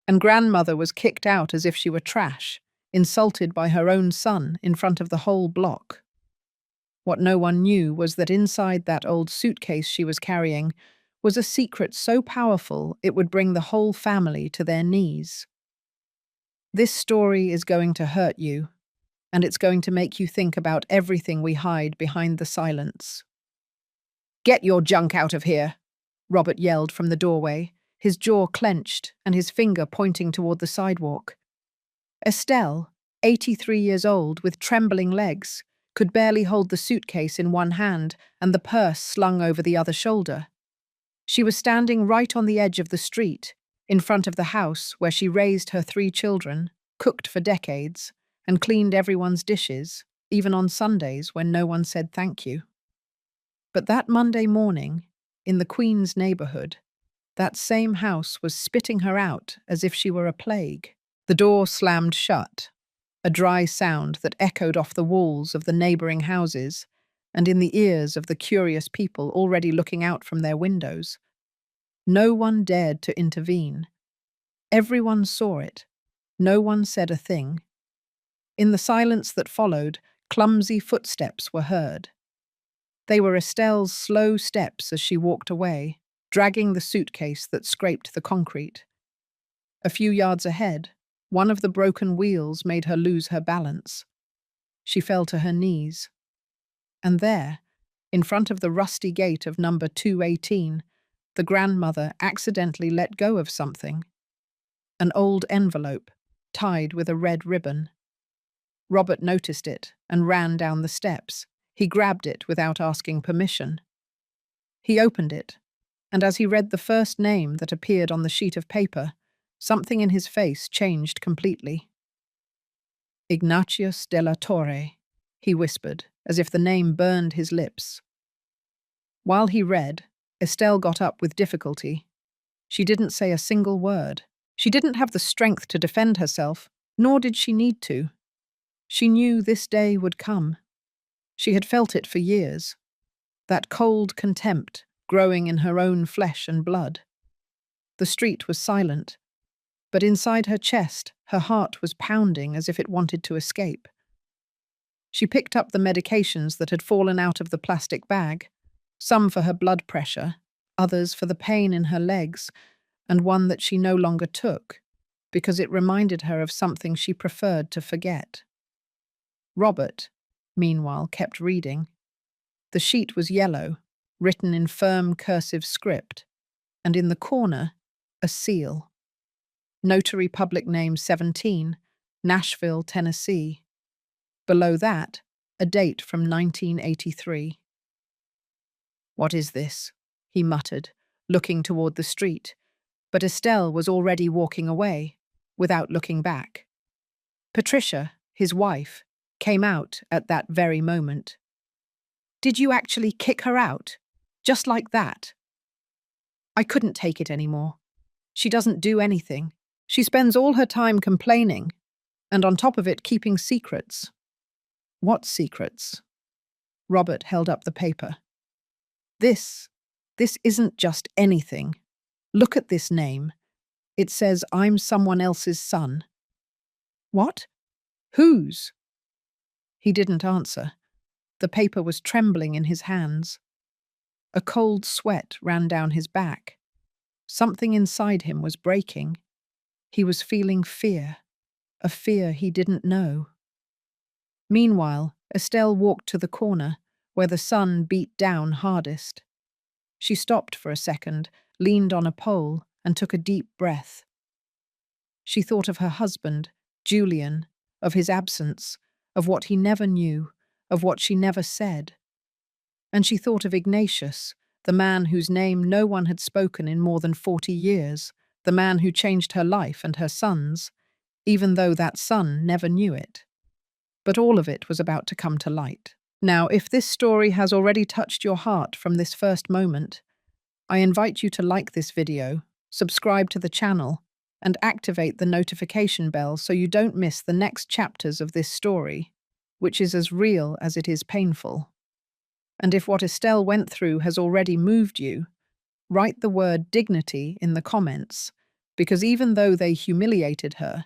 and grandmother was kicked out as if she were trash, insulted by her own son in front of the whole block. What no one knew was that inside that old suitcase she was carrying was a secret so powerful it would bring the whole family to their knees. This story is going to hurt you, and it's going to make you think about everything we hide behind the silence. "Get your junk out of here," Robert yelled from the doorway, his jaw clenched and his finger pointing toward the sidewalk. Estelle, 83 years old, with trembling legs, could barely hold the suitcase in one hand and the purse slung over the other shoulder. She was standing right on the edge of the street, in front of the house where she raised her 3 children, cooked for decades, and cleaned everyone's dishes, even on Sundays when no one said thank you. But that Monday morning, in the Queen's neighborhood, that same house was spitting her out as if she were a plague. The door slammed shut, a dry sound that echoed off the walls of the neighboring houses and in the ears of the curious people already looking out from their windows. No one dared to intervene. Everyone saw it. No one said a thing. In the silence that followed, clumsy footsteps were heard. They were Estelle's slow steps as she walked away, dragging the suitcase that scraped the concrete. A few yards ahead, one of the broken wheels made her lose her balance. She fell to her knees. And there, in front of the rusty gate of number 218, the grandmother accidentally let go of something. An old envelope, tied with a red ribbon. Robert noticed it and ran down the steps. He grabbed it without asking permission. He opened it, and as he read the first name that appeared on the sheet of paper, something in his face changed completely. "Ignatius de la Torre," he whispered, as if the name burned his lips. While he read, Estelle got up with difficulty. She didn't say a single word. She didn't have the strength to defend herself, nor did she need to. She knew this day would come. She had felt it for years, that cold contempt growing in her own flesh and blood. The street was silent, but inside her chest, her heart was pounding as if it wanted to escape. She picked up the medications that had fallen out of the plastic bag, some for her blood pressure, others for the pain in her legs, and one that she no longer took, because it reminded her of something she preferred to forget. Robert, meanwhile, kept reading. The sheet was yellow, written in firm cursive script, and in the corner, a seal. Notary Public Name 17, Nashville, Tennessee. Below that, a date from 1983. "What is this?" he muttered, looking toward the street, but Estelle was already walking away, without looking back. Patricia, his wife, came out at that very moment. "Did you actually kick her out? Just like that?" "I couldn't take it anymore. She doesn't do anything. She spends all her time complaining, and on top of it keeping secrets." "What secrets?" Robert held up the paper. This isn't just anything. Look at this name. It says I'm someone else's son." "What? Whose?" He didn't answer. The paper was trembling in his hands. A cold sweat ran down his back. Something inside him was breaking. He was feeling fear, a fear he didn't know. Meanwhile, Estelle walked to the corner, where the sun beat down hardest. She stopped for a second, leaned on a pole, and took a deep breath. She thought of her husband, Julian, of his absence, of what he never knew, of what she never said. And she thought of Ignatius, the man whose name no one had spoken in more than 40 years, the man who changed her life and her son's, even though that son never knew it. But all of it was about to come to light. Now, if this story has already touched your heart from this first moment, I invite you to like this video, subscribe to the channel, and activate the notification bell so you don't miss the next chapters of this story, which is as real as it is painful. And if what Estelle went through has already moved you, write the word dignity in the comments, because even though they humiliated her,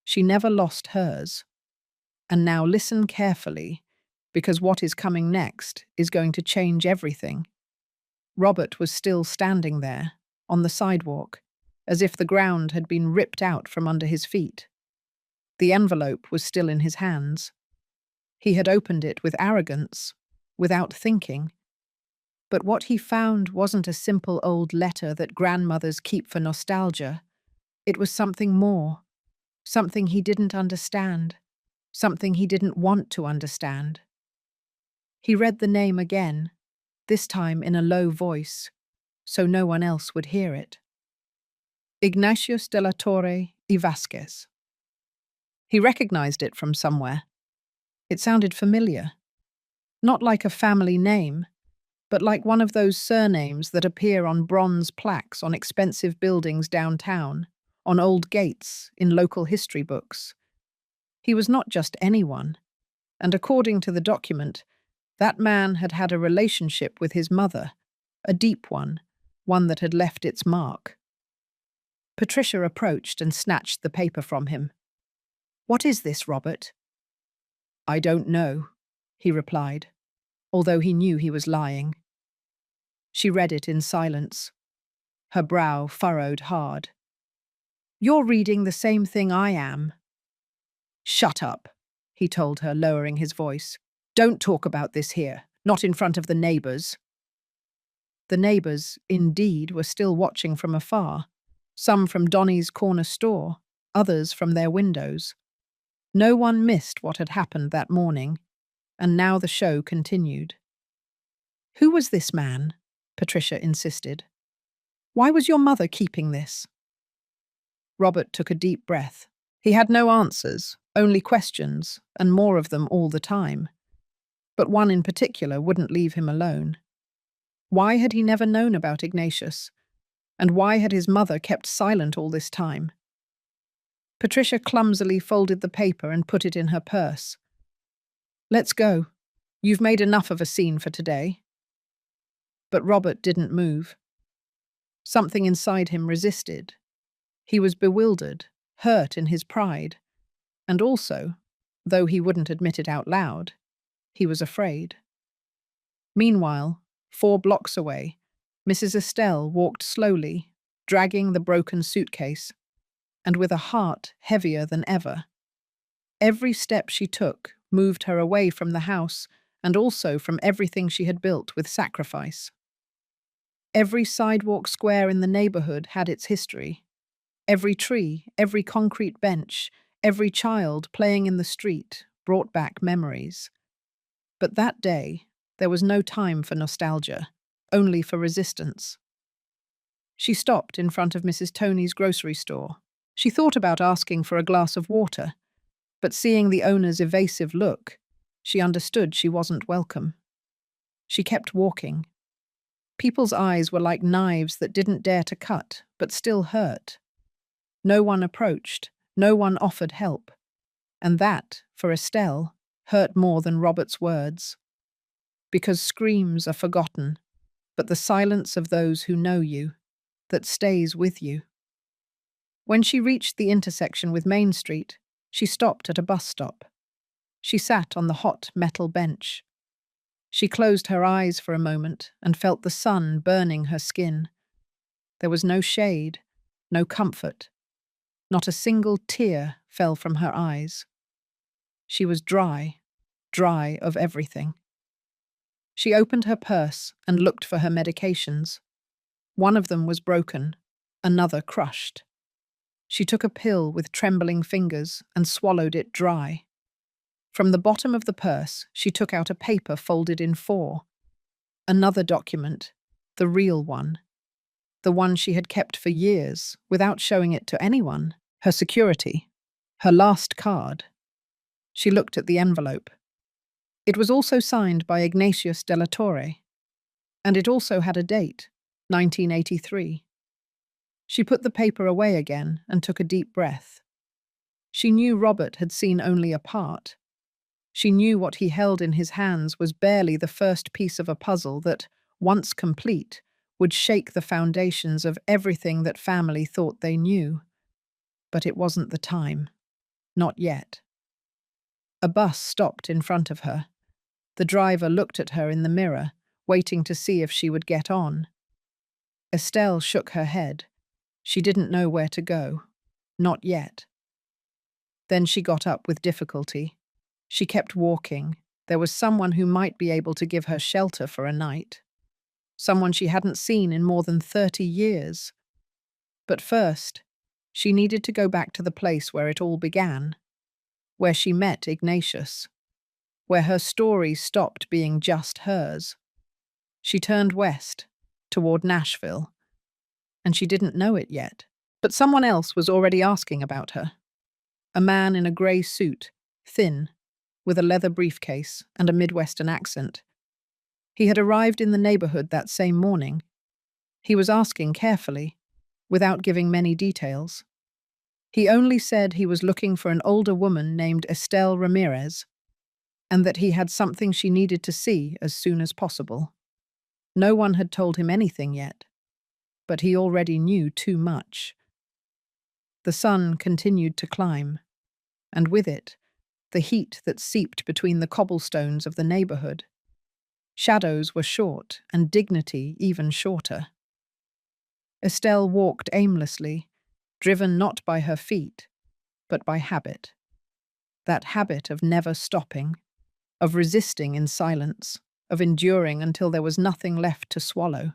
she never lost hers. And now listen carefully, because what is coming next is going to change everything. Robert was still standing there, on the sidewalk, as if the ground had been ripped out from under his feet. The envelope was still in his hands. He had opened it with arrogance, without thinking. But what he found wasn't a simple old letter that grandmothers keep for nostalgia. It was something more, something he didn't understand, something he didn't want to understand. He read the name again, this time in a low voice, so no one else would hear it. Ignatius de la Torre y Vasquez. He recognized it from somewhere. It sounded familiar. Not like a family name, but like one of those surnames that appear on bronze plaques on expensive buildings downtown, on old gates, in local history books. He was not just anyone, and according to the document, that man had had a relationship with his mother, a deep one that had left its mark. Patricia approached and snatched the paper from him. "What is this, Robert?" "I don't know," he replied, although he knew he was lying. She read it in silence, her brow furrowed hard. "You're reading the same thing I am." "Shut up," he told her, lowering his voice. "Don't talk about this here, not in front of the neighbors." The neighbors, indeed, were still watching from afar, some from Donnie's corner store, others from their windows. No one missed what had happened that morning, and now the show continued. "Who was this man?" Patricia insisted. "Why was your mother keeping this?" Robert took a deep breath. He had no answers, only questions, and more of them all the time. But one in particular wouldn't leave him alone. Why had he never known about Ignatius? And why had his mother kept silent all this time? Patricia clumsily folded the paper and put it in her purse. "Let's go. You've made enough of a scene for today." But Robert didn't move. Something inside him resisted. He was bewildered, hurt in his pride, and also, though he wouldn't admit it out loud, he was afraid. Meanwhile, 4 blocks away, Mrs. Estelle walked slowly, dragging the broken suitcase, and with a heart heavier than ever. Every step she took moved her away from the house and also from everything she had built with sacrifice. Every sidewalk square in the neighborhood had its history. Every tree, every concrete bench, every child playing in the street brought back memories. But that day, there was no time for nostalgia, only for resistance. She stopped in front of Mrs. Tony's grocery store. She thought about asking for a glass of water, but seeing the owner's evasive look, she understood she wasn't welcome. She kept walking. People's eyes were like knives that didn't dare to cut, but still hurt. No one approached, no one offered help. And that, for Estelle, hurt more than Robert's words. Because screams are forgotten, but the silence of those who know you, that stays with you. When she reached the intersection with Main Street, she stopped at a bus stop. She sat on the hot metal bench. She closed her eyes for a moment and felt the sun burning her skin. There was no shade, no comfort. Not a single tear fell from her eyes. She was dry of everything. She opened her purse and looked for her medications. One of them was broken, another crushed. She took a pill with trembling fingers and swallowed it dry. From the bottom of the purse, she took out a paper folded in 4. Another document, the real one. The one she had kept for years, without showing it to anyone, her security, her last card. She looked at the envelope. It was also signed by Ignatius de la Torre, and it also had a date, 1983. She put the paper away again and took a deep breath. She knew Robert had seen only a part. She knew what he held in his hands was barely the first piece of a puzzle that, once complete, would shake the foundations of everything that family thought they knew. But it wasn't the time. Not yet. A bus stopped in front of her. The driver looked at her in the mirror, waiting to see if she would get on. Estelle shook her head. She didn't know where to go. Not yet. Then she got up with difficulty. She kept walking. There was someone who might be able to give her shelter for a night. Someone she hadn't seen in more than 30 years. But first, she needed to go back to the place where it all began, where she met Ignatius, where her story stopped being just hers. She turned west, toward Nashville, and she didn't know it yet. But someone else was already asking about her. A man in a grey suit, thin, with a leather briefcase and a Midwestern accent. He had arrived in the neighborhood that same morning. He was asking carefully, without giving many details. He only said he was looking for an older woman named Estelle Ramirez, and that he had something she needed to see as soon as possible. No one had told him anything yet, but he already knew too much. The sun continued to climb, and with it, the heat that seeped between the cobblestones of the neighborhood. Shadows were short, and dignity even shorter. Estelle walked aimlessly, driven not by her feet, but by habit. That habit of never stopping, of resisting in silence, of enduring until there was nothing left to swallow.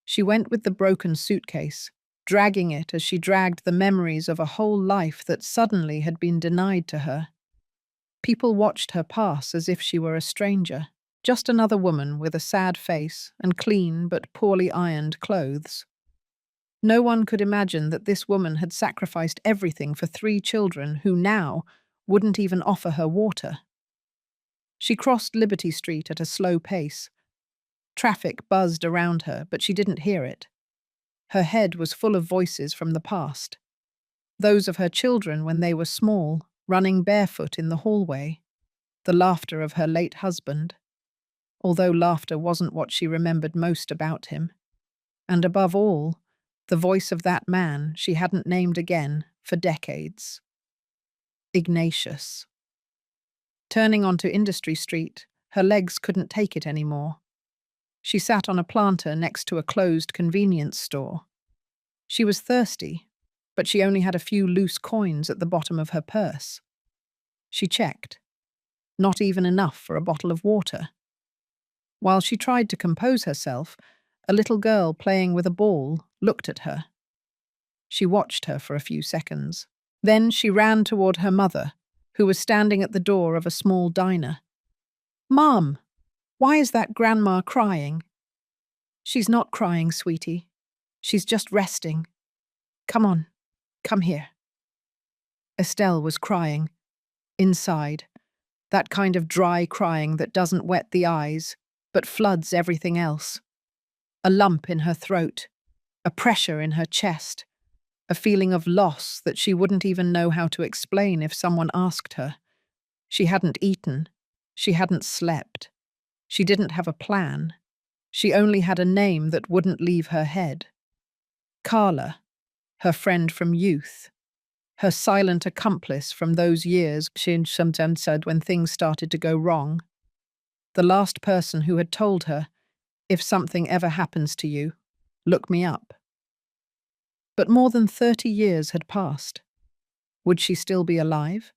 She went with the broken suitcase, dragging it as she dragged the memories of a whole life that suddenly had been denied to her. People watched her pass as if she were a stranger, just another woman with a sad face and clean but poorly ironed clothes. No one could imagine that this woman had sacrificed everything for 3 children who now wouldn't even offer her water. She crossed Liberty Street at a slow pace. Traffic buzzed around her, but she didn't hear it. Her head was full of voices from the past. Those of her children when they were small, running barefoot in the hallway. The laughter of her late husband. Although laughter wasn't what she remembered most about him. And above all, the voice of that man she hadn't named again for decades. Ignatius. Turning onto Industry Street, her legs couldn't take it anymore. She sat on a planter next to a closed convenience store. She was thirsty, but she only had a few loose coins at the bottom of her purse. She checked. Not even enough for a bottle of water. While she tried to compose herself, a little girl playing with a ball looked at her. She watched her for a few seconds. Then she ran toward her mother, who was standing at the door of a small diner. "Mom, why is that grandma crying?" "She's not crying, sweetie. She's just resting. Come on, come here." Estelle was crying. Inside. That kind of dry crying that doesn't wet the eyes, but floods everything else. A lump in her throat, a pressure in her chest, a feeling of loss that she wouldn't even know how to explain if someone asked her. She hadn't eaten. She hadn't slept. She didn't have a plan. She only had a name that wouldn't leave her head. Carla, her friend from youth. Her silent accomplice from those years she sometimes said when things started to go wrong. The last person who had told her, "If something ever happens to you, look me up." But more than 30 years had passed. Would she still be alive?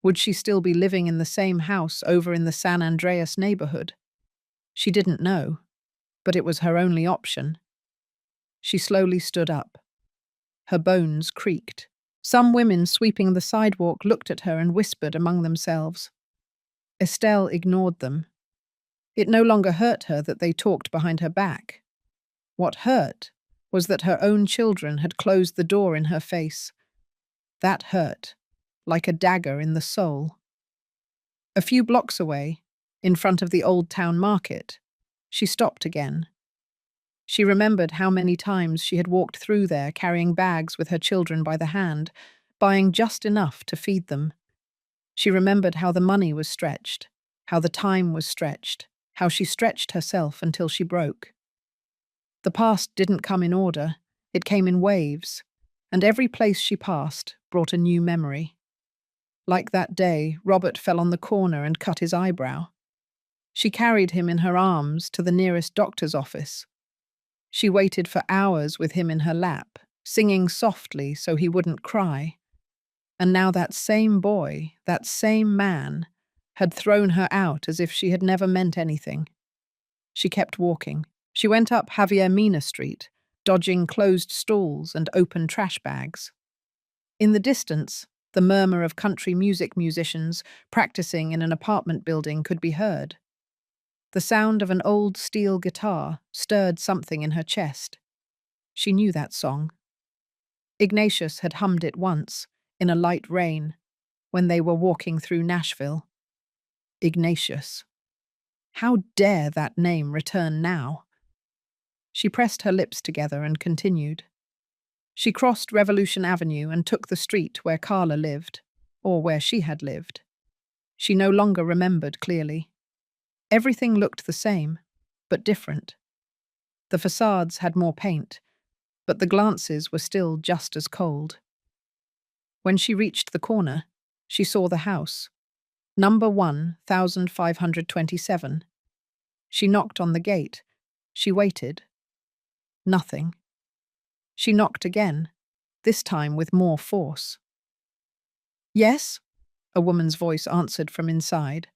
Would she still be living in the same house over in the San Andreas neighborhood? She didn't know, but it was her only option. She slowly stood up. Her bones creaked. Some women sweeping the sidewalk looked at her and whispered among themselves. Estelle ignored them. It no longer hurt her that they talked behind her back. What hurt was that her own children had closed the door in her face. That hurt, like a dagger in the soul. A few blocks away, in front of the Old Town Market, she stopped again. She remembered how many times she had walked through there carrying bags with her children by the hand, buying just enough to feed them. She remembered how the money was stretched, how the time was stretched, how she stretched herself until she broke. The past didn't come in order, it came in waves. and every place she passed brought a new memory. Like that day, Robert fell on the corner and cut his eyebrow. She carried him in her arms to the nearest doctor's office. She waited for hours with him in her lap, singing softly so he wouldn't cry. And now that same boy, that same man, had thrown her out as if she had never meant anything. She kept walking. She went up Javier Mina Street, dodging closed stalls and open trash bags. In the distance, the murmur of country music musicians practicing in an apartment building could be heard. The sound of an old steel guitar stirred something in her chest. She knew that song. Ignatius had hummed it once, in a light rain, when they were walking through Nashville. Ignatius. How dare that name return now? She pressed her lips together and continued. She crossed Revolution Avenue and took the street where Carla lived, or where she had lived. She no longer remembered clearly. Everything looked the same, but different. The facades had more paint, but the glances were still just as cold. When she reached the corner, she saw the house, number 1527. She knocked on the gate. She waited. Nothing. She knocked again, this time with more force. Yes? A woman's voice answered from inside.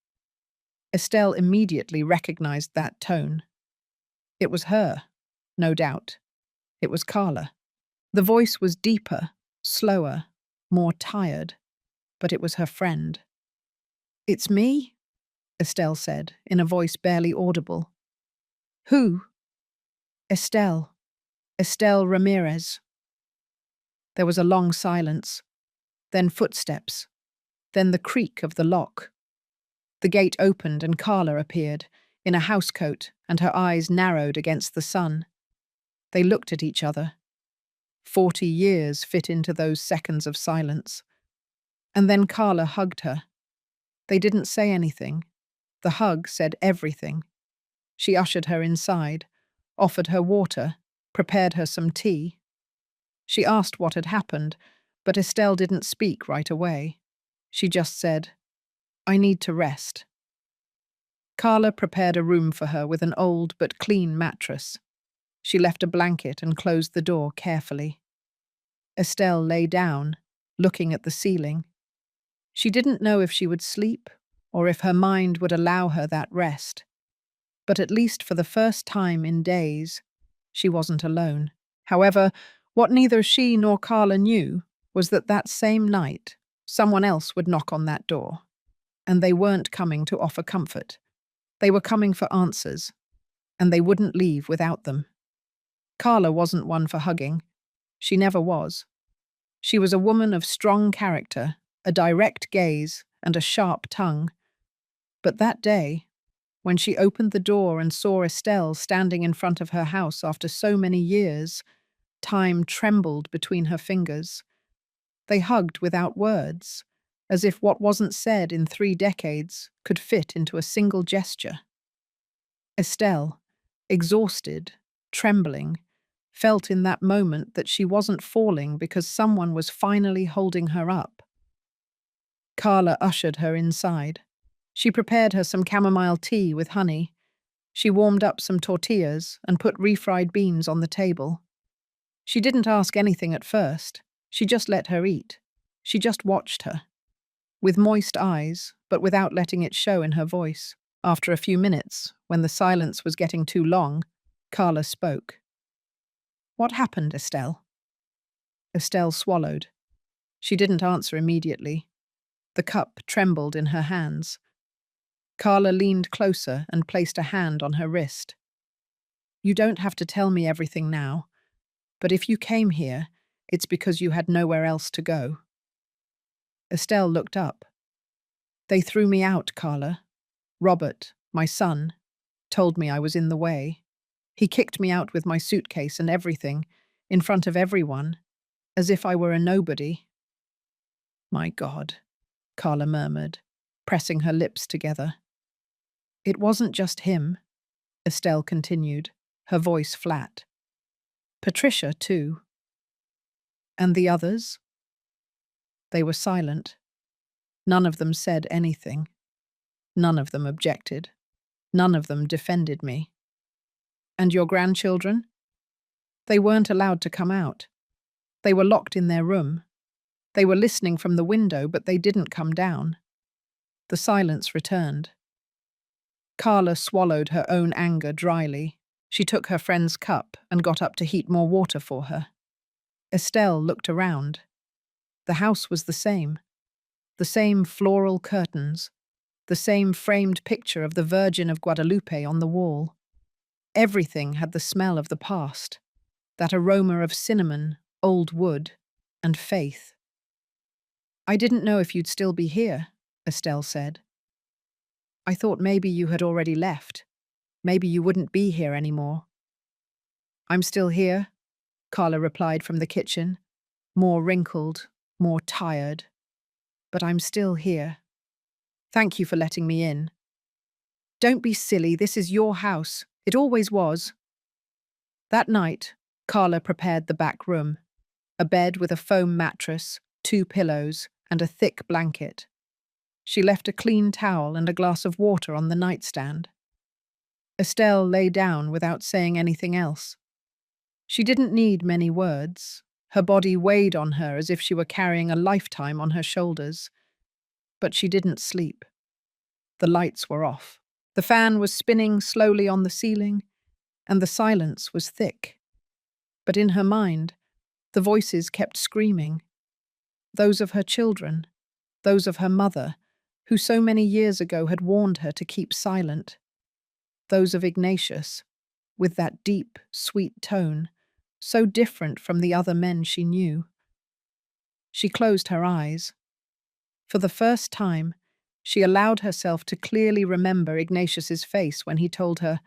Estelle immediately recognized that tone. It was her, no doubt. It was Carla. The voice was deeper, slower, more tired, but it was her friend. "It's me?" Estelle said, in a voice barely audible. "Who?" "Estelle. Estelle Ramirez." There was a long silence, then footsteps, then the creak of the lock. The gate opened and Carla appeared, in a housecoat, and her eyes narrowed against the sun. They looked at each other. 40 years fit into those seconds of silence. And then Carla hugged her. They didn't say anything. The hug said everything. She ushered her inside, offered her water, prepared her some tea. She asked what had happened, but Estelle didn't speak right away. She just said, "I need to rest." Carla prepared a room for her with an old but clean mattress. She left a blanket and closed the door carefully. Estelle lay down, looking at the ceiling. She didn't know if she would sleep or if her mind would allow her that rest. But at least for the first time in days, she wasn't alone. However, what neither she nor Carla knew was that that same night, someone else would knock on that door. And they weren't coming to offer comfort. They were coming for answers, and they wouldn't leave without them. Carla wasn't one for hugging. She never was. She was a woman of strong character, a direct gaze, and a sharp tongue. But that day, when she opened the door and saw Estelle standing in front of her house after so many years, time trembled between her fingers. They hugged without words, as if what wasn't said in 3 decades could fit into a single gesture. Estelle, exhausted, trembling, felt in that moment that she wasn't falling because someone was finally holding her up. Carla ushered her inside. She prepared her some chamomile tea with honey. She warmed up some tortillas and put refried beans on the table. She didn't ask anything at first. She just let her eat. She just watched her. With moist eyes, but without letting it show in her voice. After a few minutes, when the silence was getting too long, Carla spoke. "What happened, Estelle?" Estelle swallowed. She didn't answer immediately. The cup trembled in her hands. Carla leaned closer and placed a hand on her wrist. "You don't have to tell me everything now, but if you came here, it's because you had nowhere else to go." Estelle looked up. "They threw me out, Carla. Robert, my son, told me I was in the way. He kicked me out with my suitcase and everything, in front of everyone, as if I were a nobody." "My God," Carla murmured, pressing her lips together. "It wasn't just him," Estelle continued, her voice flat. "Patricia, too." And the others? They were silent. None of them said anything. None of them objected. None of them defended me. And your grandchildren? They weren't allowed to come out. They were locked in their room. They were listening from the window, but they didn't come down. The silence returned. Carla swallowed her own anger dryly. She took her friend's cup and got up to heat more water for her. Estelle looked around. The house was the same. The same floral curtains. The same framed picture of the Virgin of Guadalupe on the wall. Everything had the smell of the past, that aroma of cinnamon, old wood, and faith. I didn't know if you'd still be here, Estelle said. I thought maybe you had already left. Maybe you wouldn't be here anymore. I'm still here, Carla replied from the kitchen, more wrinkled, more tired. But I'm still here. Thank you for letting me in. Don't be silly, this is your house. It always was. That night, Carla prepared the back room. A bed with a foam mattress, 2 pillows, and a thick blanket. She left a clean towel and a glass of water on the nightstand. Estelle lay down without saying anything else. She didn't need many words. Her body weighed on her as if she were carrying a lifetime on her shoulders. But she didn't sleep. The lights were off. The fan was spinning slowly on the ceiling, and the silence was thick. But in her mind, the voices kept screaming. Those of her children, those of her mother, who so many years ago had warned her to keep silent. Those of Ignatius, with that deep, sweet tone, so different from the other men she knew. She closed her eyes. For the first time, she allowed herself to clearly remember Ignatius's face when he told her,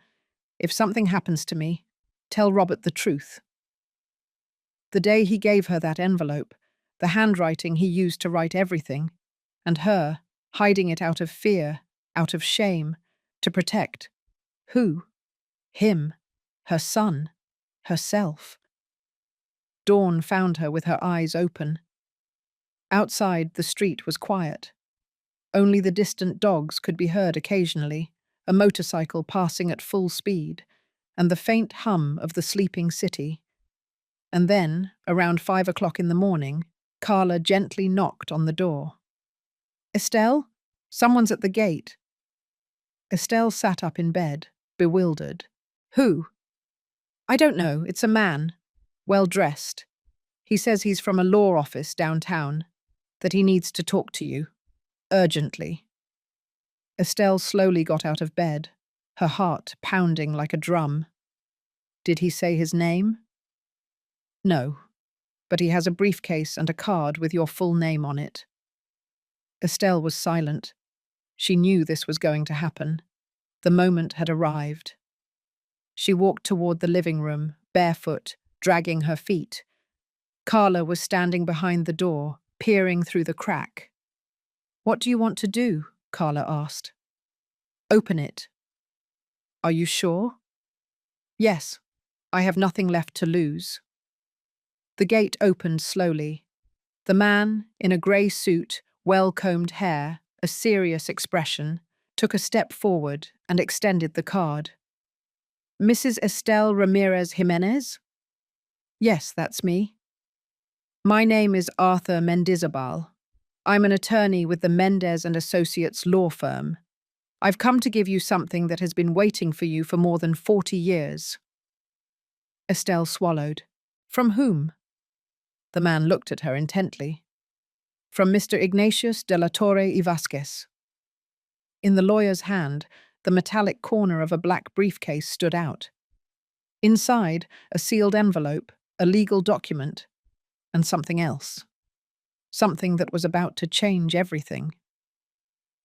"If something happens to me, tell Robert the truth." The day he gave her that envelope, the handwriting he used to write everything, and her, hiding it out of fear, out of shame, to protect. Who? Him, her son, herself. Dawn found her with her eyes open. Outside, the street was quiet. Only the distant dogs could be heard occasionally, a motorcycle passing at full speed, and the faint hum of the sleeping city. And then, around 5 o'clock in the morning, Carla gently knocked on the door. "Estelle? Someone's at the gate." Estelle sat up in bed, bewildered. "Who?" "I don't know. It's a man. Well-dressed. He says he's from a law office downtown, that he needs to talk to you. Urgently." Estelle slowly got out of bed, her heart pounding like a drum. "Did he say his name?" "No, but he has a briefcase and a card with your full name on it." Estelle was silent. She knew this was going to happen. The moment had arrived. She walked toward the living room, barefoot, dragging her feet. Carla was standing behind the door, peering through the crack. "What do you want to do?" Carla asked. "Open it." "Are you sure?" "Yes. I have nothing left to lose." The gate opened slowly. The man, in a grey suit, well-combed hair, a serious expression, took a step forward and extended the card. "Mrs. Estelle Ramirez Jimenez?" "Yes, that's me." "My name is Arthur Mendizabal. I'm an attorney with the Mendez and Associates law firm. I've come to give you something that has been waiting for you for more than 40 years. Estelle swallowed. "From whom?" The man looked at her intently. "From Mr. Ignatius de la Torre y Vasquez." In the lawyer's hand, the metallic corner of a black briefcase stood out. Inside, a sealed envelope, a legal document, and something else. Something that was about to change everything.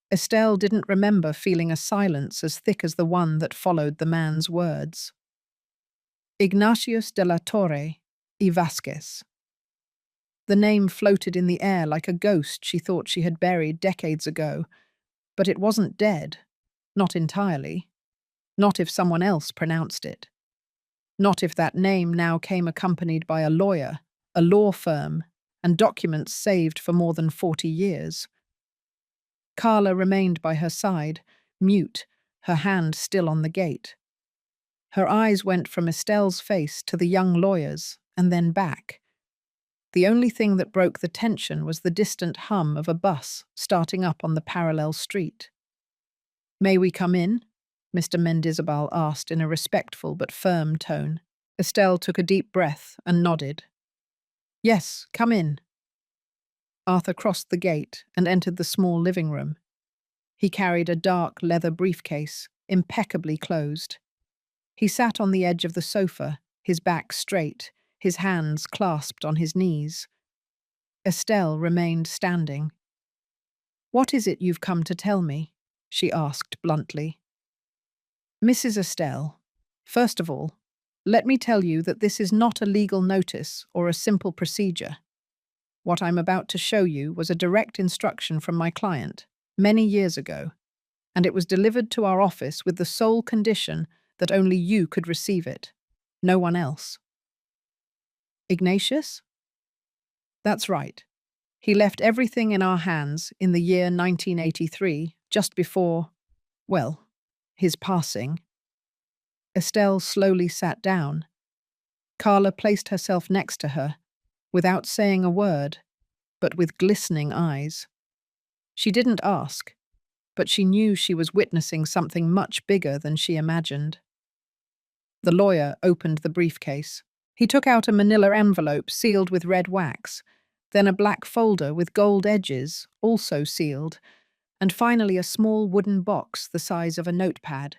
Estelle didn't remember feeling a silence as thick as the one that followed the man's words. Ignatius de la Torre y Vasquez. The name floated in the air like a ghost she thought she had buried decades ago, but it wasn't dead, not entirely. Not if someone else pronounced it. Not if that name now came accompanied by a lawyer, a law firm, and documents saved for more than 40 years. Carla remained by her side, mute, her hand still on the gate. Her eyes went from Estelle's face to the young lawyer's, and then back. The only thing that broke the tension was the distant hum of a bus starting up on the parallel street. "May we come in?" Mr. Mendizabal asked in a respectful but firm tone. Estelle took a deep breath and nodded. "Yes, come in." Arthur crossed the gate and entered the small living room. He carried a dark leather briefcase, impeccably closed. He sat on the edge of the sofa, his back straight, his hands clasped on his knees. Estelle remained standing. "What is it you've come to tell me?" she asked bluntly. "Mrs. Estelle, first of all, let me tell you that this is not a legal notice or a simple procedure. What I'm about to show you was a direct instruction from my client, many years ago, and it was delivered to our office with the sole condition that only you could receive it, no one else." "Ignatius?" "That's right. He left everything in our hands in the year 1983, just before, well, his passing." Estelle slowly sat down. Carla placed herself next to her, without saying a word, but with glistening eyes. She didn't ask, but she knew she was witnessing something much bigger than she imagined. The lawyer opened the briefcase. He took out a manila envelope sealed with red wax, then a black folder with gold edges, also sealed, and finally a small wooden box the size of a notepad.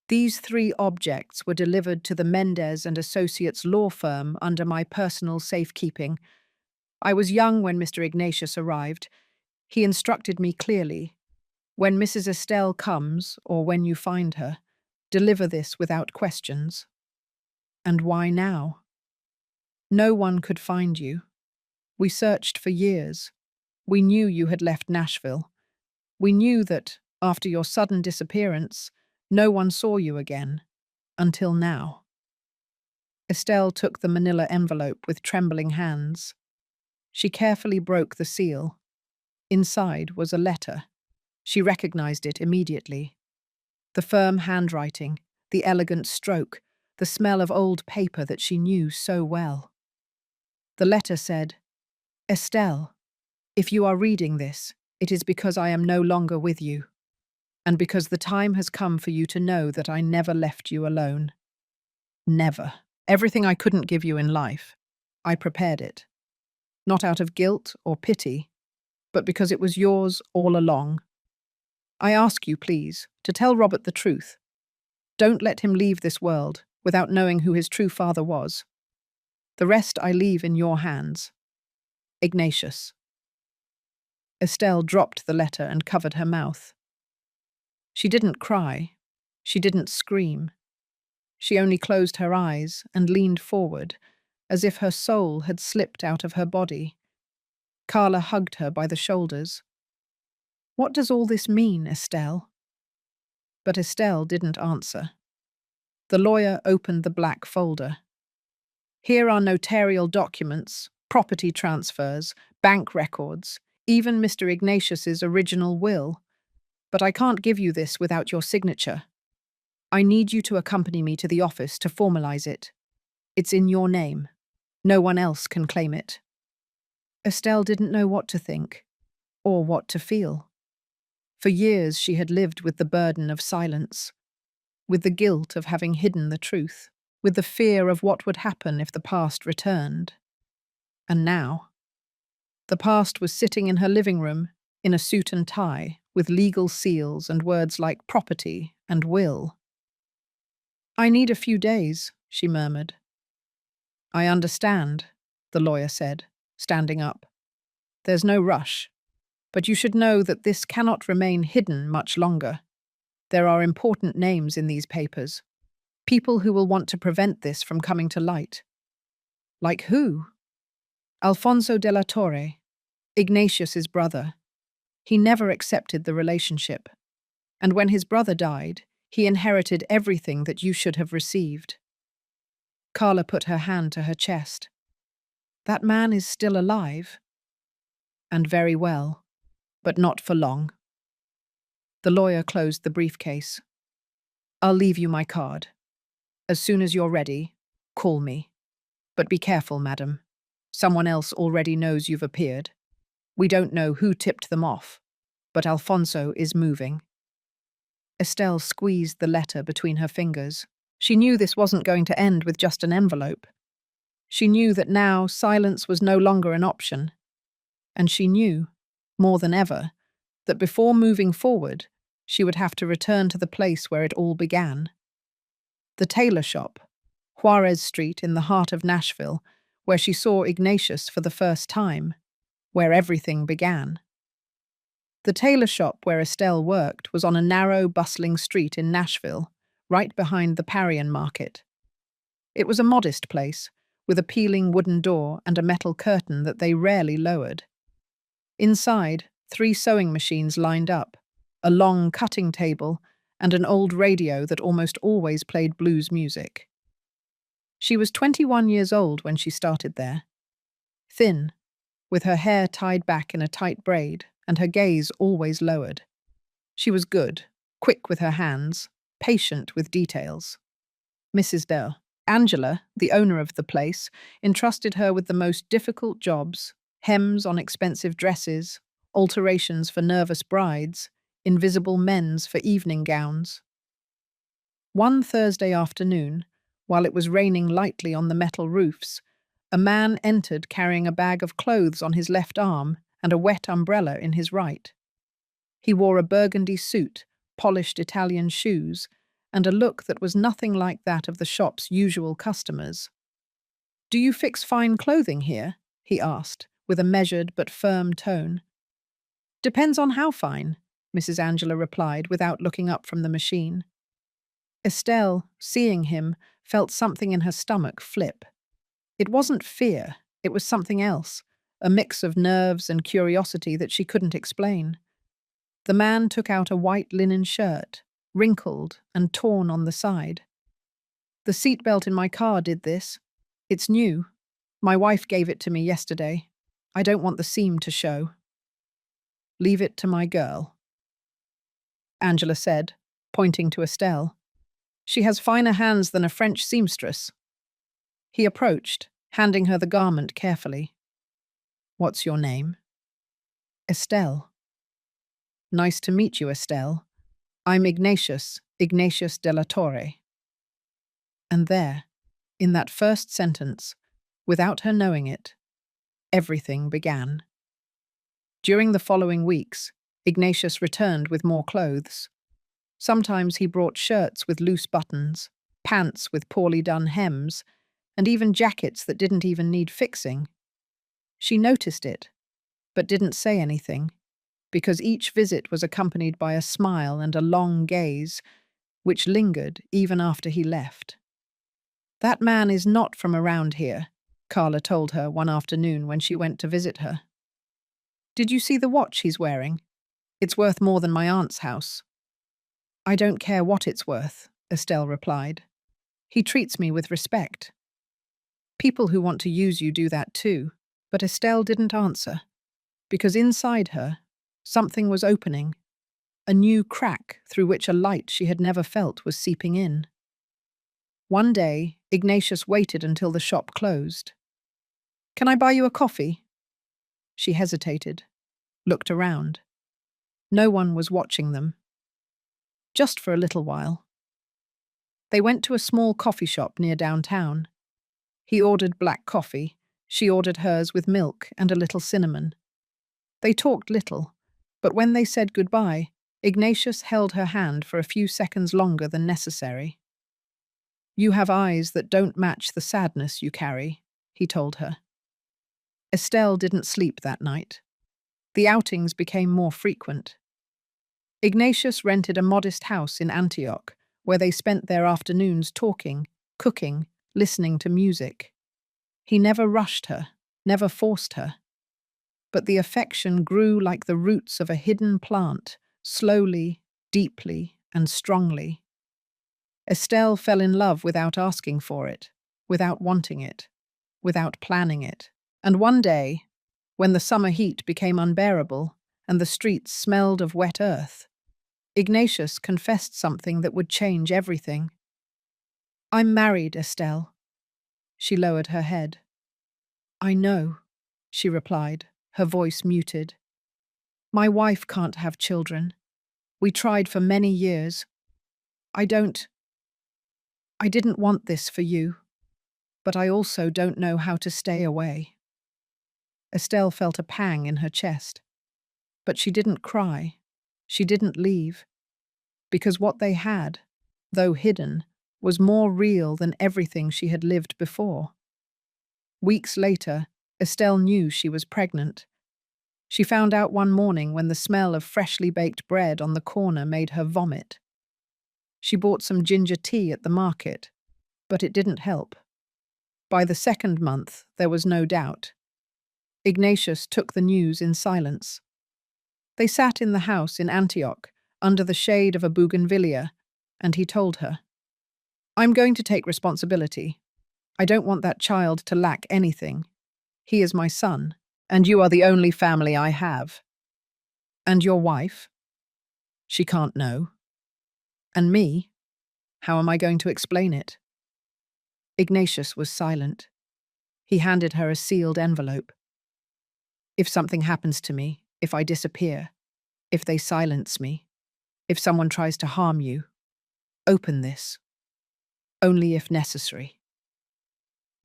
These 3 objects were delivered to the Mendez and Associates law firm under my personal safekeeping. I was young when Mr. Ignatius arrived. He instructed me clearly, "When Mrs. Estelle comes, or when you find her, deliver this without questions." And why now? No one could find you. We searched for years. We knew you had left Nashville. We knew that, after your sudden disappearance, no one saw you again, until now. Estelle took the manila envelope with trembling hands. She carefully broke the seal. Inside was a letter. She recognized it immediately. The firm handwriting, the elegant stroke, the smell of old paper that she knew so well. The letter said, "Estelle, if you are reading this, it is because I am no longer with you, and because the time has come for you to know that I never left you alone. Never. Everything I couldn't give you in life, I prepared it. Not out of guilt or pity, but because it was yours all along. I ask you, please, to tell Robert the truth. Don't let him leave this world without knowing who his true father was. The rest I leave in your hands. Ignatius." Estelle dropped the letter and covered her mouth. She didn't cry. She didn't scream. She only closed her eyes and leaned forward, as if her soul had slipped out of her body. Carla hugged her by the shoulders. "What does all this mean, Estelle?" But Estelle didn't answer. The lawyer opened the black folder. "Here are notarial documents, property transfers, bank records, even Mr. Ignatius's original will. But I can't give you this without your signature. I need you to accompany me to the office to formalize it. It's in your name. No one else can claim it." Estelle didn't know what to think, or what to feel. For years she had lived with the burden of silence, with the guilt of having hidden the truth, with the fear of what would happen if the past returned. And now, the past was sitting in her living room, in a suit and tie, with legal seals and words like property and will. "I need a few days," she murmured. "I understand," the lawyer said, standing up. "There's no rush, but you should know that this cannot remain hidden much longer. There are important names in these papers, people who will want to prevent this from coming to light." "Like who?" "Alfonso de la Torre, Ignatius's brother. He never accepted the relationship, and when his brother died, he inherited everything that you should have received." Carla put her hand to her chest. That man is still alive. And very well, but not for long. The lawyer closed the briefcase. I'll leave you my card. As soon as you're ready, call me. But be careful, madam. Someone else already knows you've appeared. We don't know who tipped them off, but Alfonso is moving. Estelle squeezed the letter between her fingers. She knew this wasn't going to end with just an envelope. She knew that now silence was no longer an option. And she knew, more than ever, that before moving forward, she would have to return to the place where it all began. The tailor shop, Juarez Street in the heart of Nashville, where she saw Ignatius for the first time, where everything began. The tailor shop where Estelle worked was on a narrow, bustling street in Nashville, right behind the Parian Market. It was a modest place, with a peeling wooden door and a metal curtain that they rarely lowered. Inside, 3 sewing machines lined up, a long cutting table, and an old radio that almost always played blues music. She was 21 years old when she started there. Thin, with her hair tied back in a tight braid and her gaze always lowered. She was good, quick with her hands, patient with details. Mrs. Dell, Angela, the owner of the place, entrusted her with the most difficult jobs: hems on expensive dresses, alterations for nervous brides, invisible men's for evening gowns. One Thursday afternoon, while it was raining lightly on the metal roofs, a man entered carrying a bag of clothes on his left arm and a wet umbrella in his right. He wore a burgundy suit, polished Italian shoes, and a look that was nothing like that of the shop's usual customers. "Do you fix fine clothing here?" he asked, with a measured but firm tone. "Depends on how fine," Mrs. Angela replied without looking up from the machine. Estelle, seeing him, felt something in her stomach flip. It wasn't fear, it was something else, a mix of nerves and curiosity that she couldn't explain. The man took out a white linen shirt, wrinkled and torn on the side. "The seatbelt in my car did this. It's new. My wife gave it to me yesterday. I don't want the seam to show." "Leave it to my girl," Angela said, pointing to Estelle. "She has finer hands than a French seamstress." He approached, handing her the garment carefully. "What's your name?" "Estelle." "Nice to meet you, Estelle. I'm Ignatius de la Torre." And there, in that first sentence, without her knowing it, everything began. During the following weeks, Ignatius returned with more clothes. Sometimes he brought shirts with loose buttons, pants with poorly done hems, and even jackets that didn't even need fixing. She noticed it, but didn't say anything, because each visit was accompanied by a smile and a long gaze, which lingered even after he left. "That man is not from around here," Carla told her one afternoon when she went to visit her. "Did you see the watch he's wearing? It's worth more than my aunt's house." "I don't care what it's worth," Estelle replied. "He treats me with respect." People who want to use you do that too, but Estelle didn't answer, because inside her, something was opening, a new crack through which a light she had never felt was seeping in. One day, Ignatius waited until the shop closed. "Can I buy you a coffee?" She hesitated, looked around. No one was watching them. Just for a little while. They went to a small coffee shop near downtown. He ordered black coffee, she ordered hers with milk and a little cinnamon. They talked little, but when they said goodbye, Ignatius held her hand for a few seconds longer than necessary. "You have eyes that don't match the sadness you carry," he told her. Estelle didn't sleep that night. The outings became more frequent. Ignatius rented a modest house in Antioch, where they spent their afternoons talking, cooking, listening to music. He never rushed her, never forced her. But the affection grew like the roots of a hidden plant, slowly, deeply, and strongly. Estelle fell in love without asking for it, without wanting it, without planning it. And one day, when the summer heat became unbearable and the streets smelled of wet earth, Ignatius confessed something that would change everything. "I'm married, Estelle." She lowered her head. "I know," she replied, her voice muted. "My wife can't have children. We tried for many years. I didn't want this for you, but I also don't know how to stay away." Estelle felt a pang in her chest. But she didn't cry. She didn't leave. Because what they had, though hidden, was more real than everything she had lived before. Weeks later, Estelle knew she was pregnant. She found out one morning when the smell of freshly baked bread on the corner made her vomit. She bought some ginger tea at the market, but it didn't help. By the second month, there was no doubt. Ignatius took the news in silence. They sat in the house in Antioch, under the shade of a bougainvillea, and he told her, "I'm going to take responsibility. I don't want that child to lack anything. He is my son, and you are the only family I have. And your wife? She can't know. And me? How am I going to explain it?" Ignatius was silent. He handed her a sealed envelope. "If something happens to me, if I disappear, if they silence me, if someone tries to harm you, open this. Only if necessary."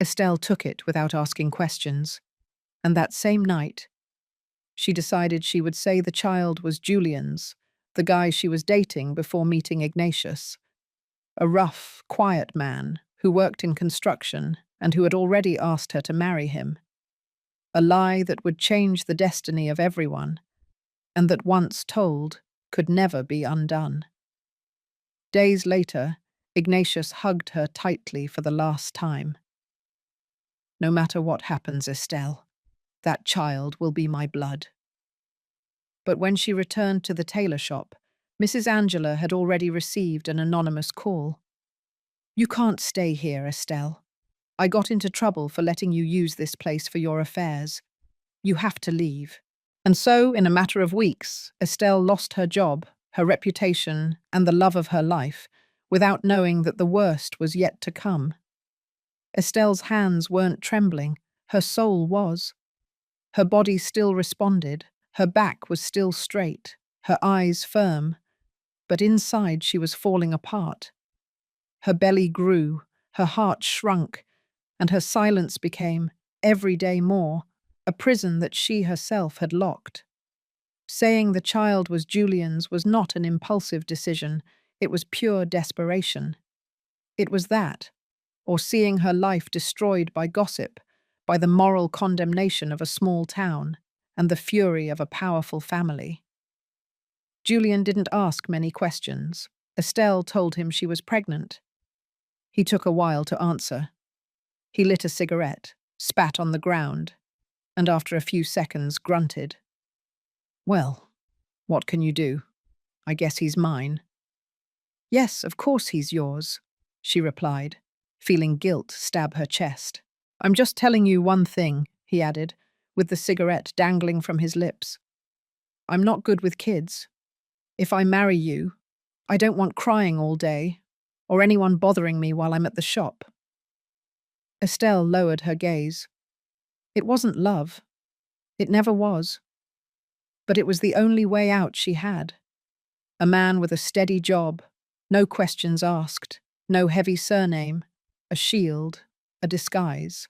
Estelle took it without asking questions, and that same night, she decided she would say the child was Julian's, the guy she was dating before meeting Ignatius. A rough, quiet man who worked in construction and who had already asked her to marry him. A lie that would change the destiny of everyone, and that once told could never be undone. Days later, Ignatius hugged her tightly for the last time. "No matter what happens, Estelle, that child will be my blood." But when she returned to the tailor shop, Mrs. Angela had already received an anonymous call. "You can't stay here, Estelle. I got into trouble for letting you use this place for your affairs. You have to leave." And so, in a matter of weeks, Estelle lost her job, her reputation, and the love of her life, without knowing that the worst was yet to come. Estelle's hands weren't trembling, her soul was. Her body still responded, her back was still straight, her eyes firm, but inside she was falling apart. Her belly grew, her heart shrunk, and her silence became, every day more, a prison that she herself had locked. Saying the child was Julian's was not an impulsive decision, it was pure desperation. It was that, or seeing her life destroyed by gossip, by the moral condemnation of a small town, and the fury of a powerful family. Julian didn't ask many questions. Estelle told him she was pregnant. He took a while to answer. He lit a cigarette, spat on the ground, and after a few seconds grunted. "Well, what can you do? I guess he's mine." "Yes, of course he's yours," she replied, feeling guilt stab her chest. "I'm just telling you one thing," he added, with the cigarette dangling from his lips. "I'm not good with kids. If I marry you, I don't want crying all day, or anyone bothering me while I'm at the shop." Estelle lowered her gaze. It wasn't love. It never was. But it was the only way out she had. A man with a steady job, no questions asked, no heavy surname, a shield, a disguise.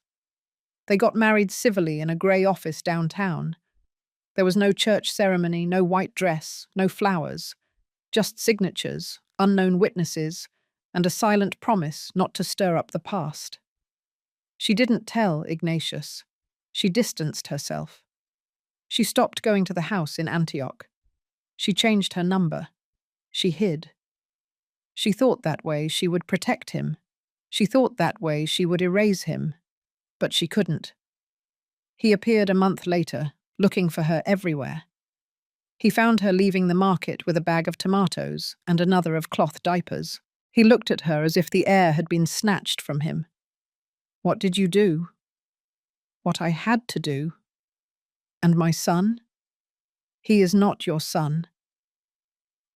They got married civilly in a grey office downtown. There was no church ceremony, no white dress, no flowers, just signatures, unknown witnesses, and a silent promise not to stir up the past. She didn't tell Ignatius. She distanced herself. She stopped going to the house in Antioch. She changed her number. She hid. She thought that way she would protect him. She thought that way she would erase him. But she couldn't. He appeared a month later, looking for her everywhere. He found her leaving the market with a bag of tomatoes and another of cloth diapers. He looked at her as if the air had been snatched from him. "What did you do?" what I had to do. And my son? He is not your son.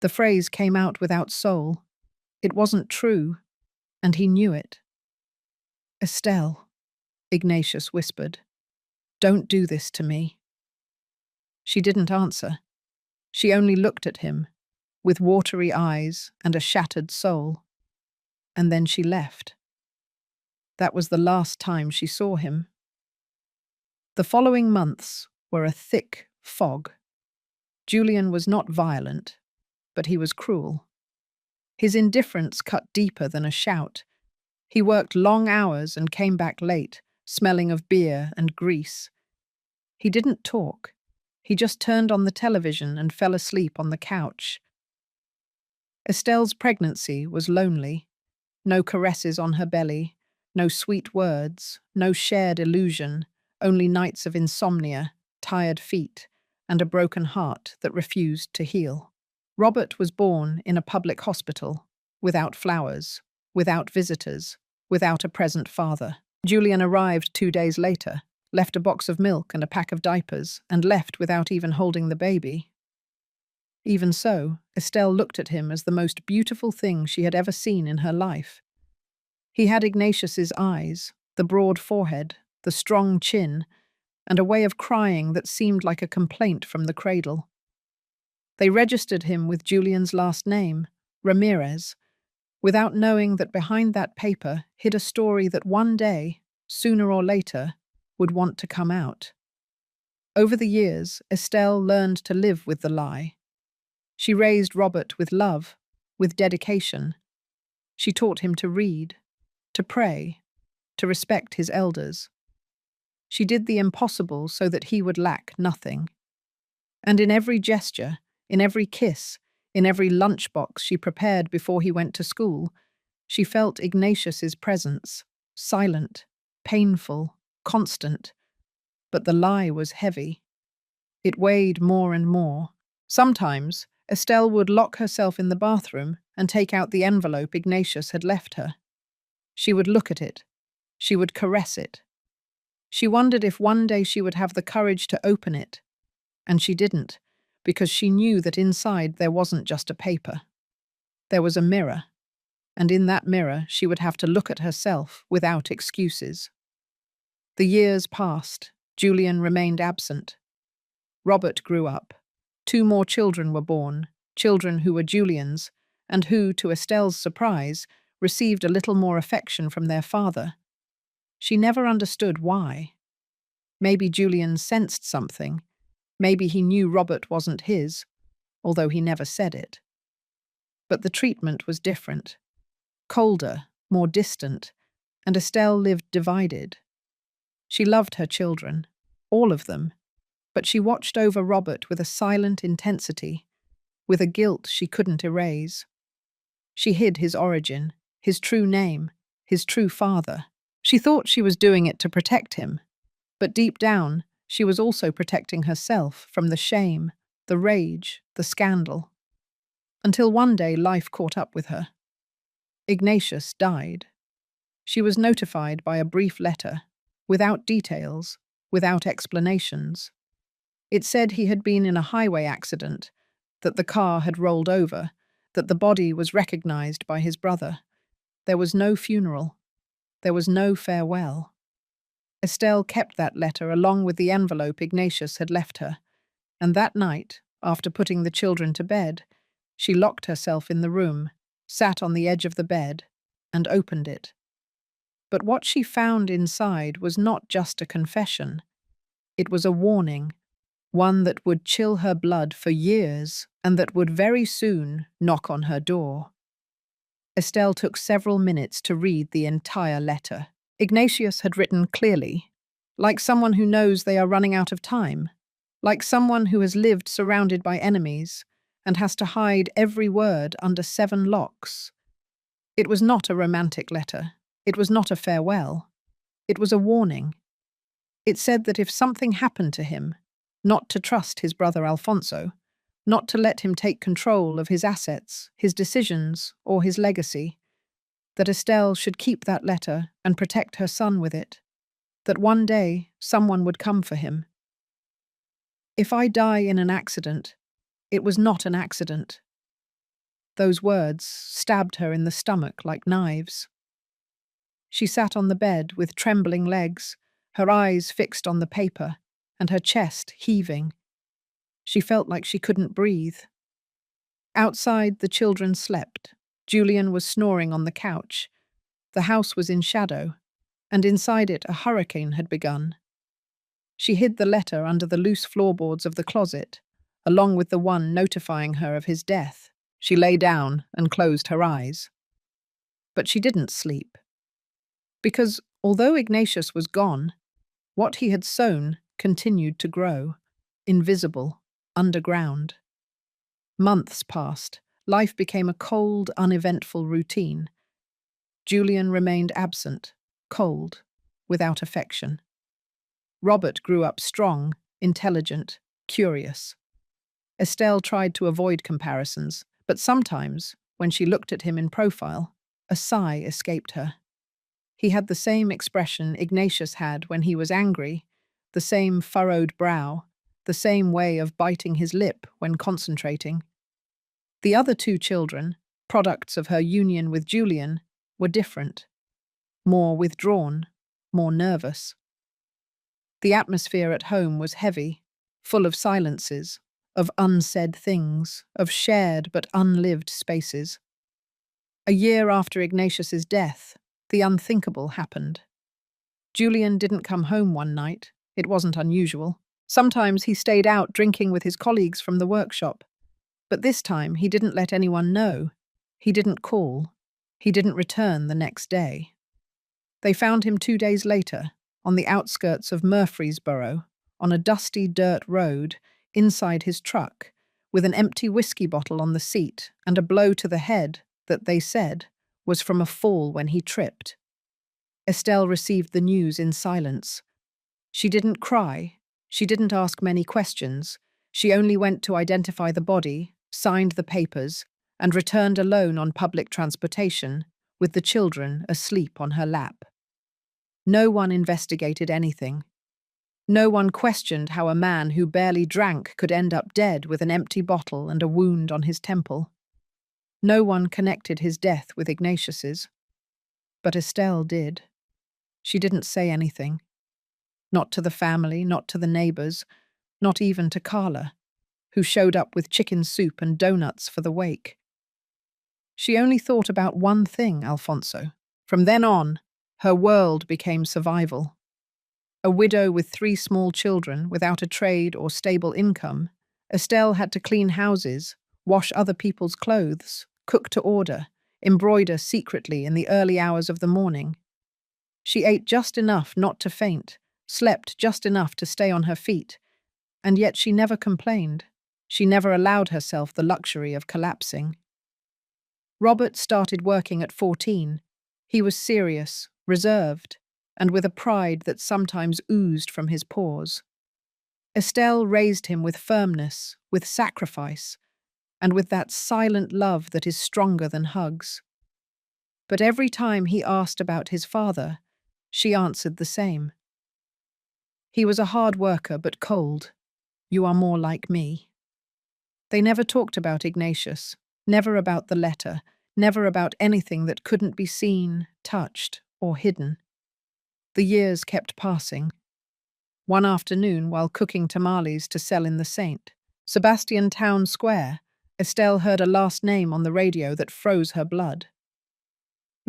The phrase came out without soul. It wasn't true, and he knew it. Estelle, Ignatius whispered, don't do this to me. She didn't answer. She only looked at him, with watery eyes and a shattered soul. And then she left. That was the last time she saw him. The following months were a thick fog. Julian was not violent, but he was cruel. His indifference cut deeper than a shout. He worked long hours and came back late, smelling of beer and grease. He didn't talk. He just turned on the television and fell asleep on the couch. Estelle's pregnancy was lonely. No caresses on her belly, no sweet words, no shared illusion, only nights of insomnia, tired feet, and a broken heart that refused to heal. Robert was born in a public hospital, without flowers, without visitors, without a present father. Julian arrived 2 days later, left a box of milk and a pack of diapers, and left without even holding the baby. Even so, Estelle looked at him as the most beautiful thing she had ever seen in her life. He had Ignatius's eyes, the broad forehead, the strong chin, and a way of crying that seemed like a complaint from the cradle. They registered him with Julian's last name, Ramirez, without knowing that behind that paper hid a story that one day, sooner or later, would want to come out. Over the years, Estelle learned to live with the lie. She raised Robert with love, with dedication. She taught him to read, to pray, to respect his elders. She did the impossible so that he would lack nothing. And in every gesture, in every kiss, in every lunchbox she prepared before he went to school, she felt Ignatius's presence, silent, painful, constant. But the lie was heavy. It weighed more and more. Sometimes, Estelle would lock herself in the bathroom and take out the envelope Ignatius had left her. She would look at it. She would caress it. She wondered if one day she would have the courage to open it. And she didn't, because she knew that inside there wasn't just a paper. There was a mirror, and in that mirror she would have to look at herself without excuses. The years passed. Julian remained absent. Robert grew up. 2 more children were born, children who were Julian's, and who, to Estelle's surprise, received a little more affection from their father. She never understood why. Maybe Julian sensed something. Maybe he knew Robert wasn't his, although he never said it. But the treatment was different. Colder, more distant, and Estelle lived divided. She loved her children, all of them, but she watched over Robert with a silent intensity, with a guilt she couldn't erase. She hid his origin, his true name, his true father. She thought she was doing it to protect him, but deep down, she was also protecting herself from the shame, the rage, the scandal. Until one day life caught up with her. Ignatius died. She was notified by a brief letter, without details, without explanations. It said he had been in a highway accident, that the car had rolled over, that the body was recognized by his brother. There was no funeral. There was no farewell. Estelle kept that letter along with the envelope Ignatius had left her, and that night, after putting the children to bed, she locked herself in the room, sat on the edge of the bed, and opened it. But what she found inside was not just a confession. It was a warning, one that would chill her blood for years and that would very soon knock on her door. Estelle took several minutes to read the entire letter. Ignatius had written clearly, like someone who knows they are running out of time, like someone who has lived surrounded by enemies and has to hide every word under 7 locks. It was not a romantic letter. It was not a farewell. It was a warning. It said that if something happened to him, not to trust his brother Alfonso, not to let him take control of his assets, his decisions, or his legacy, that Estelle should keep that letter and protect her son with it. that one day someone would come for him. If I die in an accident, it was not an accident. Those words stabbed her in the stomach like knives. She sat on the bed with trembling legs, her eyes fixed on the paper, and her chest heaving. She felt like she couldn't breathe. Outside, the children slept. Julian was snoring on the couch. The house was in shadow, and inside it a hurricane had begun. She hid the letter under the loose floorboards of the closet, along with the one notifying her of his death. She lay down and closed her eyes. But she didn't sleep. Because although Ignatius was gone, what he had sown continued to grow, invisible, underground. Months passed. Life became a cold, uneventful routine. Julian remained absent, cold, without affection. Robert grew up strong, intelligent, curious. Estelle tried to avoid comparisons, but sometimes, when she looked at him in profile, a sigh escaped her. He had the same expression Ignatius had when he was angry, the same furrowed brow, the same way of biting his lip when concentrating. The other two children, products of her union with Julian, were different. More withdrawn, more nervous. The atmosphere at home was heavy, full of silences, of unsaid things, of shared but unlived spaces. A year after Ignatius's death, the unthinkable happened. Julian didn't come home one night. It wasn't unusual. Sometimes he stayed out drinking with his colleagues from the workshop. But this time he didn't let anyone know. He didn't call. He didn't return the next day. They found him 2 days later, on the outskirts of Murfreesboro, on a dusty dirt road, inside his truck, with an empty whiskey bottle on the seat and a blow to the head that, they said, was from a fall when he tripped. Estelle received the news in silence. She didn't cry. She didn't ask many questions. She only went to identify the body, signed the papers, and returned alone on public transportation, with the children asleep on her lap. No one investigated anything. No one questioned how a man who barely drank could end up dead with an empty bottle and a wound on his temple. No one connected his death with Ignatius's. But Estelle did. She didn't say anything. Not to the family, not to the neighbors, not even to Carla, who showed up with chicken soup and donuts for the wake. She only thought about one thing, Alfonso. From then on, her world became survival. A widow with 3 small children, without a trade or stable income, Estelle had to clean houses, wash other people's clothes, cook to order, embroider secretly in the early hours of the morning. She ate just enough not to faint, slept just enough to stay on her feet, and yet she never complained. She never allowed herself the luxury of collapsing. Robert started working at 14. He was serious, reserved, and with a pride that sometimes oozed from his pores. Estelle raised him with firmness, with sacrifice, and with that silent love that is stronger than hugs. But every time he asked about his father, she answered the same. He was a hard worker but cold. You are more like me. They never talked about Ignatius, never about the letter, never about anything that couldn't be seen, touched, or hidden. The years kept passing. One afternoon, while cooking tamales to sell in the St. Sebastian Town Square, Estelle heard a last name on the radio that froze her blood.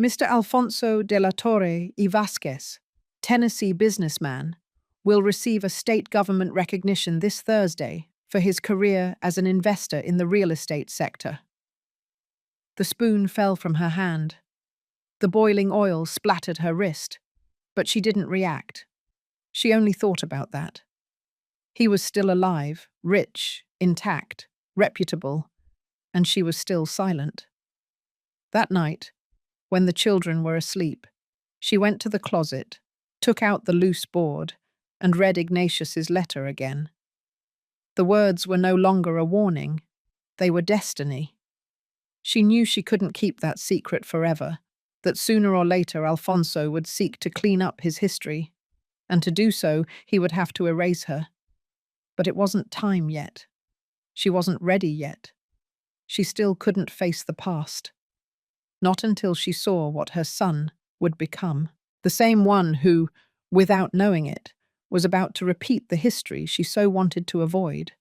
Mr. Alfonso de la Torre y Vasquez, Tennessee businessman, will receive a state government recognition this Thursday for his career as an investor in the real estate sector. The spoon fell from her hand. The boiling oil splattered her wrist, but she didn't react. She only thought about that. He was still alive, rich, intact, reputable, and she was still silent. That night, when the children were asleep, she went to the closet, took out the loose board, and read Ignatius's letter again. The words were no longer a warning. They were destiny. She knew she couldn't keep that secret forever, that sooner or later Alfonso would seek to clean up his history. and to do so, he would have to erase her. But it wasn't time yet. She wasn't ready yet. She still couldn't face the past. Not until she saw what her son would become. The same one who, without knowing it, was about to repeat the history she so wanted to avoid.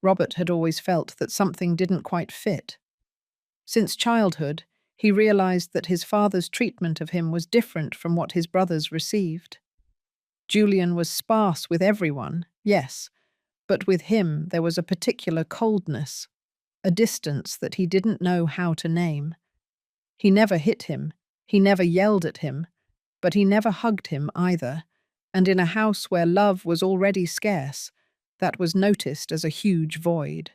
Robert had always felt that something didn't quite fit. Since childhood, he realized that his father's treatment of him was different from what his brothers received. Julian was sparse with everyone, yes, but with him there was a particular coldness, a distance that he didn't know how to name. He never hit him, he never yelled at him, but he never hugged him either, and in a house where love was already scarce, that was noticed as a huge void.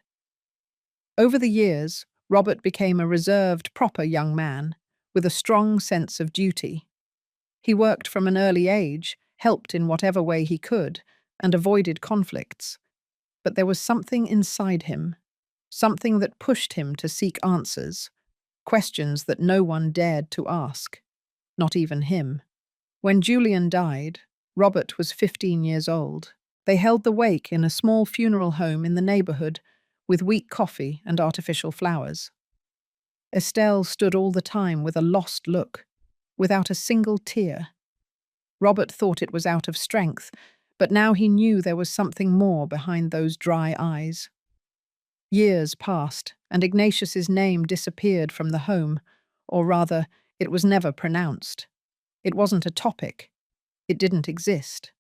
Over the years, Robert became a reserved, proper young man, with a strong sense of duty. He worked from an early age, helped in whatever way he could, and avoided conflicts. But there was something inside him, something that pushed him to seek answers, questions that no one dared to ask, not even him. When Julian died, Robert was 15 years old. They held the wake in a small funeral home in the neighborhood, with weak coffee and artificial flowers. Estelle stood all the time with a lost look, without a single tear. Robert thought it was out of strength, but now he knew there was something more behind those dry eyes. Years passed, and Ignatius's name disappeared from the home, or rather, it was never pronounced. It wasn't a topic. It didn't exist.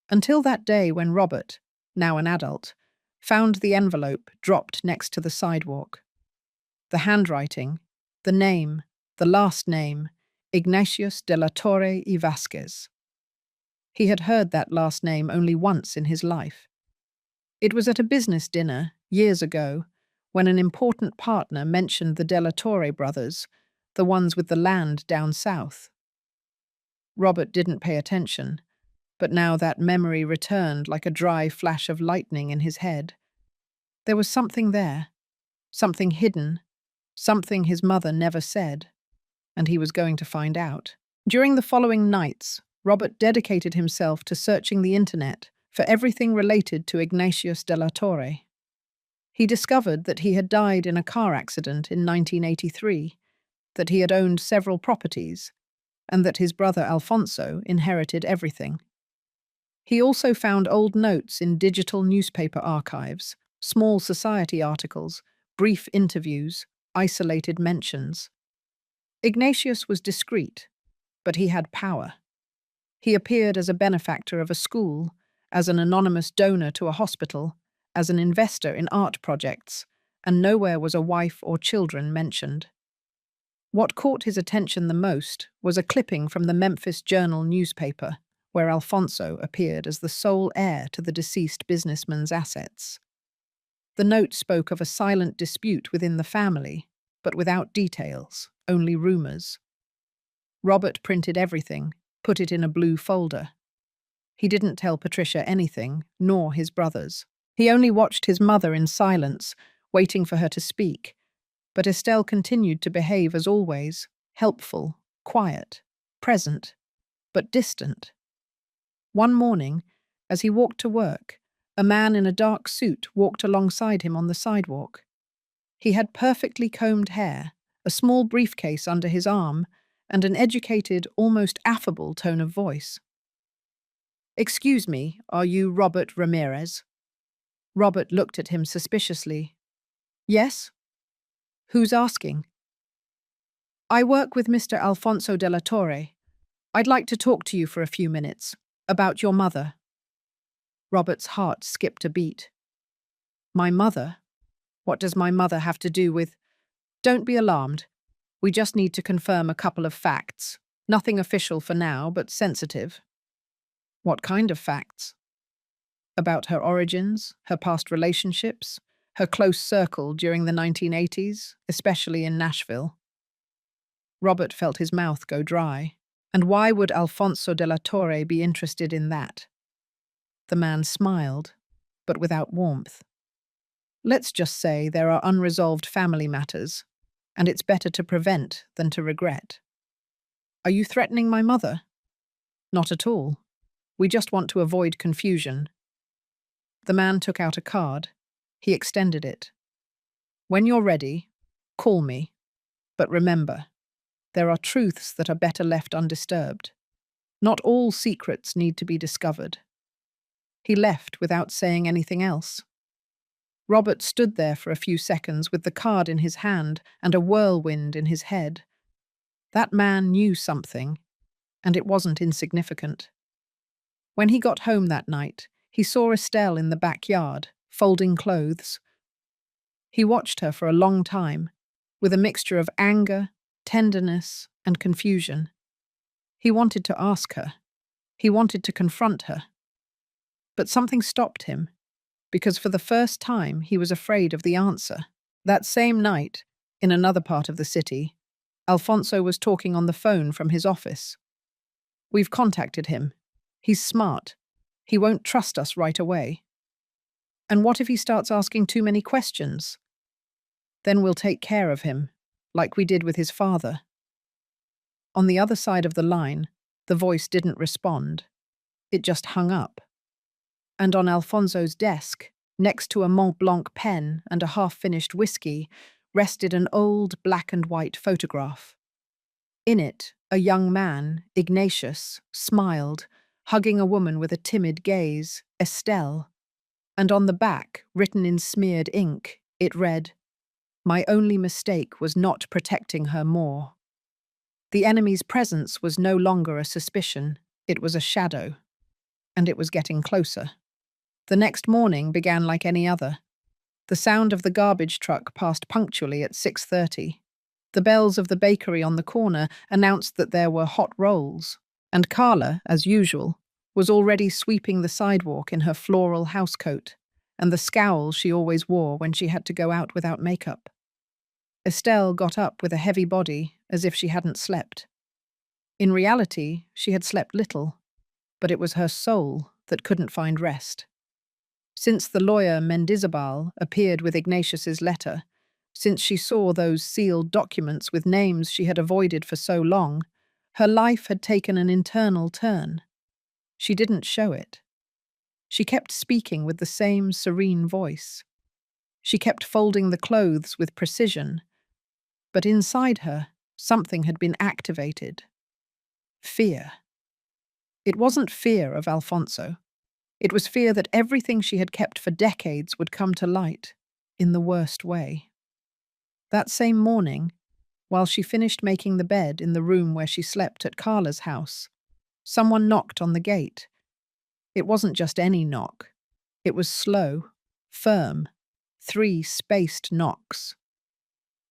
Until that day when Robert, now an adult, found the envelope dropped next to the sidewalk. The handwriting, the name, the last name, Ignatius de la Torre y Vasquez. He had heard that last name only once in his life. It was at a business dinner, years ago, when an important partner mentioned the de la Torre brothers, the ones with the land down south. Robert didn't pay attention, but now that memory returned like a dry flash of lightning in his head. There was something there, something hidden, something his mother never said, and he was going to find out. During the following nights, Robert dedicated himself to searching the internet for everything related to Ignatius de la Torre. He discovered that he had died in a car accident in 1983, that he had owned several properties, and that his brother Alfonso inherited everything. He also found old notes in digital newspaper archives, small society articles, brief interviews, isolated mentions. Ignatius was discreet, but he had power. He appeared as a benefactor of a school, as an anonymous donor to a hospital, as an investor in art projects, and nowhere was a wife or children mentioned. What caught his attention the most was a clipping from the Memphis Journal newspaper, where Alfonso appeared as the sole heir to the deceased businessman's assets. The note spoke of a silent dispute within the family, but without details, only rumors. Robert printed everything, put it in a blue folder. He didn't tell Patricia anything, nor his brothers. He only watched his mother in silence, waiting for her to speak. But Estelle continued to behave as always, helpful, quiet, present, but distant. One morning, as he walked to work, a man in a dark suit walked alongside him on the sidewalk. He had perfectly combed hair, a small briefcase under his arm, and an educated, almost affable tone of voice. "Excuse me, are you Robert Ramirez?" Robert looked at him suspiciously. "Yes? Who's asking?" "I work with Mr. Alfonso de la Torre. I'd like to talk to you for a few minutes, about your mother." Robert's heart skipped a beat. "My mother? What does my mother have to do with—" "Don't be alarmed. We just need to confirm a couple of facts. Nothing official for now, but sensitive." "What kind of facts?" "About her origins, her past relationships, her close circle during the 1980s, especially in Nashville." Robert felt his mouth go dry. And why would Alfonso de la Torre be interested in that? The man smiled, but without warmth. "Let's just say there are unresolved family matters, and it's better to prevent than to regret." "Are you threatening my mother?" Not at all. We just want to avoid confusion. The man took out a card. He extended it. When you're ready, call me. But remember, there are truths that are better left undisturbed. Not all secrets need to be discovered. He left without saying anything else. Robert stood there for a few seconds with the card in his hand and a whirlwind in his head. That man knew something, and it wasn't insignificant. When he got home that night, he saw Estelle in the backyard, folding clothes. He watched her for a long time, with a mixture of anger, tenderness, and confusion. He wanted to ask her. He wanted to confront her. But something stopped him, because for the first time he was afraid of the answer. That same night, in another part of the city, Alfonso was talking on the phone from his office. We've contacted him. He's smart. He won't trust us right away. And what if he starts asking too many questions? Then we'll take care of him, like we did with his father. On the other side of the line, the voice didn't respond. It just hung up. And on Alfonso's desk, next to a Mont Blanc pen and a half-finished whiskey, rested an old black and white photograph. In it, a young man, Ignatius, smiled, hugging a woman with a timid gaze, Estelle. And on the back, written in smeared ink, it read, "My only mistake was not protecting her more." The enemy's presence was no longer a suspicion, it was a shadow. And it was getting closer. The next morning began like any other. The sound of the garbage truck passed punctually at 6:30. The bells of the bakery on the corner announced that there were hot rolls, and Carla, as usual, was already sweeping the sidewalk in her floral housecoat and the scowl she always wore when she had to go out without makeup. Estelle got up with a heavy body, as if she hadn't slept. In reality, she had slept little, but it was her soul that couldn't find rest. Since the lawyer Mendizabal appeared with Ignatius's letter, since she saw those sealed documents with names she had avoided for so long, her life had taken an internal turn. She didn't show it. She kept speaking with the same serene voice. She kept folding the clothes with precision. But inside her, something had been activated. Fear. It wasn't fear of Alfonso. It was fear that everything she had kept for decades would come to light, in the worst way. That same morning, while she finished making the bed in the room where she slept at Carla's house, someone knocked on the gate. It wasn't just any knock. It was slow, firm, 3 spaced knocks.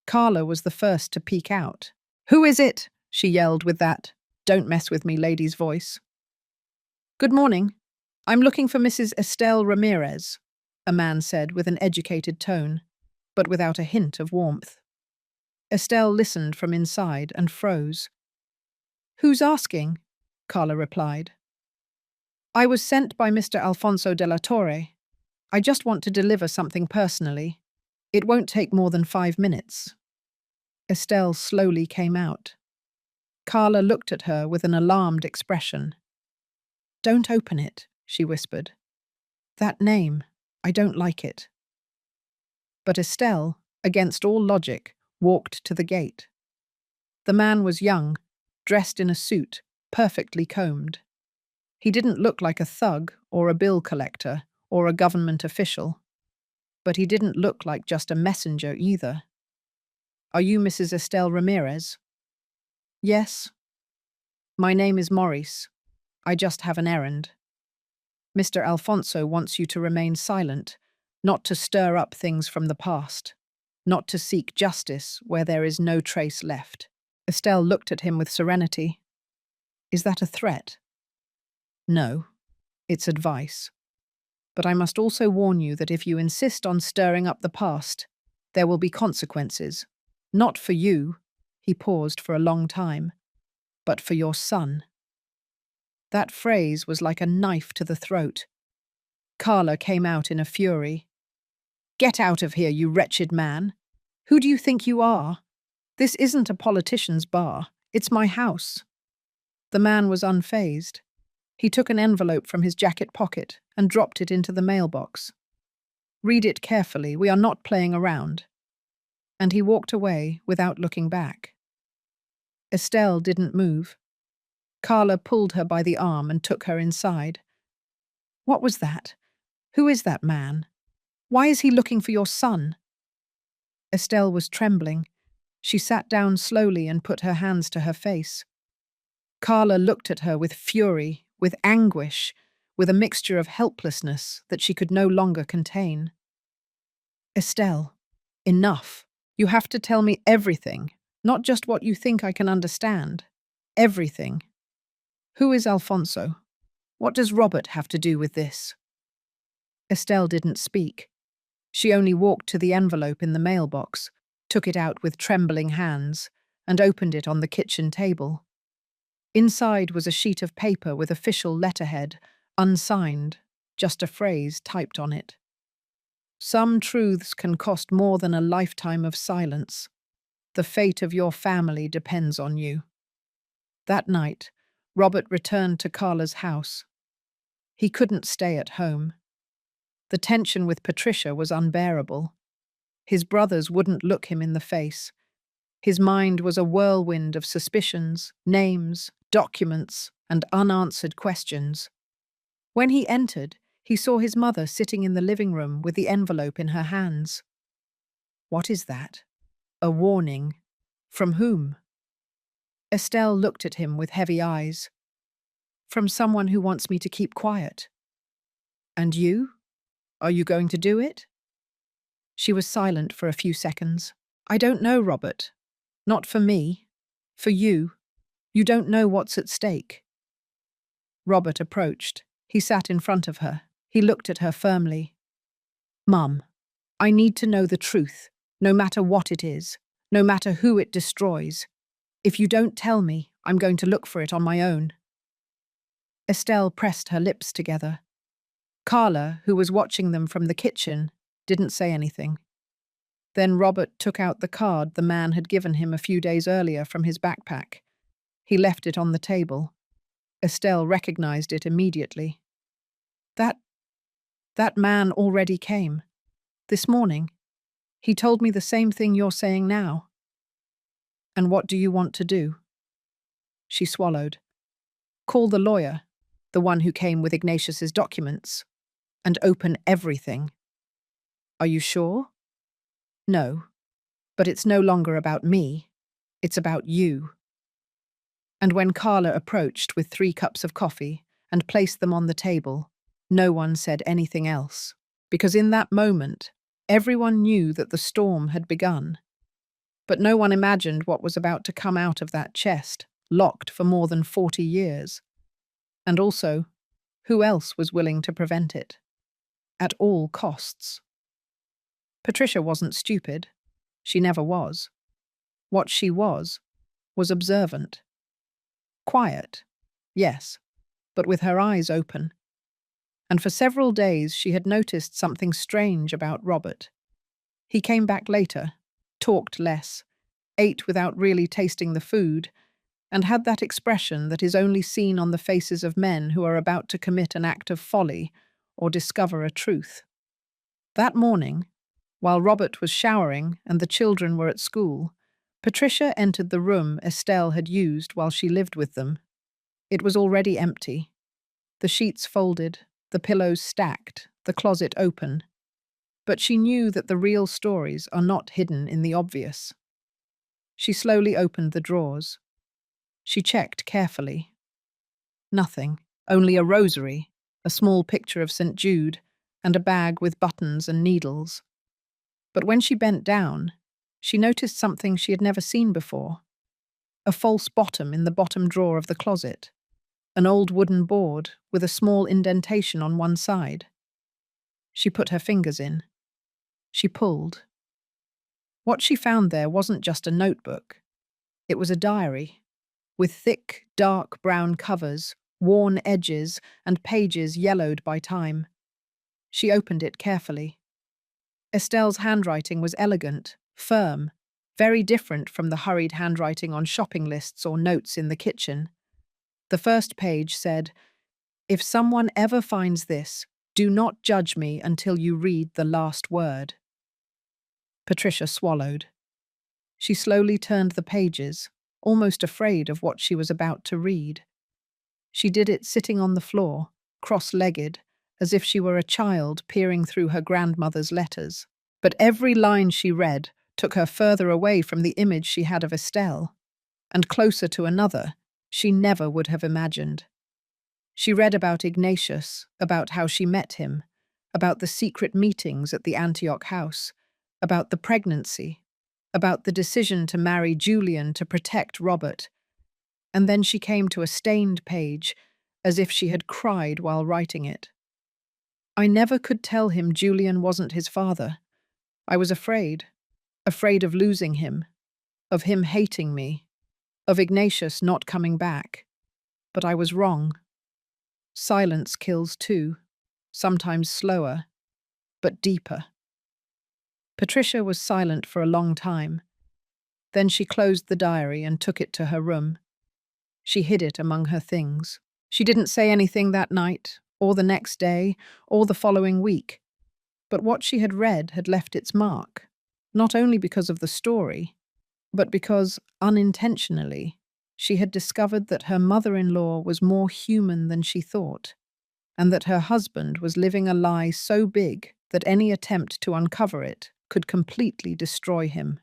Carla was the first to peek out. "Who is it?" she yelled with that "don't mess with me" lady's voice. "Good morning. I'm looking for Mrs. Estelle Ramirez," a man said with an educated tone, but without a hint of warmth. Estelle listened from inside and froze. "Who's asking?" Carla replied. "I was sent by Mr. Alfonso de la Torre. I just want to deliver something personally. It won't take more than 5 minutes." Estelle slowly came out. Carla looked at her with an alarmed expression. "Don't open it," she whispered. "That name, I don't like it." But Estelle, against all logic, walked to the gate. The man was young, dressed in a suit, perfectly combed. He didn't look like a thug or a bill collector or a government official. But he didn't look like just a messenger either. "Are you Mrs. Estelle Ramirez?" "Yes." "My name is Maurice. I just have an errand. Mr. Alfonso wants you to remain silent, not to stir up things from the past, not to seek justice where there is no trace left." Estelle looked at him with serenity. "Is that a threat?" "No, it's advice. But I must also warn you that if you insist on stirring up the past, there will be consequences. Not for you," he paused for a long time, "but for your son." That phrase was like a knife to the throat. Carla came out in a fury. "Get out of here, you wretched man! Who do you think you are? This isn't a politician's bar. It's my house." The man was unfazed. He took an envelope from his jacket pocket and dropped it into the mailbox. "Read it carefully, we are not playing around." And he walked away without looking back. Estelle didn't move. Carla pulled her by the arm and took her inside. "What was that? Who is that man? Why is he looking for your son?" Estelle was trembling. She sat down slowly and put her hands to her face. Carla looked at her with fury, with anguish, with a mixture of helplessness that she could no longer contain. "Estelle, enough. You have to tell me everything, not just what you think I can understand. Everything. Who is Alfonso? What does Robert have to do with this?" Estelle didn't speak. She only walked to the envelope in the mailbox, took it out with trembling hands, and opened it on the kitchen table. Inside was a sheet of paper with official letterhead, unsigned, just a phrase typed on it. "Some truths can cost more than a lifetime of silence. The fate of your family depends on you." That night, Robert returned to Carla's house. He couldn't stay at home. The tension with Patricia was unbearable. His brothers wouldn't look him in the face. His mind was a whirlwind of suspicions, names, documents, and unanswered questions. When he entered, he saw his mother sitting in the living room with the envelope in her hands. "What is that?" A warning. From whom? Estelle looked at him with heavy eyes. "From someone who wants me to keep quiet." "And you? Are you going to do it?" She was silent for a few seconds. "I don't know, Robert. Not for me. For you. You don't know what's at stake." Robert approached. He sat in front of her. He looked at her firmly. "Mum, I need to know the truth, no matter what it is, no matter who it destroys. If you don't tell me, I'm going to look for it on my own." Estelle pressed her lips together. Carla, who was watching them from the kitchen, didn't say anything. Then Robert took out the card the man had given him a few days earlier from his backpack. He left it on the table. Estelle recognized it immediately. That man already came. This morning. He told me the same thing you're saying now." "And what do you want to do?" She swallowed. "Call the lawyer, the one who came with Ignatius's documents, and open everything." "Are you sure?" "No. But it's no longer about me. It's about you." And when Carla approached with 3 cups of coffee and placed them on the table, no one said anything else, because in that moment, everyone knew that the storm had begun. But no one imagined what was about to come out of that chest, locked for more than 40 years. And also, who else was willing to prevent it? At all costs. Patricia wasn't stupid. She never was. What she was observant. Quiet, yes, but with her eyes open. And for several days she had noticed something strange about Robert. He came back later, talked less, ate without really tasting the food, and had that expression that is only seen on the faces of men who are about to commit an act of folly or discover a truth. That morning, while Robert was showering and the children were at school, Patricia entered the room Estelle had used while she lived with them. It was already empty. The sheets folded, the pillows stacked, the closet open. But she knew that the real stories are not hidden in the obvious. She slowly opened the drawers. She checked carefully. Nothing, only a rosary, a small picture of St. Jude, and a bag with buttons and needles. But when she bent down, she noticed something she had never seen before. A false bottom in the bottom drawer of the closet. An old wooden board with a small indentation on one side. She put her fingers in. She pulled. What she found there wasn't just a notebook. It was a diary, with thick, dark brown covers, worn edges, and pages yellowed by time. She opened it carefully. Estelle's handwriting was elegant, firm, very different from the hurried handwriting on shopping lists or notes in the kitchen. The first page said, If someone ever finds this, do not judge me until you read the last word. Patricia swallowed. She slowly turned the pages, almost afraid of what she was about to read. She did it sitting on the floor, cross-legged, as if she were a child peering through her grandmother's letters. But every line she read took her further away from the image she had of Estelle, and closer to another she never would have imagined. She read about Ignatius, about how she met him, about the secret meetings at the Antioch house, about the pregnancy, about the decision to marry Julian to protect Robert. And then she came to a stained page, as if she had cried while writing it. I never could tell him Julian wasn't his father. I was afraid of losing him, of him hating me, of Ignatius not coming back. But I was wrong. Silence kills too, sometimes slower, but deeper. Patricia was silent for a long time. Then she closed the diary and took it to her room. She hid it among her things. She didn't say anything that night, or the next day, or the following week. But what she had read had left its mark, not only because of the story, but because, unintentionally, she had discovered that her mother-in-law was more human than she thought, and that her husband was living a lie so big that any attempt to uncover it could completely destroy him.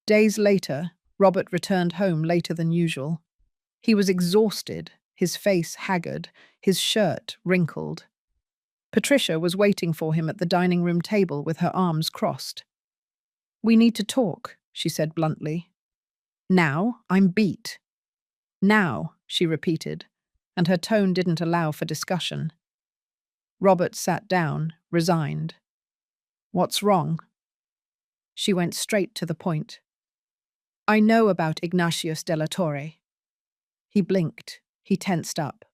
Days later, Robert returned home later than usual. He was exhausted, his face haggard, his shirt wrinkled. Patricia was waiting for him at the dining room table with her arms crossed. "We need to talk," she said bluntly. "Now, I'm beat." "Now," she repeated, and her tone didn't allow for discussion. Robert sat down, resigned. "What's wrong?" She went straight to the point. "I know about Ignatius de la Torre." He blinked. He tensed up.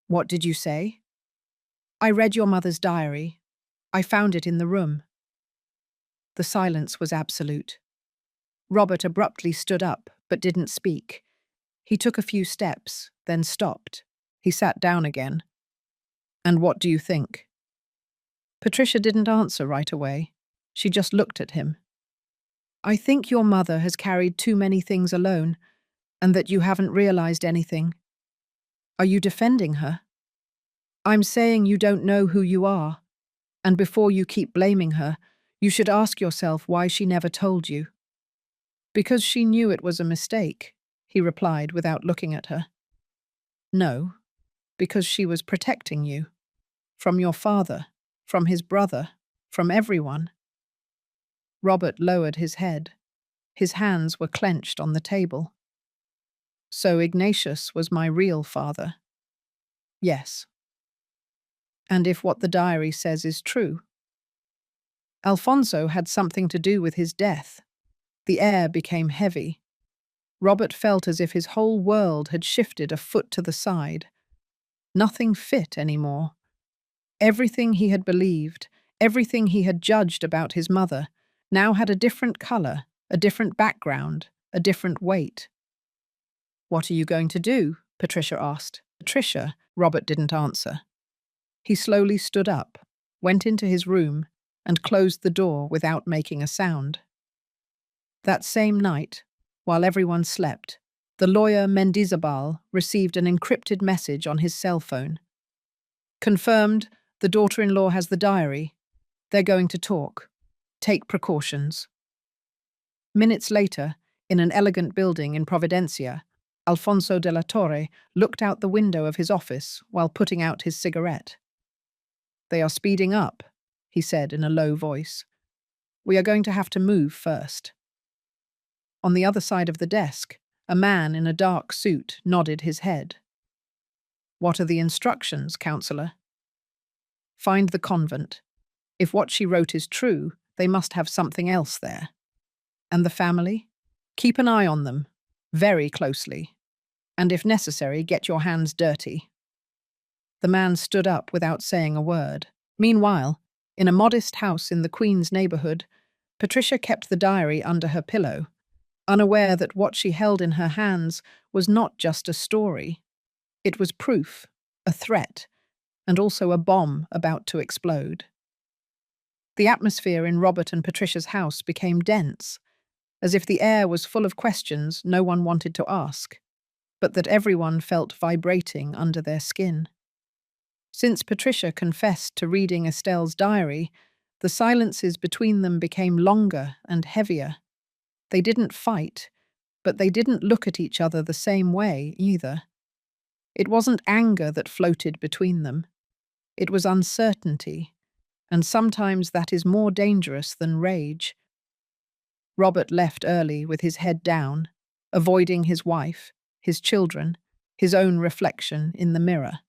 "What did you say?" "I read your mother's diary. I found it in the room." The silence was absolute. Robert abruptly stood up, but didn't speak. He took a few steps, then stopped. He sat down again. "And what do you think?" Patricia didn't answer right away. She just looked at him. "I think your mother has carried too many things alone, and that you haven't realized anything." "Are you defending her?" "I'm saying you don't know who you are, and before you keep blaming her, you should ask yourself why she never told you." "Because she knew it was a mistake," he replied without looking at her. "No, because she was protecting you. From your father, from his brother, from everyone." Robert lowered his head. His hands were clenched on the table. "So Ignatius was my real father?" "Yes." "And if what the diary says is true?" "Alfonso had something to do with his death." The air became heavy. Robert felt as if his whole world had shifted a foot to the side. Nothing fit anymore. Everything he had believed, everything he had judged about his mother, now had a different color, a different background, a different weight. "What are you going to do?" Patricia asked. "Patricia," Robert didn't answer. He slowly stood up, went into his room, and closed the door without making a sound. That same night, while everyone slept, the lawyer Mendizabal received an encrypted message on his cell phone. "Confirmed, the daughter-in-law has the diary. They're going to talk. Take precautions." Minutes later, in an elegant building in Providencia, Alfonso de la Torre looked out the window of his office while putting out his cigarette. "They are speeding up," he said in a low voice. "We are going to have to move first." On the other side of the desk, a man in a dark suit nodded his head. "What are the instructions, Counselor?" "Find the convent. If what she wrote is true, they must have something else there. And the family? Keep an eye on them, very closely. And if necessary, get your hands dirty." The man stood up without saying a word. Meanwhile, in a modest house in the Queen's neighborhood, Patricia kept the diary under her pillow, unaware that what she held in her hands was not just a story. It was proof, a threat, and also a bomb about to explode. The atmosphere in Robert and Patricia's house became dense, as if the air was full of questions no one wanted to ask, but that everyone felt vibrating under their skin. Since Patricia confessed to reading Estelle's diary, the silences between them became longer and heavier. They didn't fight, but they didn't look at each other the same way either. It wasn't anger that floated between them. It was uncertainty, and sometimes that is more dangerous than rage. Robert left early with his head down, avoiding his wife, his children, his own reflection in the mirror.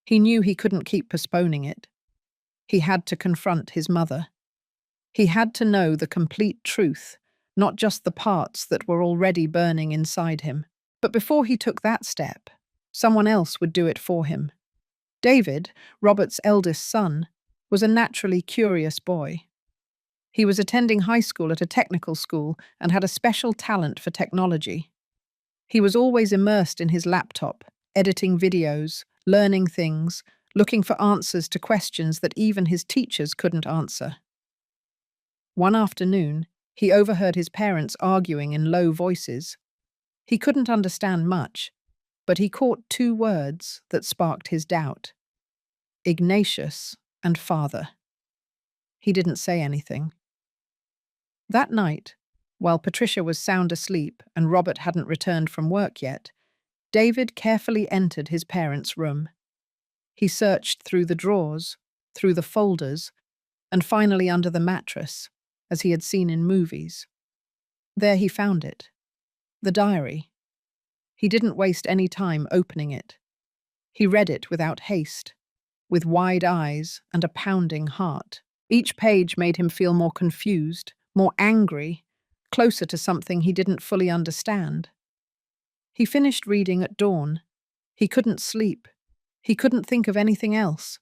He knew he couldn't keep postponing it. He had to confront his mother. He had to know the complete truth, not just the parts that were already burning inside him. But before he took that step, someone else would do it for him. David, Robert's eldest son, was a naturally curious boy. He was attending high school at a technical school and had a special talent for technology. He was always immersed in his laptop, editing videos, learning things, looking for answers to questions that even his teachers couldn't answer. One afternoon, he overheard his parents arguing in low voices. He couldn't understand much, but he caught two words that sparked his doubt: Ignatius and father. He didn't say anything. That night, while Patricia was sound asleep and Robert hadn't returned from work yet, David carefully entered his parents' room. He searched through the drawers, through the folders, and finally under the mattress, as he had seen in movies. There he found it. The diary. He didn't waste any time opening it. He read it without haste, with wide eyes and a pounding heart. Each page made him feel more confused, more angry, closer to something he didn't fully understand. He finished reading at dawn. He couldn't sleep. He couldn't think of anything else.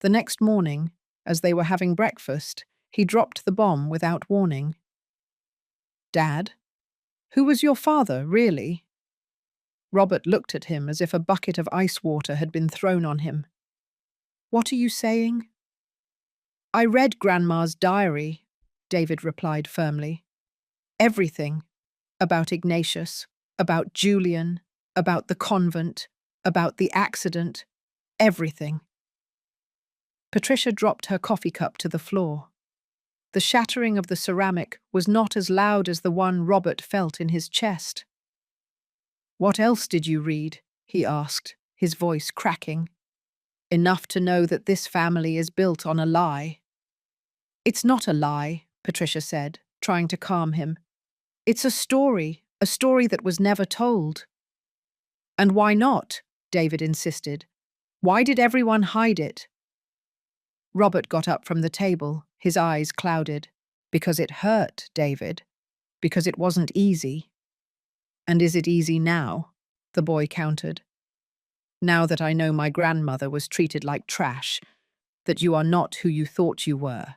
The next morning, as they were having breakfast, he dropped the bomb without warning. "Dad? Who was your father, really?" Robert looked at him as if a bucket of ice water had been thrown on him. "What are you saying?" "I read Grandma's diary," David replied firmly. "Everything. About Ignatius, about Julian, about the convent, about the accident. Everything." Patricia dropped her coffee cup to the floor. The shattering of the ceramic was not as loud as the one Robert felt in his chest. "What else did you read?" he asked, his voice cracking. "Enough to know that this family is built on a lie." "It's not a lie," Patricia said, trying to calm him. "It's a story that was never told." "And why not?" David insisted. "Why did everyone hide it?" Robert got up from the table, his eyes clouded. "Because it hurt, David. Because it wasn't easy." "And is it easy now?" the boy countered. "Now that I know my grandmother was treated like trash, that you are not who you thought you were,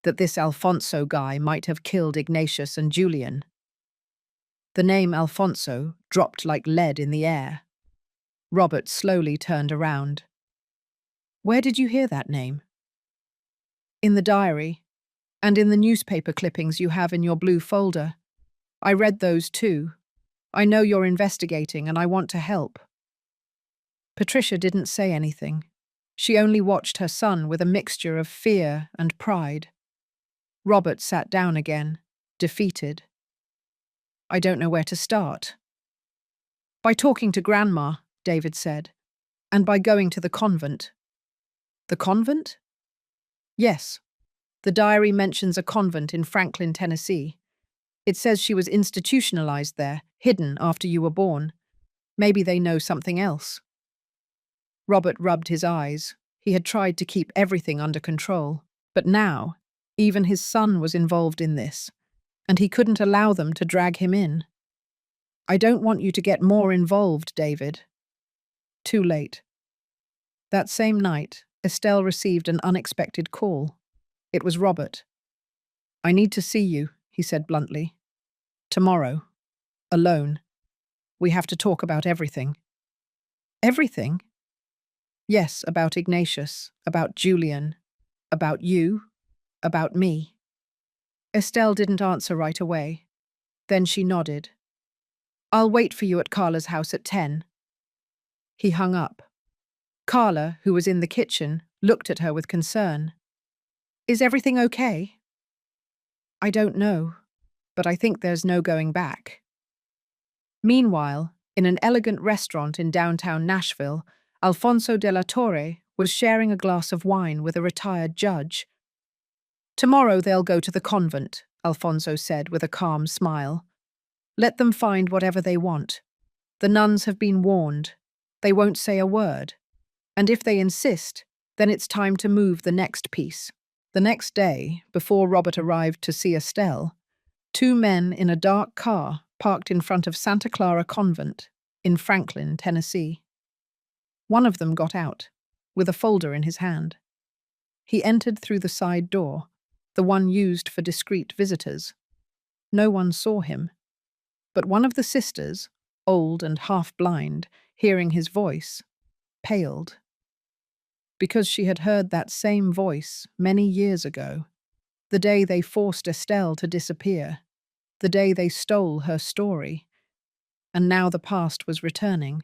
that this Alfonso guy might have killed Ignatius and Julian." The name Alfonso dropped like lead in the air. Robert slowly turned around. "Where did you hear that name?" "In the diary, and in the newspaper clippings you have in your blue folder. I read those too. I know you're investigating and I want to help." Patricia didn't say anything. She only watched her son with a mixture of fear and pride. Robert sat down again, defeated. "I don't know where to start." "By talking to Grandma," David said, "and by going to the convent." "The convent?" "Yes. The diary mentions a convent in Franklin, Tennessee. It says she was institutionalized there, hidden after you were born. Maybe they know something else." Robert rubbed his eyes. He had tried to keep everything under control, but now, even his son was involved in this, and he couldn't allow them to drag him in. "I don't want you to get more involved, David." Too late. That same night, Estelle received an unexpected call. It was Robert. "I need to see you," he said bluntly. "Tomorrow. Alone. We have to talk about everything." "Everything?" Yes, about Ignatius, about Julian, about you, about me. Estelle didn't answer right away. Then she nodded. I'll wait for you at Carla's house at 10. He hung up. Carla, who was in the kitchen, looked at her with concern. Is everything okay? I don't know, but I think there's no going back. Meanwhile, in an elegant restaurant in downtown Nashville, Alfonso de la Torre was sharing a glass of wine with a retired judge. Tomorrow they'll go to the convent, Alfonso said with a calm smile. Let them find whatever they want. The nuns have been warned. They won't say a word. And if they insist, then it's time to move the next piece. The next day, before Robert arrived to see Estelle, two men in a dark car parked in front of Santa Clara Convent in Franklin, Tennessee. One of them got out, with a folder in his hand. He entered through the side door, the one used for discreet visitors. No one saw him, but one of the sisters, old and half-blind, hearing his voice, paled. Because she had heard that same voice many years ago, the day they forced Estelle to disappear, the day they stole her story. And now the past was returning,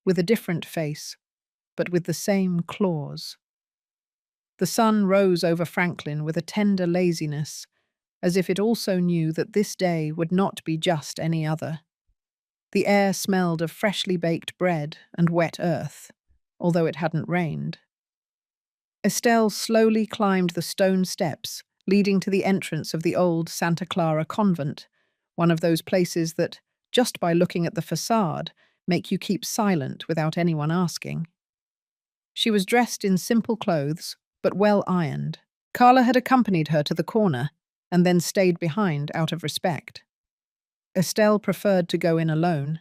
with a different face, but with the same claws. The sun rose over Franklin with a tender laziness, as if it also knew that this day would not be just any other. The air smelled of freshly baked bread and wet earth, although it hadn't rained. Estelle slowly climbed the stone steps leading to the entrance of the old Santa Clara Convent, one of those places that, just by looking at the facade, make you keep silent without anyone asking. She was dressed in simple clothes, but well ironed. Carla had accompanied her to the corner and then stayed behind out of respect. Estelle preferred to go in alone.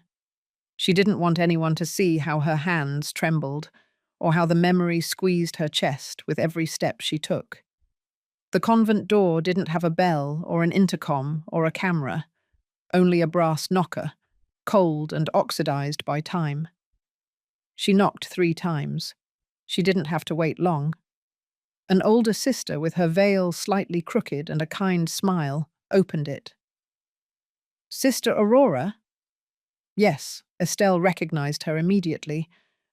She didn't want anyone to see how her hands trembled or how the memory squeezed her chest with every step she took. The convent door didn't have a bell or an intercom or a camera, only a brass knocker, cold and oxidized by time. She knocked 3 times. She didn't have to wait long. An older sister with her veil slightly crooked and a kind smile opened it. Sister Aurora? Yes, Estelle recognized her immediately,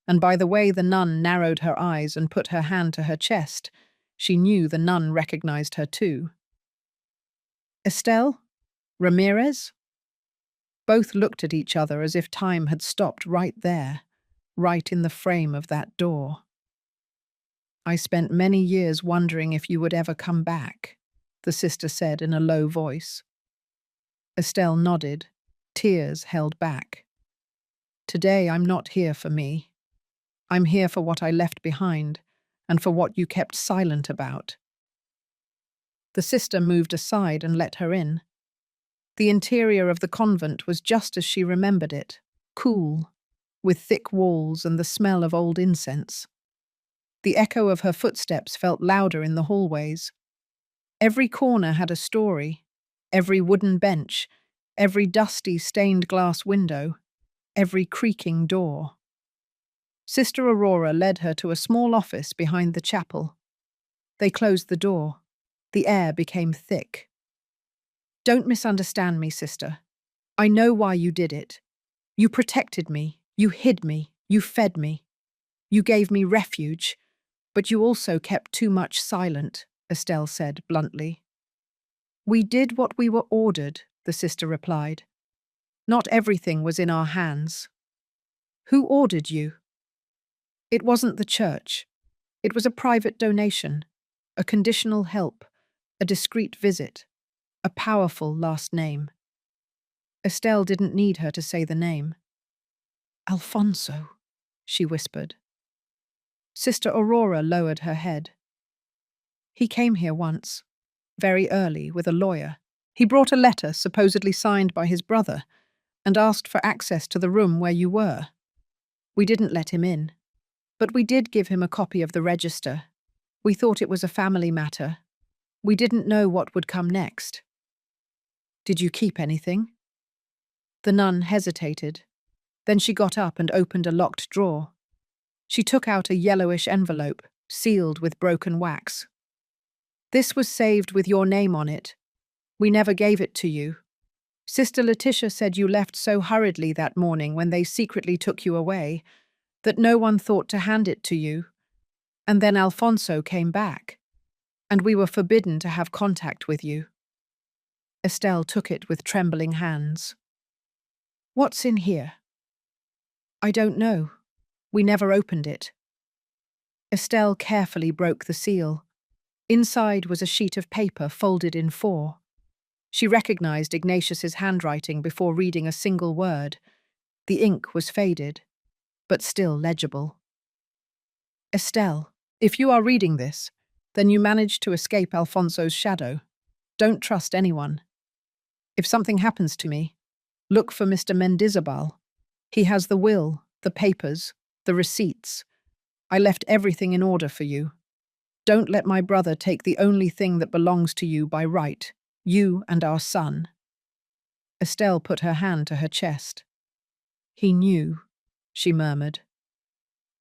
and by the way the nun narrowed her eyes and put her hand to her chest, she knew the nun recognized her too. Estelle? Ramirez? Both looked at each other as if time had stopped right there, right in the frame of that door. I spent many years wondering if you would ever come back, the sister said in a low voice. Estelle nodded, tears held back. Today I'm not here for me. I'm here for what I left behind, and for what you kept silent about. The sister moved aside and let her in. The interior of the convent was just as she remembered it, cool, with thick walls and the smell of old incense. The echo of her footsteps felt louder in the hallways. Every corner had a story, every wooden bench, every dusty stained glass window, every creaking door. Sister Aurora led her to a small office behind the chapel. They closed the door. The air became thick. Don't misunderstand me, sister. I know why you did it. You protected me, you hid me, you fed me. You gave me refuge, but you also kept too much silent, Estelle said bluntly. We did what we were ordered, the sister replied. Not everything was in our hands. Who ordered you? It wasn't the church. It was a private donation, a conditional help, a discreet visit, a powerful last name. Estelle didn't need her to say the name. Alfonso, she whispered. Sister Aurora lowered her head. He came here once, very early, with a lawyer. He brought a letter supposedly signed by his brother and asked for access to the room where you were. We didn't let him in, but we did give him a copy of the register. We thought it was a family matter. We didn't know what would come next. Did you keep anything? The nun hesitated. Then she got up and opened a locked drawer. She took out a yellowish envelope, sealed with broken wax. "This was saved with your name on it. We never gave it to you. Sister Letitia said you left so hurriedly that morning when they secretly took you away that no one thought to hand it to you. And then Alfonso came back, and we were forbidden to have contact with you." Estelle took it with trembling hands. "What's in here?" "I don't know. We never opened it." Estelle carefully broke the seal. Inside was a sheet of paper folded in four. She recognized Ignatius's handwriting before reading a single word. The ink was faded, but still legible. "Estelle, if you are reading this, then you managed to escape Alfonso's shadow. Don't trust anyone. If something happens to me, look for Mr. Mendizabal. He has the will, the papers, the receipts. I left everything in order for you. Don't let my brother take the only thing that belongs to you by right, you and our son." Estelle put her hand to her chest. "He knew," she murmured.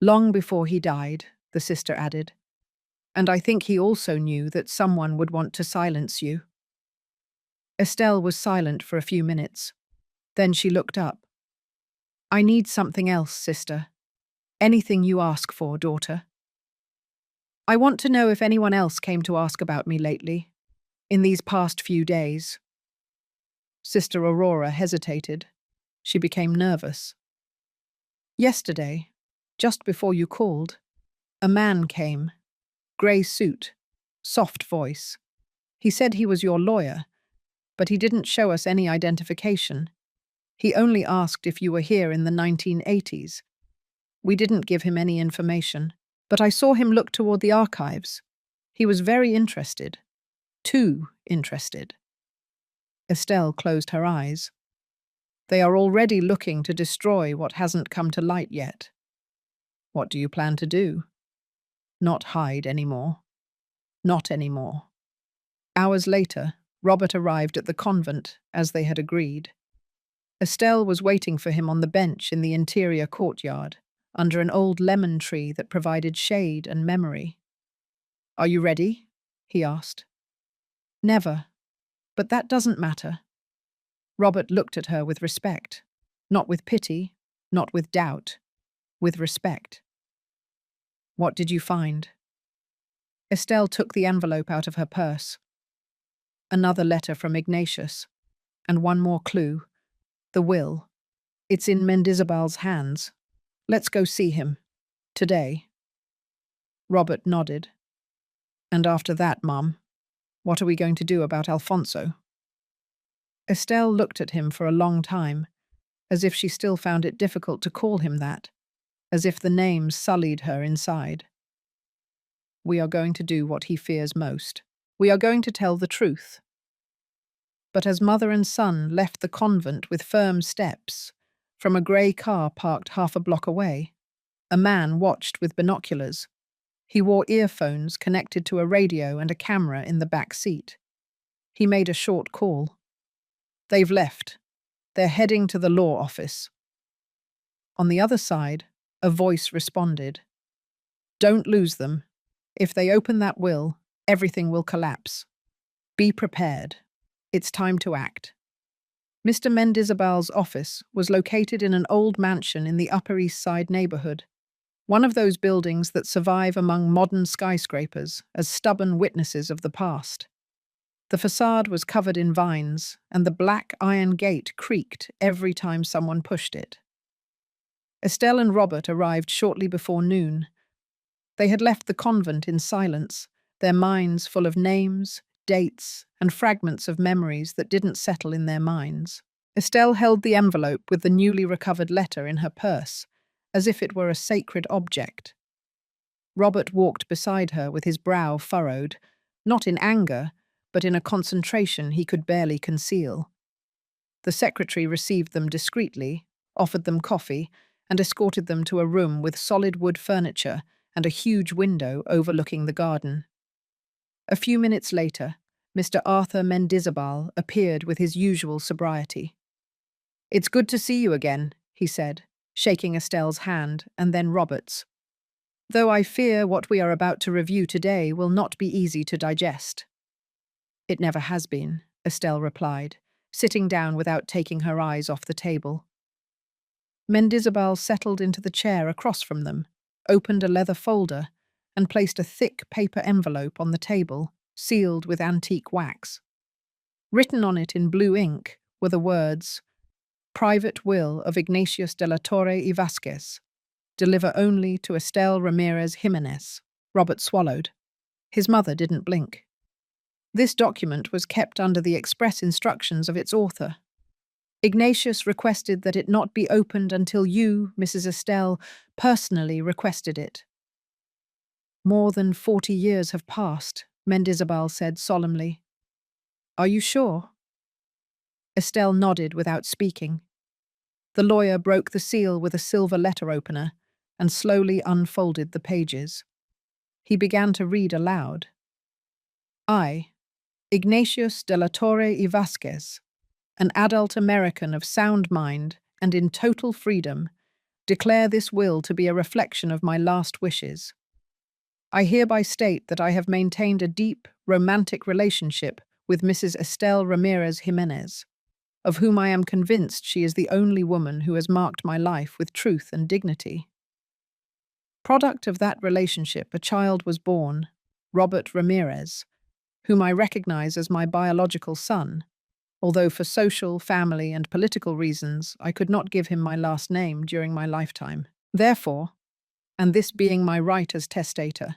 "Long before he died," the sister added. "And I think he also knew that someone would want to silence you." Estelle was silent for a few minutes. Then she looked up. "I need something else, sister. Anything you ask for, daughter. I want to know if anyone else came to ask about me lately, in these past few days." Sister Aurora hesitated. She became nervous. "Yesterday, just before you called, a man came. Grey suit, soft voice. He said he was your lawyer, but he didn't show us any identification. He only asked if you were here in the 1980s. We didn't give him any information, but I saw him look toward the archives. He was very interested. Too interested." Estelle closed her eyes. "They are already looking to destroy what hasn't come to light yet. What do you plan to do?" "Not hide anymore. Not anymore." Hours later, Robert arrived at the convent, as they had agreed. Estelle was waiting for him on the bench in the interior courtyard, under an old lemon tree that provided shade and memory. "Are you ready?" he asked. "Never. But that doesn't matter." Robert looked at her with respect. Not with pity, not with doubt, with respect. "What did you find?" Estelle took the envelope out of her purse. Another letter from Ignatius. And one more clue. The will. It's in Mendizabal's hands. Let's go see him. Today. Robert nodded. "And after that, Mum, what are we going to do about Alfonso?" Estelle looked at him for a long time, as if she still found it difficult to call him that, as if the name sullied her inside. "We are going to do what he fears most. We are going to tell the truth." But as mother and son left the convent with firm steps, from a grey car parked half a block away, a man watched with binoculars. He wore earphones connected to a radio and a camera in the back seat. He made a short call. "They've left. They're heading to the law office." On the other side, a voice responded. "Don't lose them. If they open that will, everything will collapse. Be prepared. It's time to act." Mr. Mendizabal's office was located in an old mansion in the Upper East Side neighborhood, one of those buildings that survive among modern skyscrapers as stubborn witnesses of the past. The facade was covered in vines, and the black iron gate creaked every time someone pushed it. Estelle and Robert arrived shortly before noon. They had left the convent in silence, their minds full of names, dates, and fragments of memories that didn't settle in their minds. Estelle held the envelope with the newly recovered letter in her purse, as if it were a sacred object. Robert walked beside her with his brow furrowed, not in anger, but in a concentration he could barely conceal. The secretary received them discreetly, offered them coffee, and escorted them to a room with solid wood furniture and a huge window overlooking the garden. A few minutes later, Mr. Arthur Mendizabal appeared with his usual sobriety. "It's good to see you again," he said, shaking Estelle's hand and then Robert's. though I fear what we are about to review today will not be easy to digest. It never has been, Estelle replied, sitting down without taking her eyes off the table. Mendizabal settled into the chair across from them, opened a leather folder, and placed a thick paper envelope on the table, sealed with antique wax. Written on it in blue ink were the words, "Private will of Ignatius de la Torre y Vasquez. Deliver only to Estelle Ramirez Jimenez." Robert swallowed. His mother didn't blink. This document was kept under the express instructions of its author. Ignatius requested that it not be opened until you, Mrs. Estelle, personally requested it. More than 40 years have passed, Mendizabal said solemnly. Are you sure? Estelle nodded without speaking. The lawyer broke the seal with a silver letter opener and slowly unfolded the pages. He began to read aloud. I, Ignatius de la Torre y Vasquez, an adult American of sound mind and in total freedom, declare this will to be a reflection of my last wishes. I hereby state that I have maintained a deep, romantic relationship with Mrs. Estelle Ramirez Jimenez, of whom I am convinced she is the only woman who has marked my life with truth and dignity. Product of that relationship, a child was born, Robert Ramirez, whom I recognize as my biological son, although for social, family, and political reasons I could not give him my last name during my lifetime. Therefore, and this being my right as testator,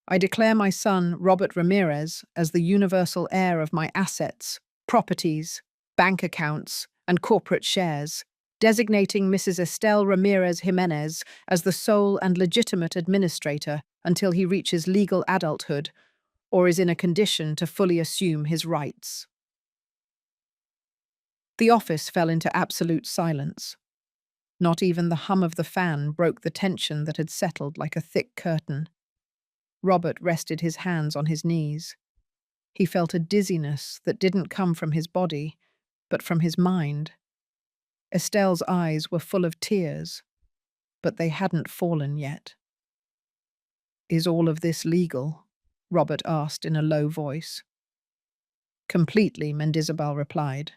I declare my son, Robert Ramirez, as the universal heir of my assets, properties, bank accounts, and corporate shares, designating Mrs. Estelle Ramirez Jimenez as the sole and legitimate administrator until he reaches legal adulthood or is in a condition to fully assume his rights. The office fell into absolute silence. Not even the hum of the fan broke the tension that had settled like a thick curtain. Robert rested his hands on his knees. He felt a dizziness that didn't come from his body, but from his mind. Estelle's eyes were full of tears, but they hadn't fallen yet. Is all of this legal? Robert asked in a low voice. Completely, Mendizabal replied.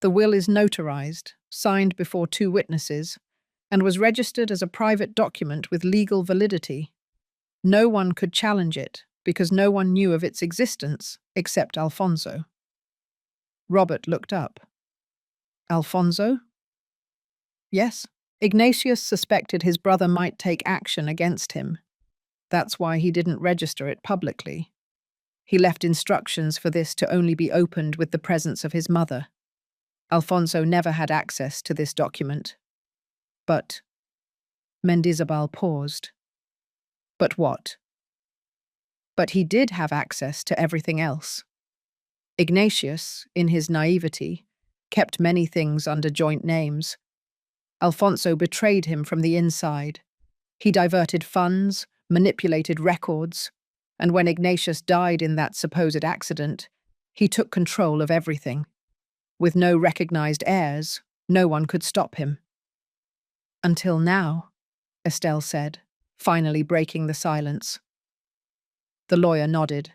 The will is notarized, signed before 2 witnesses, and was registered as a private document with legal validity. No one could challenge it, because no one knew of its existence except Alfonso. Robert looked up. Alfonso? Yes. Ignatius suspected his brother might take action against him. That's why he didn't register it publicly. He left instructions for this to only be opened with the presence of his mother. Alfonso never had access to this document. But Mendizabal paused. But what? But he did have access to everything else. Ignatius, in his naivety, kept many things under joint names. Alfonso betrayed him from the inside. He diverted funds, manipulated records, and when Ignatius died in that supposed accident, he took control of everything. With no recognized heirs, no one could stop him. Until now, Estelle said, finally breaking the silence. The lawyer nodded.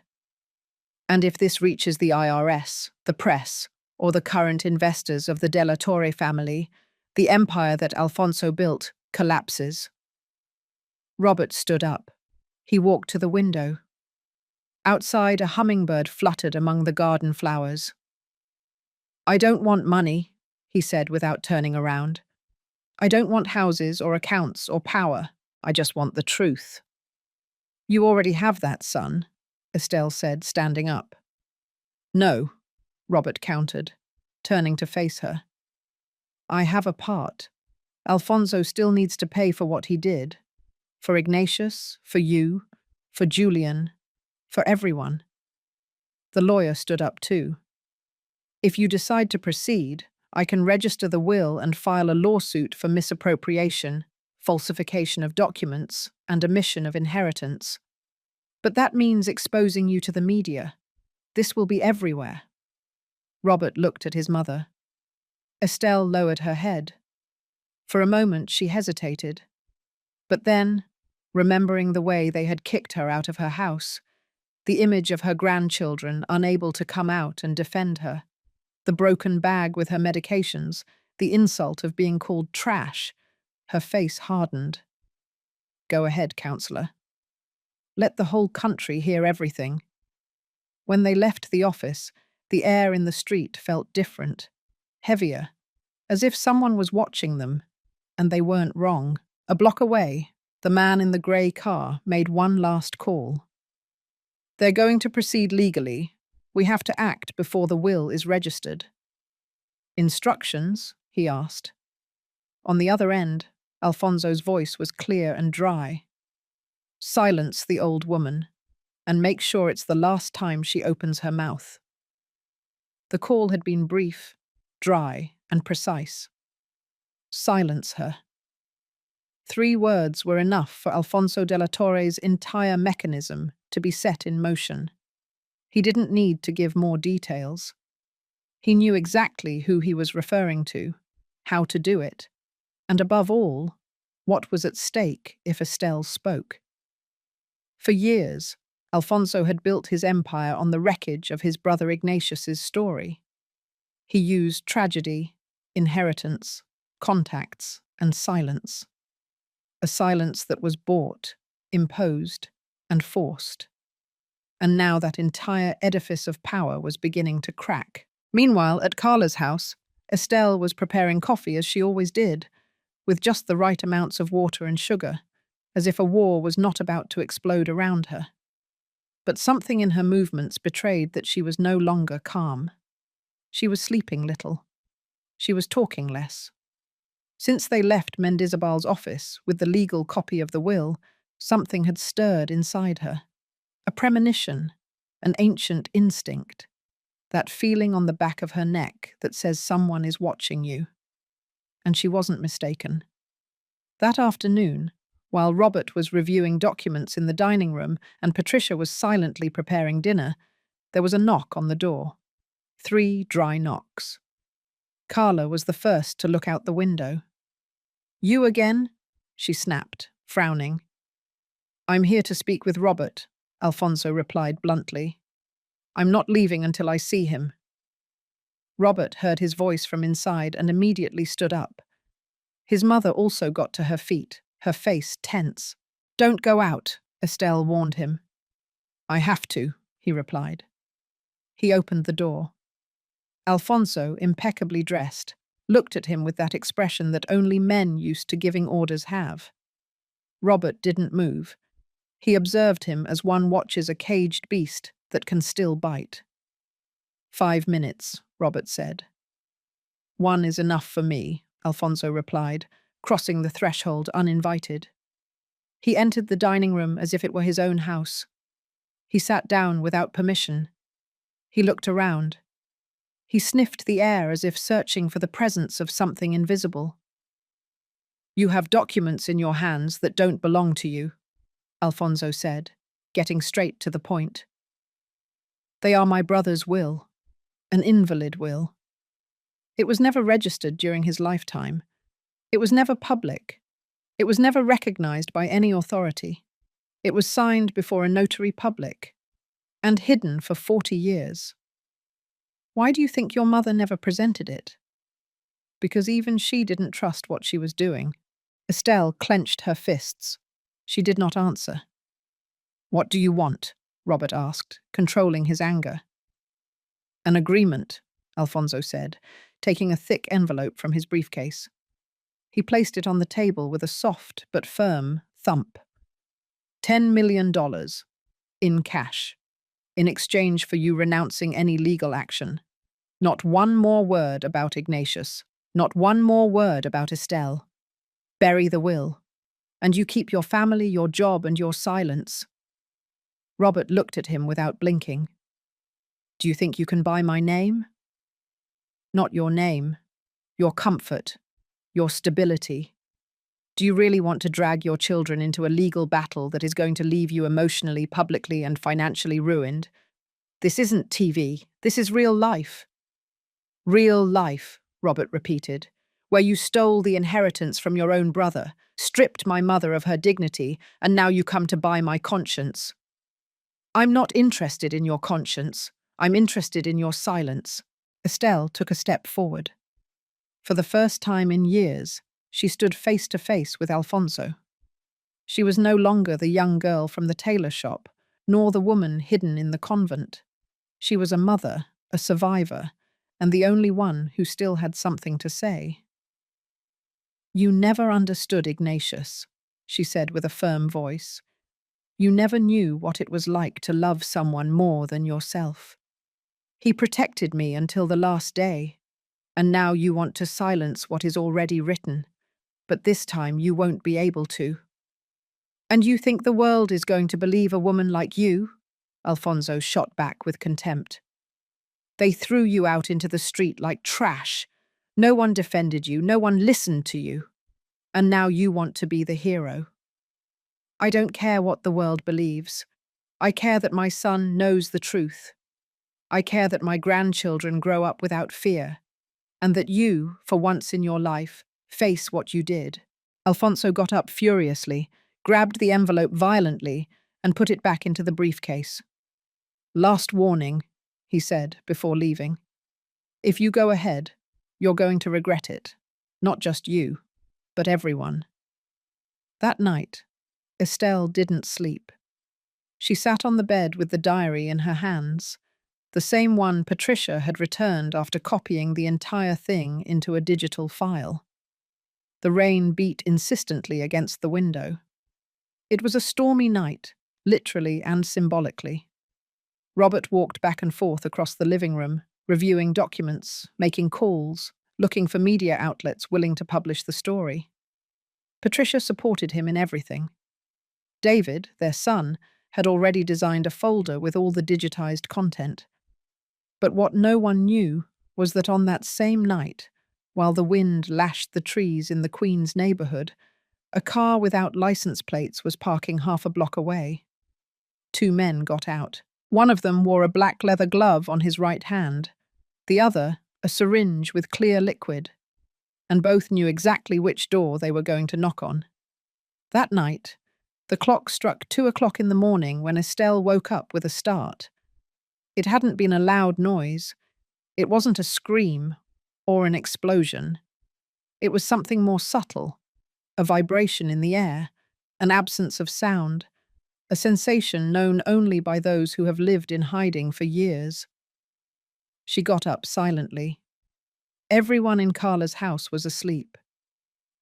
And if this reaches the IRS, the press, or the current investors of the De la Torre family, the empire that Alfonso built collapses. Robert stood up. He walked to the window. Outside, a hummingbird fluttered among the garden flowers. I don't want money, he said without turning around. I don't want houses or accounts or power. I just want the truth. You already have that, son, Estelle said, standing up. No, Robert countered, turning to face her. I have a part. Alfonso still needs to pay for what he did. For Ignatius, for you, for Julian, for everyone. The lawyer stood up too. If you decide to proceed, I can register the will and file a lawsuit for misappropriation, falsification of documents, and omission of inheritance. But that means exposing you to the media. This will be everywhere. Robert looked at his mother. Estelle lowered her head. For a moment she hesitated. But then, remembering the way they had kicked her out of her house, the image of her grandchildren unable to come out and defend her, the broken bag with her medications, the insult of being called trash. Her face hardened. Go ahead, counselor. Let the whole country hear everything. When they left the office, the air in the street felt different, heavier, as if someone was watching them, and they weren't wrong. A block away, the man in the grey car made one last call. They're going to proceed legally. We have to act before the will is registered. Instructions? He asked. On the other end, Alfonso's voice was clear and dry. Silence the old woman, and make sure it's the last time she opens her mouth. The call had been brief, dry, and precise. Silence her. 3 words were enough for Alfonso de la Torre's entire mechanism to be set in motion. He didn't need to give more details. He knew exactly who he was referring to, how to do it, and above all, what was at stake if Estelle spoke. For years, Alfonso had built his empire on the wreckage of his brother Ignatius's story. He used tragedy, inheritance, contacts, and silence. A silence that was bought, imposed, and forced. And now that entire edifice of power was beginning to crack. Meanwhile, at Carla's house, Estelle was preparing coffee as she always did, with just the right amounts of water and sugar, as if a war was not about to explode around her. But something in her movements betrayed that she was no longer calm. She was sleeping little. She was talking less. Since they left Mendizabal's office with the legal copy of the will, something had stirred inside her. A premonition, an ancient instinct, that feeling on the back of her neck that says someone is watching you. And she wasn't mistaken. That afternoon, while Robert was reviewing documents in the dining room and Patricia was silently preparing dinner, there was a knock on the door. 3 dry knocks. Carla was the first to look out the window. You again? She snapped, frowning. I'm here to speak with Robert, Alfonso replied bluntly. I'm not leaving until I see him. Robert heard his voice from inside and immediately stood up. His mother also got to her feet, her face tense. Don't go out, Estelle warned him. I have to, he replied. He opened the door. Alfonso, impeccably dressed, looked at him with that expression that only men used to giving orders have. Robert didn't move. He observed him as one watches a caged beast that can still bite. 5 minutes, Robert said. 1 is enough for me, Alfonso replied, crossing the threshold uninvited. He entered the dining room as if it were his own house. He sat down without permission. He looked around. He sniffed the air as if searching for the presence of something invisible. You have documents in your hands that don't belong to you, Alfonso said, getting straight to the point. They are my brother's will, an invalid will. It was never registered during his lifetime. It was never public. It was never recognized by any authority. It was signed before a notary public and hidden for 40 years. Why do you think your mother never presented it? Because even she didn't trust what she was doing. Estelle clenched her fists. She did not answer. What do you want? Robert asked, controlling his anger. An agreement, Alfonso said, taking a thick envelope from his briefcase. He placed it on the table with a soft but firm thump. $10 million, in cash, in exchange for you renouncing any legal action. Not one more word about Ignatius. Not one more word about Estelle. Bury the will. And you keep your family, your job, and your silence. Robert looked at him without blinking. Do you think you can buy my name? Not your name. Your comfort. Your stability. Do you really want to drag your children into a legal battle that is going to leave you emotionally, publicly, and financially ruined? This isn't TV. This is real life. Real life, Robert repeated, where you stole the inheritance from your own brother, stripped my mother of her dignity, and now you come to buy my conscience. I'm not interested in your conscience. I'm interested in your silence. Estelle took a step forward. For the first time in years, she stood face to face with Alfonso. She was no longer the young girl from the tailor shop, nor the woman hidden in the convent. She was a mother, a survivor, and the only one who still had something to say. You never understood Ignatius, she said with a firm voice. You never knew what it was like to love someone more than yourself. He protected me until the last day, and now you want to silence what is already written, but this time you won't be able to. And you think the world is going to believe a woman like you? Alfonso shot back with contempt. They threw you out into the street like trash. No one defended you, no one listened to you. And now you want to be the hero. I don't care what the world believes. I care that my son knows the truth. I care that my grandchildren grow up without fear, and that you, for once in your life, face what you did. Alfonso got up furiously, grabbed the envelope violently, and put it back into the briefcase. Last warning, he said before leaving. If you go ahead, you're going to regret it. Not just you, but everyone. That night, Estelle didn't sleep. She sat on the bed with the diary in her hands, the same one Patricia had returned after copying the entire thing into a digital file. The rain beat insistently against the window. It was a stormy night, literally and symbolically. Robert walked back and forth across the living room, reviewing documents, making calls, looking for media outlets willing to publish the story. Patricia supported him in everything. David, their son, had already designed a folder with all the digitized content. But what no one knew was that on that same night, while the wind lashed the trees in the Queen's neighborhood, a car without license plates was parking half a block away. Two men got out. One of them wore a black leather glove on his right hand, the other a syringe with clear liquid, and both knew exactly which door they were going to knock on. That night, the clock struck 2 o'clock in the morning when Estelle woke up with a start. It hadn't been a loud noise. It wasn't a scream or an explosion. It was something more subtle, a vibration in the air, an absence of sound, a sensation known only by those who have lived in hiding for years. She got up silently. Everyone in Carla's house was asleep.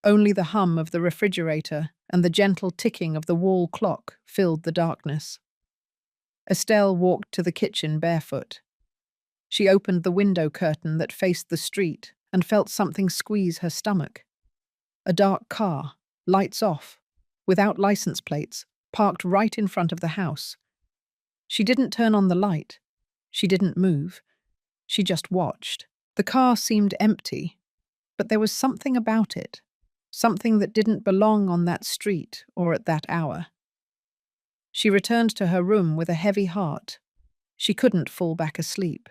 Only the hum of the refrigerator and the gentle ticking of the wall clock filled the darkness. Estelle walked to the kitchen barefoot. She opened the window curtain that faced the street and felt something squeeze her stomach. A dark car, lights off, without license plates, parked right in front of the house. She didn't turn on the light. She didn't move. She just watched. The car seemed empty, but there was something about it, something that didn't belong on that street or at that hour. She returned to her room with a heavy heart. She couldn't fall back asleep.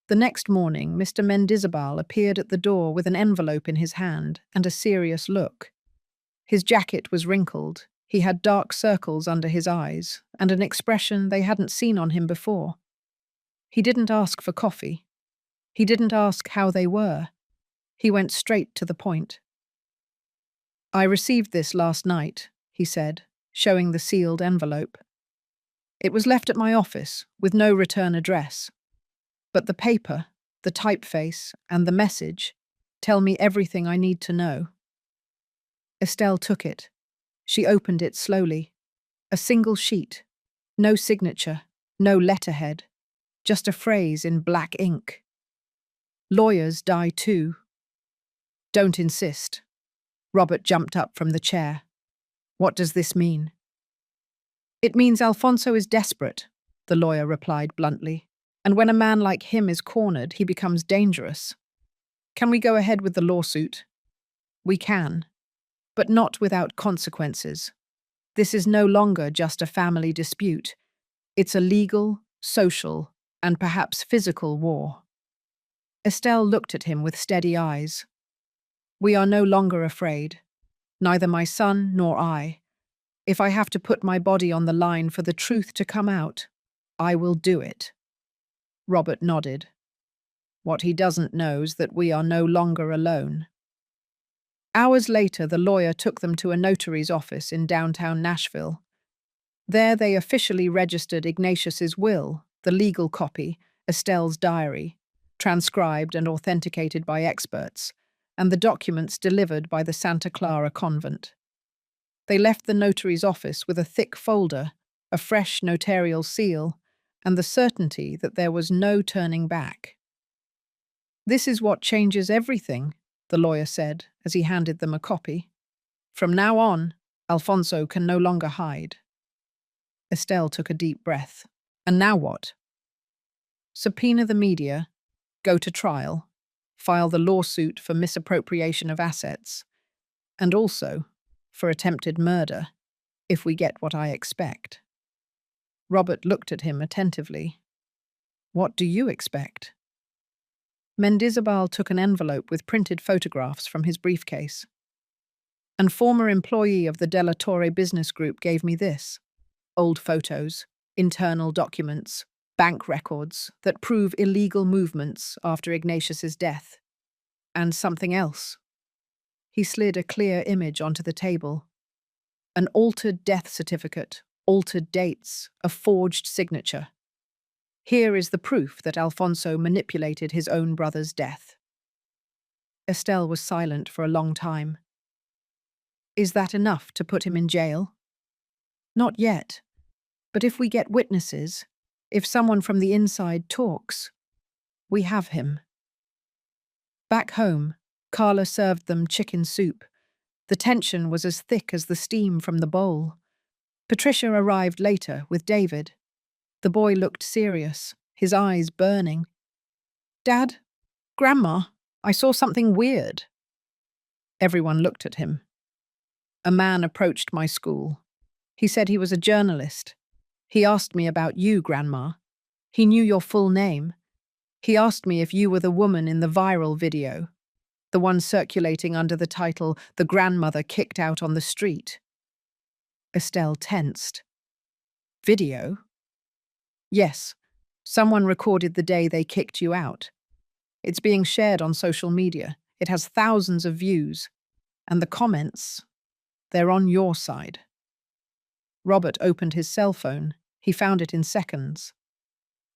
The next morning, Mr. Mendizabal appeared at the door with an envelope in his hand and a serious look. His jacket was wrinkled, he had dark circles under his eyes, and an expression they hadn't seen on him before. He didn't ask for coffee. He didn't ask how they were. He went straight to the point. I received this last night, he said, showing the sealed envelope. It was left at my office, with no return address. But the paper, the typeface, and the message tell me everything I need to know. Estelle took it. She opened it slowly. A single sheet. No signature, no letterhead. Just a phrase in black ink. Lawyers die too. Don't insist. Robert jumped up from the chair. What does this mean? It means Alfonso is desperate, the lawyer replied bluntly. And when a man like him is cornered, he becomes dangerous. Can we go ahead with the lawsuit? We can, but not without consequences. This is no longer just a family dispute. It's a legal, social, and perhaps physical war. Estelle looked at him with steady eyes. We are no longer afraid, neither my son nor I. If I have to put my body on the line for the truth to come out, I will do it. Robert nodded. What he doesn't know is that we are no longer alone. Hours later, the lawyer took them to a notary's office in downtown Nashville. There they officially registered Ignatius's will, the legal copy, Estelle's diary, transcribed and authenticated by experts, and the documents delivered by the Santa Clara convent. They left the notary's office with a thick folder, a fresh notarial seal, and the certainty that there was no turning back. This is what changes everything, the lawyer said as he handed them a copy. From now on, Alfonso can no longer hide. Estelle took a deep breath. And now what? Subpoena the media, go to trial, file the lawsuit for misappropriation of assets, and also for attempted murder, if we get what I expect. Robert looked at him attentively. What do you expect? Mendizabal took an envelope with printed photographs from his briefcase. An former employee of the Della Torre business group gave me this. Old photos, internal documents, bank records that prove illegal movements after Ignatius's death. And something else. He slid a clear image onto the table. An altered death certificate, altered dates, a forged signature. Here is the proof that Alfonso manipulated his own brother's death. Estelle was silent for a long time. Is that enough to put him in jail? Not yet. But if we get witnesses, if someone from the inside talks, we have him. Back home, Carla served them chicken soup. The tension was as thick as the steam from the bowl. Patricia arrived later with David. The boy looked serious, his eyes burning. Dad, Grandma, I saw something weird. Everyone looked at him. A man approached my school. He said he was a journalist. He asked me about you, Grandma. He knew your full name. He asked me if you were the woman in the viral video, the one circulating under the title, "The Grandmother Kicked Out on the Street." Estelle tensed. Video? Yes. Someone recorded the day they kicked you out. It's being shared on social media. It has thousands of views. And the comments, they're on your side. Robert opened his cell phone. He found it in seconds.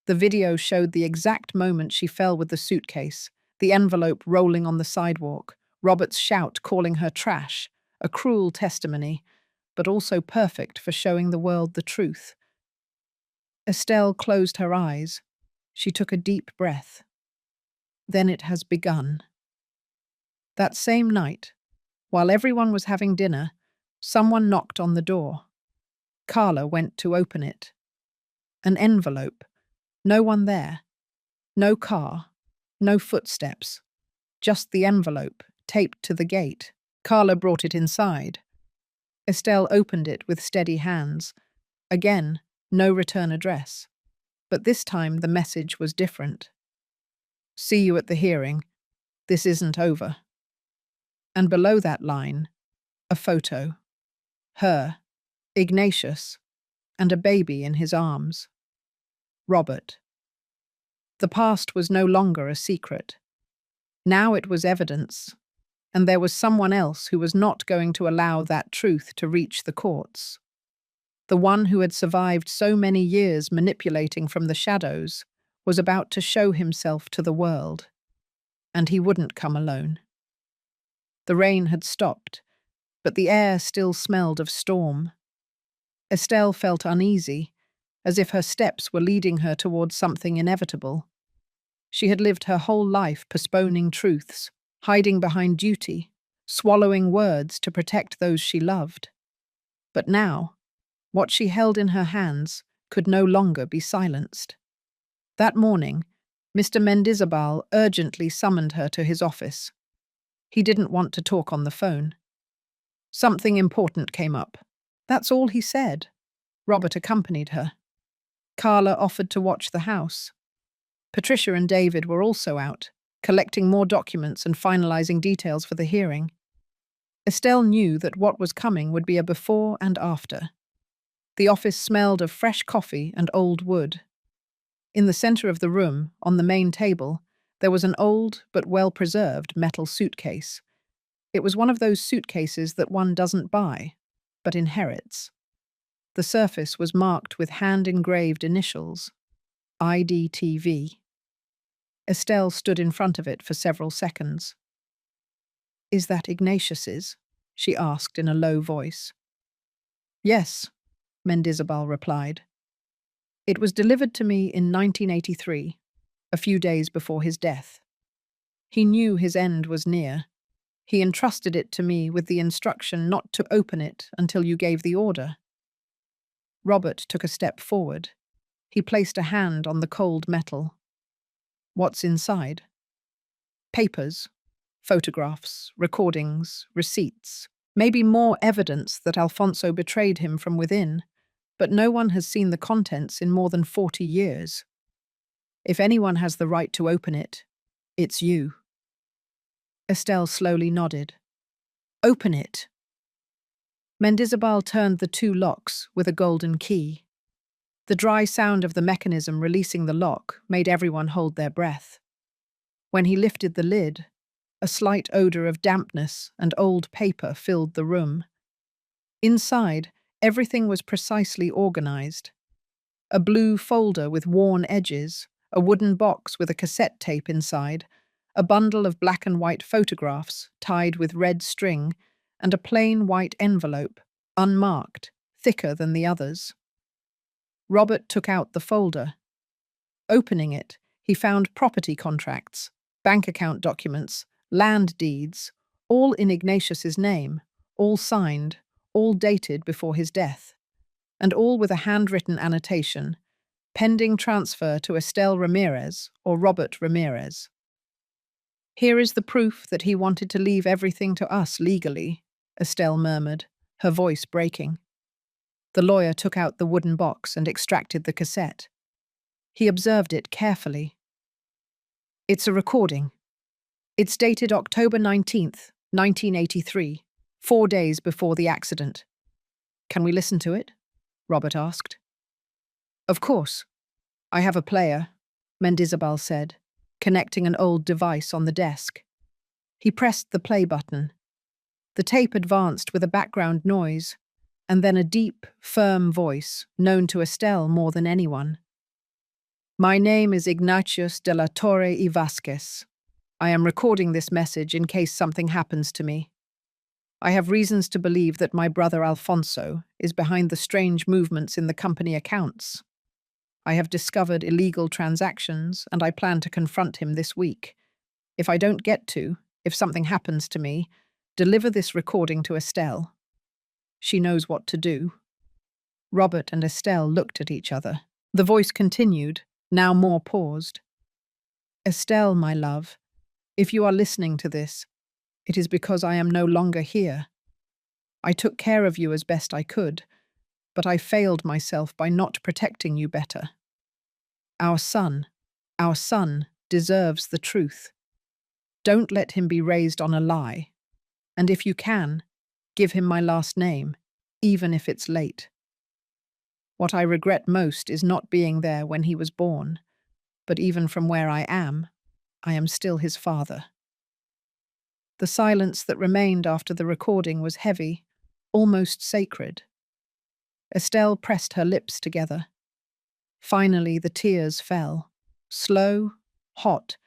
The video showed the exact moment she fell with the suitcase, the envelope rolling on the sidewalk, Robert's shout calling her trash, a cruel testimony, but also perfect for showing the world the truth. Estelle closed her eyes. She took a deep breath. Then it has begun. That same night, while everyone was having dinner, someone knocked on the door. Carla went to open it. An envelope. No one there. No car. No footsteps. Just the envelope, taped to the gate. Carla brought it inside. Estelle opened it with steady hands. Again, no return address. But this time the message was different. See you at the hearing. This isn't over. And below that line, a photo. Her, Ignatius, and a baby in his arms. Robert. The past was no longer a secret. Now it was evidence, and there was someone else who was not going to allow that truth to reach the courts. The one who had survived so many years manipulating from the shadows was about to show himself to the world, and he wouldn't come alone. The rain had stopped, but the air still smelled of storm. Estelle felt uneasy, as if her steps were leading her towards something inevitable. She had lived her whole life postponing truths, hiding behind duty, swallowing words to protect those she loved. But now, what she held in her hands could no longer be silenced. That morning, Mr. Mendizabal urgently summoned her to his office. He didn't want to talk on the phone. Something important came up. That's all he said. Robert accompanied her. Carla offered to watch the house. Patricia and David were also out, collecting more documents and finalizing details for the hearing. Estelle knew that what was coming would be a before and after. The office smelled of fresh coffee and old wood. In the center of the room, on the main table, there was an old but well-preserved metal suitcase. It was one of those suitcases that one doesn't buy, but inherits. The surface was marked with hand-engraved initials, IDTV. Estelle stood in front of it for several seconds. "Is that Ignatius's?" she asked in a low voice. "Yes," Mendizabal replied. "It was delivered to me in 1983, a few days before his death. He knew his end was near. He entrusted it to me with the instruction not to open it until you gave the order." Robert took a step forward. He placed a hand on the cold metal. "What's inside?" "Papers, photographs, recordings, receipts, maybe more evidence that Alfonso betrayed him from within, but no one has seen the contents in more than 40 years. If anyone has the right to open it, it's you." Estelle slowly nodded. "Open it." Mendizabal turned the two locks with a golden key. The dry sound of the mechanism releasing the lock made everyone hold their breath. When he lifted the lid, a slight odor of dampness and old paper filled the room. Inside, everything was precisely organized. A blue folder with worn edges, a wooden box with a cassette tape inside, a bundle of black and white photographs tied with red string, and a plain white envelope, unmarked, thicker than the others. Robert took out the folder. Opening it, he found property contracts, bank account documents, land deeds, all in Ignatius's name, all signed, all dated before his death, and all with a handwritten annotation, pending transfer to Estelle Ramirez or Robert Ramirez. "Here is the proof that he wanted to leave everything to us legally," Estelle murmured, her voice breaking. The lawyer took out the wooden box and extracted the cassette. He observed it carefully. "It's a recording. It's dated October 19th, 1983, 4 days before the accident." "Can we listen to it?" Robert asked. "Of course. I have a player," Mendizabal said, connecting an old device on the desk. He pressed the play button. The tape advanced with a background noise, and then a deep, firm voice, known to Estelle more than anyone. "My name is Ignatius de la Torre y Vasquez. I am recording this message in case something happens to me. I have reasons to believe that my brother Alfonso is behind the strange movements in the company accounts. I have discovered illegal transactions, and I plan to confront him this week. If I don't get to, if something happens to me, deliver this recording to Estelle. She knows what to do." Robert and Estelle looked at each other. The voice continued, now more paused. "Estelle, my love, if you are listening to this, it is because I am no longer here. I took care of you as best I could, but I failed myself by not protecting you better. Our son deserves the truth. Don't let him be raised on a lie. And if you can, give him my last name, even if it's late. What I regret most is not being there when he was born, but even from where I am still his father." The silence that remained after the recording was heavy, almost sacred. Estelle pressed her lips together. Finally, the tears fell, slow, hot,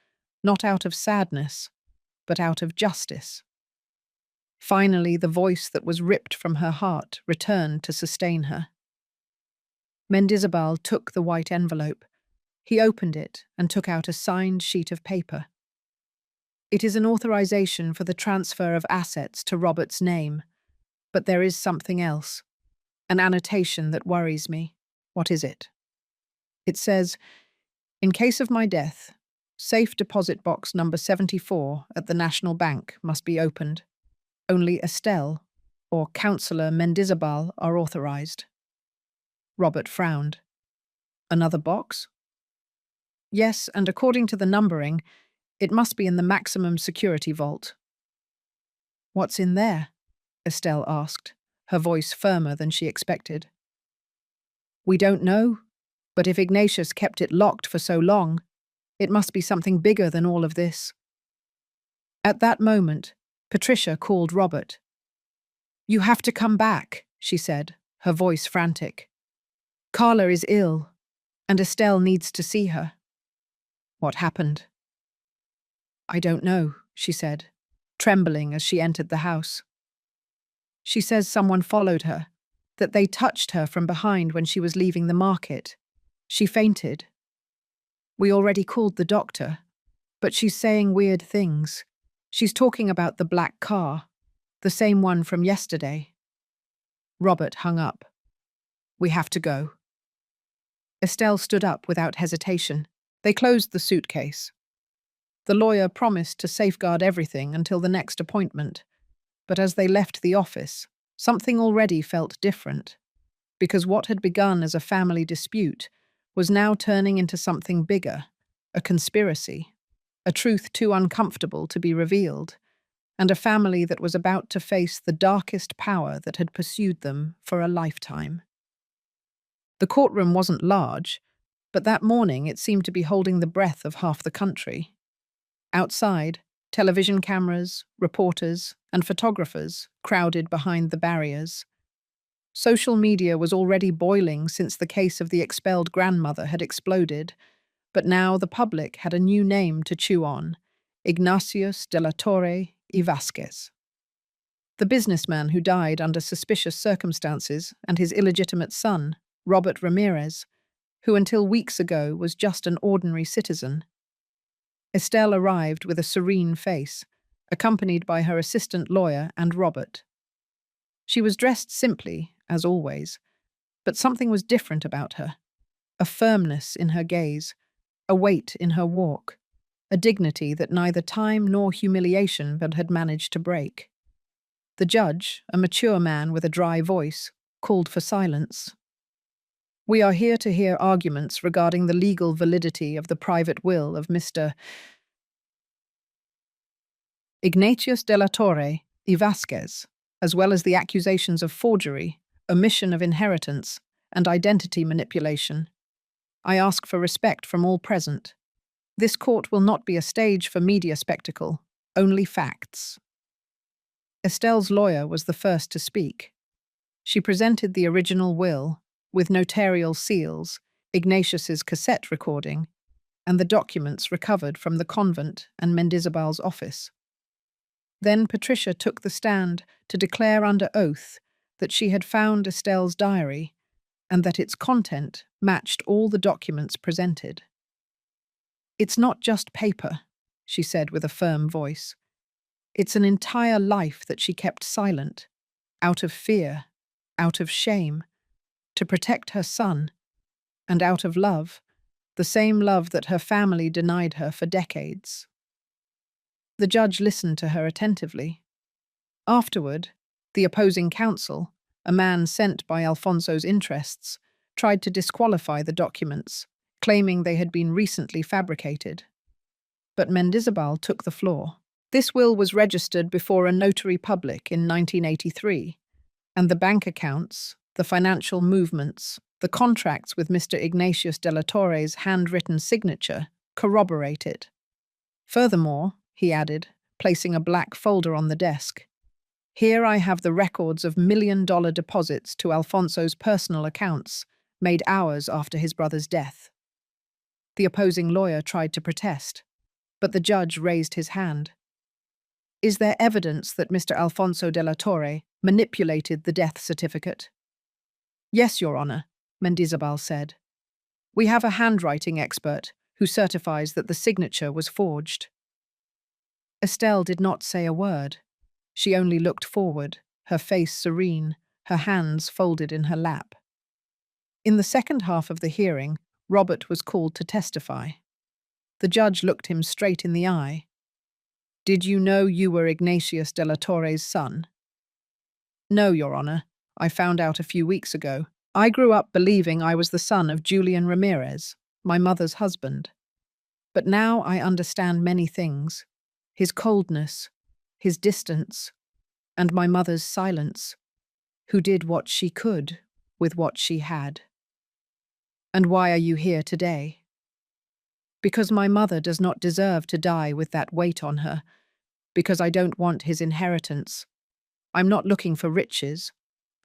not out of sadness, but out of justice. Finally, the voice that was ripped from her heart returned to sustain her. Mendizabal took the white envelope. He opened it and took out a signed sheet of paper. "It is an authorization for the transfer of assets to Robert's name, but there is something else, an annotation that worries me." "What is it?" "It says, in case of my death, safe deposit box number 74 at the National Bank must be opened. Only Estelle or Councillor Mendizabal are authorized." Robert frowned. "Another box?" "Yes, and according to the numbering, It must be in the maximum security vault. What's in there? Estelle asked, her voice firmer than she expected. We don't know, but if Ignatius kept it locked for so long, it must be something bigger than all of this. At that moment, Patricia called Robert. You have to come back, she said, her voice frantic. Carla is ill, and Estelle needs to see her. What happened? I don't know, she said, trembling as she entered the house. She says someone followed her, that they touched her from behind when she was leaving the market. She fainted. We already called the doctor, but she's saying weird things. She's talking about the black car, the same one from yesterday. Robert hung up. We have to go. Estelle stood up without hesitation. They closed the suitcase. The lawyer promised to safeguard everything until the next appointment, but as they left the office, something already felt different, because what had begun as a family dispute was now turning into something bigger, a conspiracy, a truth too uncomfortable to be revealed, and a family that was about to face the darkest power that had pursued them for a lifetime. The courtroom wasn't large, but that morning it seemed to be holding the breath of half the country. Outside, television cameras, reporters, and photographers crowded behind the barriers. Social media was already boiling since the case of the expelled grandmother had exploded, but now the public had a new name to chew on: Ignatius de la Torre y Vasquez. The businessman who died under suspicious circumstances, and his illegitimate son, Robert Ramirez, who until weeks ago was just an ordinary citizen. Estelle arrived with a serene face, accompanied by her assistant lawyer and Robert. She was dressed simply, as always, but something was different about her. A firmness in her gaze, a weight in her walk, a dignity that neither time nor humiliation had managed to break. The judge, a mature man with a dry voice, called for silence. We are here to hear arguments regarding the legal validity of the private will of Mr. Ignatius de la Torre y Vasquez, as well as the accusations of forgery, omission of inheritance, and identity manipulation. I ask for respect from all present. This court will not be a stage for media spectacle, only facts. Estelle's lawyer was the first to speak. She presented the original will, with notarial seals, Ignatius's cassette recording, and the documents recovered from the convent and Mendizabal's office. Then Patricia took the stand to declare under oath that she had found Estelle's diary and that its content matched all the documents presented. It's not just paper, she said with a firm voice. It's an entire life that she kept silent, out of fear, out of shame, to protect her son, and out of love, the same love that her family denied her for decades. The judge listened to her attentively. Afterward, the opposing counsel, a man sent by Alfonso's interests, tried to disqualify the documents, claiming they had been recently fabricated. But Mendizabal took the floor. This will was registered before a notary public in 1983, and the bank accounts, the financial movements, the contracts with Mr. Ignatius de la Torre's handwritten signature corroborate it. Furthermore, he added, placing a black folder on the desk, here I have the records of million-dollar deposits to Alfonso's personal accounts, made hours after his brother's death. The opposing lawyer tried to protest, but the judge raised his hand. Is there evidence that Mr. Alfonso de la Torre manipulated the death certificate? Yes, Your Honor, Mendizabal said. We have a handwriting expert who certifies that the signature was forged. Estelle did not say a word. She only looked forward, her face serene, her hands folded in her lap. In the second half of the hearing, Robert was called to testify. The judge looked him straight in the eye. Did you know you were Ignatius de la Torre's son? No, Your Honor. I found out a few weeks ago. I grew up believing I was the son of Julian Ramirez, my mother's husband. But now I understand many things. His coldness, his distance, and my mother's silence, who did what she could with what she had. And why are you here today? Because my mother does not deserve to die with that weight on her, because I don't want his inheritance. I'm not looking for riches,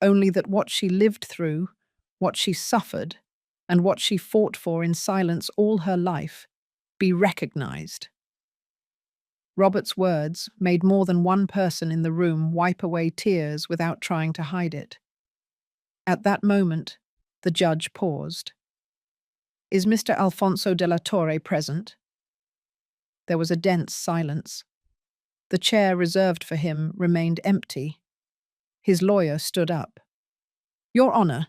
only that what she lived through, what she suffered, and what she fought for in silence all her life, be recognized. Robert's words made more than one person in the room wipe away tears without trying to hide it. At that moment, the judge paused. Is Mr. Alfonso de la Torre present? There was a dense silence. The chair reserved for him remained empty. His lawyer stood up. Your Honor,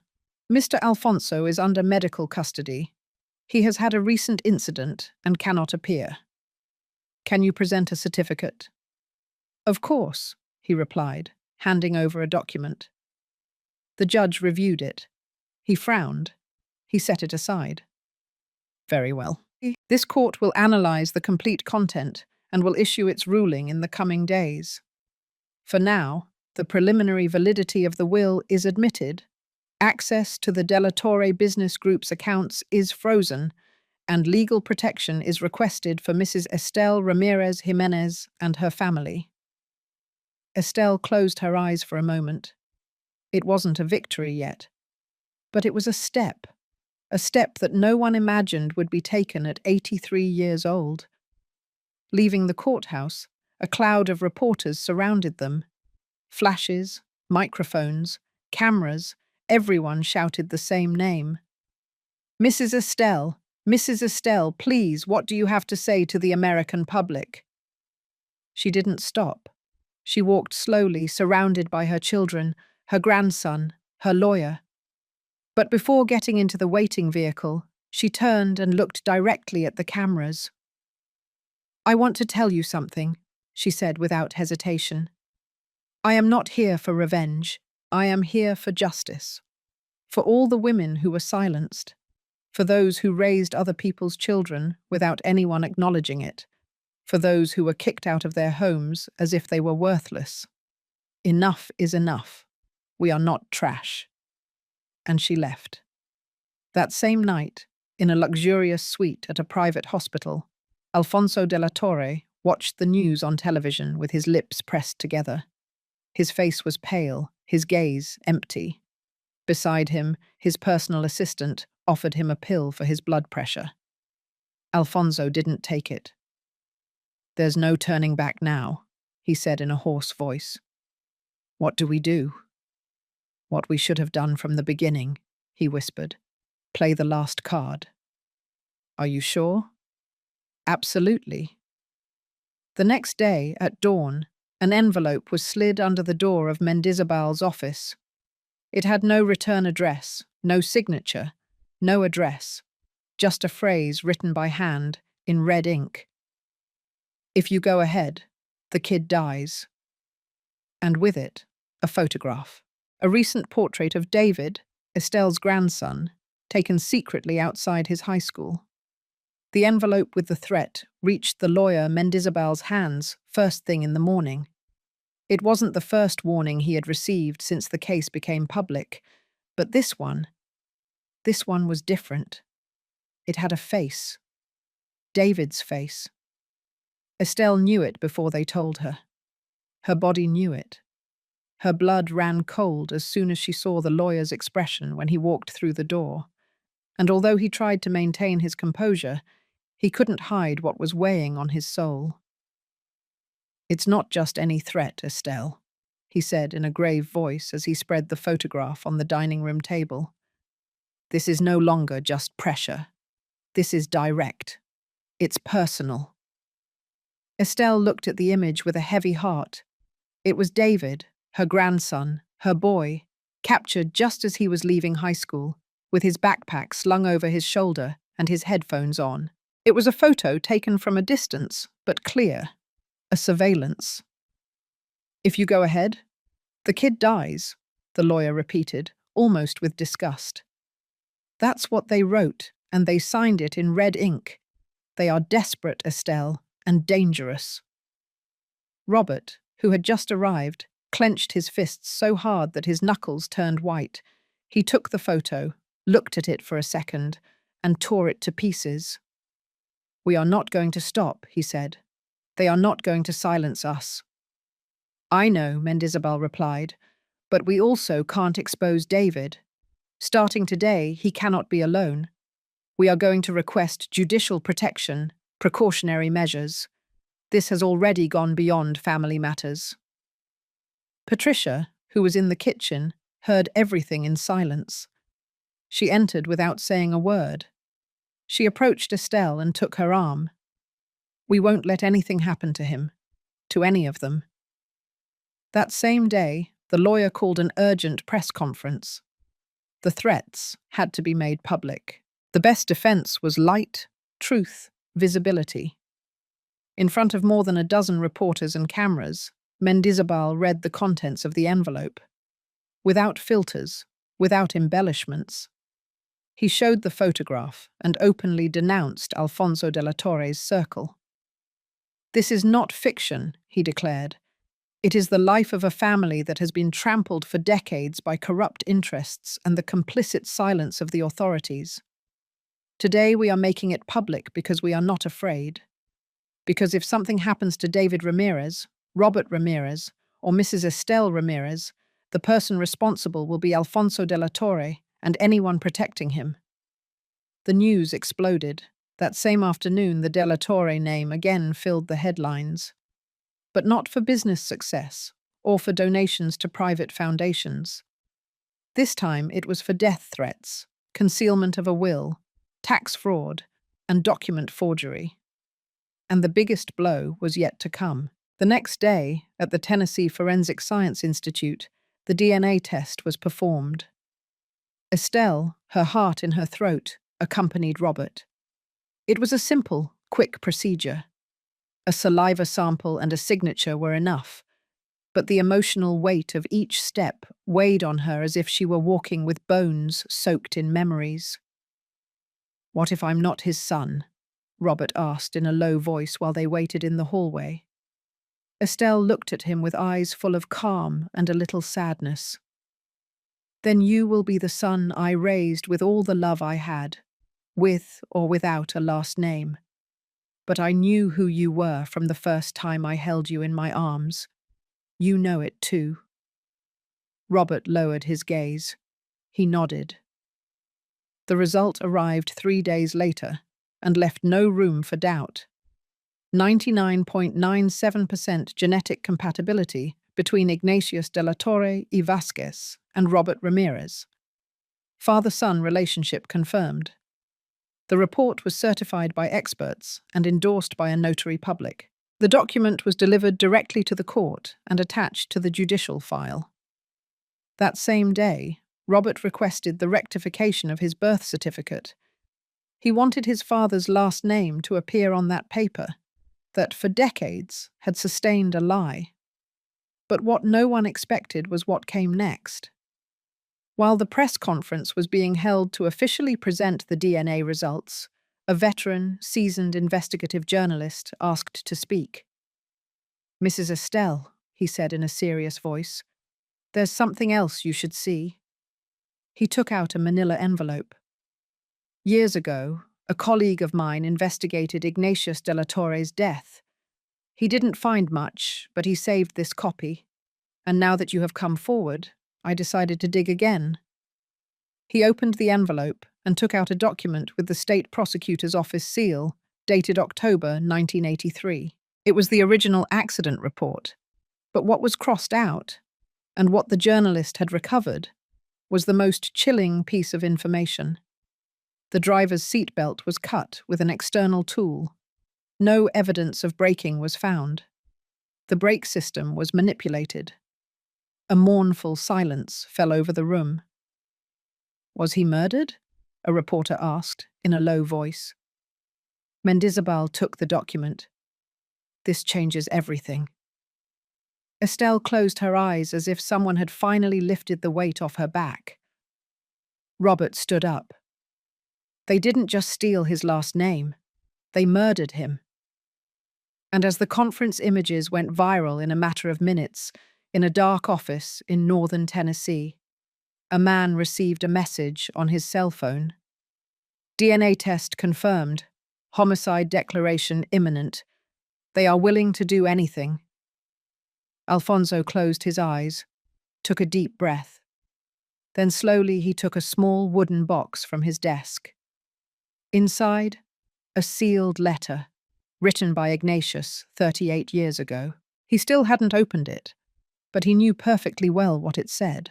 Mr. Alfonso is under medical custody. He has had a recent incident and cannot appear. Can you present a certificate? Of course, he replied, handing over a document. The judge reviewed it. He frowned. He set it aside. Very well. This court will analyze the complete content and will issue its ruling in the coming days. For now, the preliminary validity of the will is admitted, access to the De la Torre Business Group's accounts is frozen, and legal protection is requested for Mrs. Estelle Ramirez Jimenez and her family. Estelle closed her eyes for a moment. It wasn't a victory yet, but it was a step that no one imagined would be taken at 83 years old. Leaving the courthouse, a cloud of reporters surrounded them. Flashes, microphones, cameras, everyone shouted the same name. Mrs. Estelle, please, what do you have to say to the American public? She didn't stop. She walked slowly, surrounded by her children, her grandson, her lawyer. But before getting into the waiting vehicle, she turned and looked directly at the cameras. I want to tell you something, she said without hesitation. I am not here for revenge. I am here for justice. For all the women who were silenced. For those who raised other people's children without anyone acknowledging it. For those who were kicked out of their homes as if they were worthless. Enough is enough. We are not trash. And she left. That same night, in a luxurious suite at a private hospital, Alfonso de la Torre watched the news on television with his lips pressed together. His face was pale, his gaze empty. Beside him, his personal assistant offered him a pill for his blood pressure. Alfonso didn't take it. There's no turning back now, he said in a hoarse voice. What do we do? What we should have done from the beginning, he whispered. Play the last card. Are you sure? Absolutely. The next day, at dawn, an envelope was slid under the door of Mendizabal's office. It had no return address, no signature, no address, just a phrase written by hand in red ink. If you go ahead, the kid dies. And with it, a photograph. A recent portrait of David, Estelle's grandson, taken secretly outside his high school. The envelope with the threat reached the lawyer Mendizabal's hands first thing in the morning. It wasn't the first warning he had received since the case became public, but this one was different. It had a face. David's face. Estelle knew it before they told her. Her body knew it. Her blood ran cold as soon as she saw the lawyer's expression when he walked through the door, and although he tried to maintain his composure, he couldn't hide what was weighing on his soul. It's not just any threat, Estelle, he said in a grave voice as he spread the photograph on the dining room table. This is no longer just pressure. This is direct. It's personal. Estelle looked at the image with a heavy heart. It was David, her grandson, her boy, captured just as he was leaving high school, with his backpack slung over his shoulder and his headphones on. It was a photo taken from a distance, but clear. A surveillance. If you go ahead, the kid dies, the lawyer repeated, almost with disgust. That's what they wrote, and they signed it in red ink. They are desperate, Estelle, and dangerous." Robert, who had just arrived, clenched his fists so hard that his knuckles turned white. He took the photo, looked at it for a second, and tore it to pieces. "We are not going to stop," he said. "They are not going to silence us." "I know," Mendizabal replied, "but we also can't expose David. Starting today, he cannot be alone. We are going to request judicial protection, precautionary measures. This has already gone beyond family matters." Patricia, who was in the kitchen, heard everything in silence. She entered without saying a word. She approached Estelle and took her arm. "We won't let anything happen to him, to any of them." That same day, the lawyer called an urgent press conference. The threats had to be made public. The best defense was light, truth, visibility. In front of more than a dozen reporters and cameras, Mendizabal read the contents of the envelope. Without filters, without embellishments. He showed the photograph and openly denounced Alfonso de la Torre's circle. "This is not fiction," he declared. "It is the life of a family that has been trampled for decades by corrupt interests and the complicit silence of the authorities. Today we are making it public because we are not afraid. Because if something happens to David Ramirez, Robert Ramirez, or Mrs. Estelle Ramirez, the person responsible will be Alfonso de la Torre and anyone protecting him." The news exploded. That same afternoon, the de la Torre name again filled the headlines. But not for business success or for donations to private foundations. This time it was for death threats, concealment of a will, tax fraud, and document forgery. And the biggest blow was yet to come. The next day, at the Tennessee Forensic Science Institute, the DNA test was performed. Estelle, her heart in her throat, accompanied Robert. It was a simple, quick procedure. A saliva sample and a signature were enough, but the emotional weight of each step weighed on her as if she were walking with bones soaked in memories. "What if I'm not his son?" Robert asked in a low voice while they waited in the hallway. Estelle looked at him with eyes full of calm and a little sadness. "Then you will be the son I raised with all the love I had, with or without a last name. But I knew who you were from the first time I held you in my arms. You know it too." Robert lowered his gaze. He nodded. The result arrived 3 days later and left no room for doubt. 99.97% genetic compatibility between Ignatius de la Torre y Vasquez and Robert Ramirez. Father-son relationship confirmed. The report was certified by experts and endorsed by a notary public. The document was delivered directly to the court and attached to the judicial file. That same day, Robert requested the rectification of his birth certificate. He wanted his father's last name to appear on that paper, that for decades had sustained a lie. But what no one expected was what came next. While the press conference was being held to officially present the DNA results, a veteran, seasoned investigative journalist asked to speak. "Mrs. Estelle," he said in a serious voice, "there's something else you should see." He took out a manila envelope. "Years ago, a colleague of mine investigated Ignatius de la Torre's death. He didn't find much, but he saved this copy. And now that you have come forward, I decided to dig again." He opened the envelope and took out a document with the state prosecutor's office seal, dated October 1983. It was the original accident report. But what was crossed out, and what the journalist had recovered, was the most chilling piece of information. The driver's seatbelt was cut with an external tool. No evidence of braking was found. The brake system was manipulated. A mournful silence fell over the room. "Was he murdered?" a reporter asked in a low voice. Mendizabal took the document. "This changes everything." Estelle closed her eyes as if someone had finally lifted the weight off her back. Robert stood up. "They didn't just steal his last name. They murdered him. And as the conference images went viral in a matter of minutes, in a dark office in northern Tennessee, a man received a message on his cell phone. DNA test confirmed. Homicide declaration imminent. They are willing to do anything. Alfonso closed his eyes, took a deep breath. Then slowly he took a small wooden box from his desk. Inside, a sealed letter, written by Ignatius 38 years ago. He still hadn't opened it, but he knew perfectly well what it said.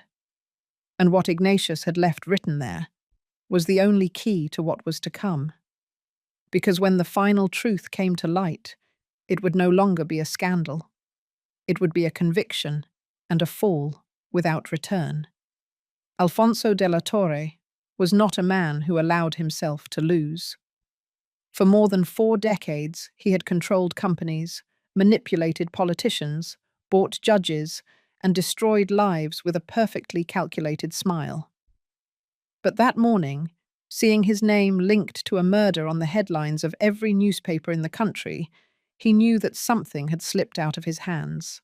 And what Ignatius had left written there was the only key to what was to come. Because when the final truth came to light, it would no longer be a scandal. It would be a conviction and a fall without return. Alfonso de la Torre was not a man who allowed himself to lose. For more than 4 decades, he had controlled companies, manipulated politicians, bought judges, and destroyed lives with a perfectly calculated smile. But that morning, seeing his name linked to a murder on the headlines of every newspaper in the country, he knew that something had slipped out of his hands.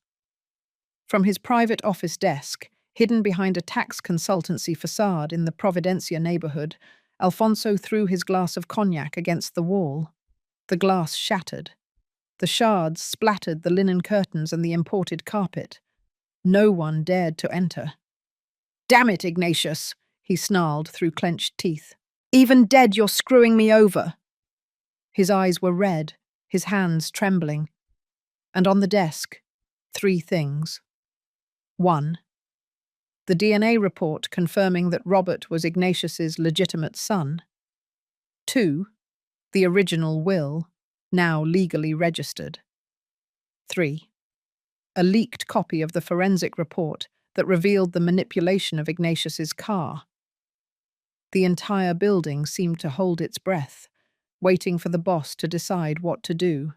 From his private office desk, hidden behind a tax consultancy facade in the Providencia neighborhood, Alfonso threw his glass of cognac against the wall. The glass shattered. The shards splattered the linen curtains and the imported carpet. No one dared to enter. "Damn it, Ignatius!" he snarled through clenched teeth. "Even dead, you're screwing me over!" His eyes were red, his hands trembling. And on the desk, 3 things. 1. The DNA report confirming that Robert was Ignatius's legitimate son. 2. The original will, now legally registered. 3. A leaked copy of the forensic report that revealed the manipulation of Ignatius's car. The entire building seemed to hold its breath, waiting for the boss to decide what to do.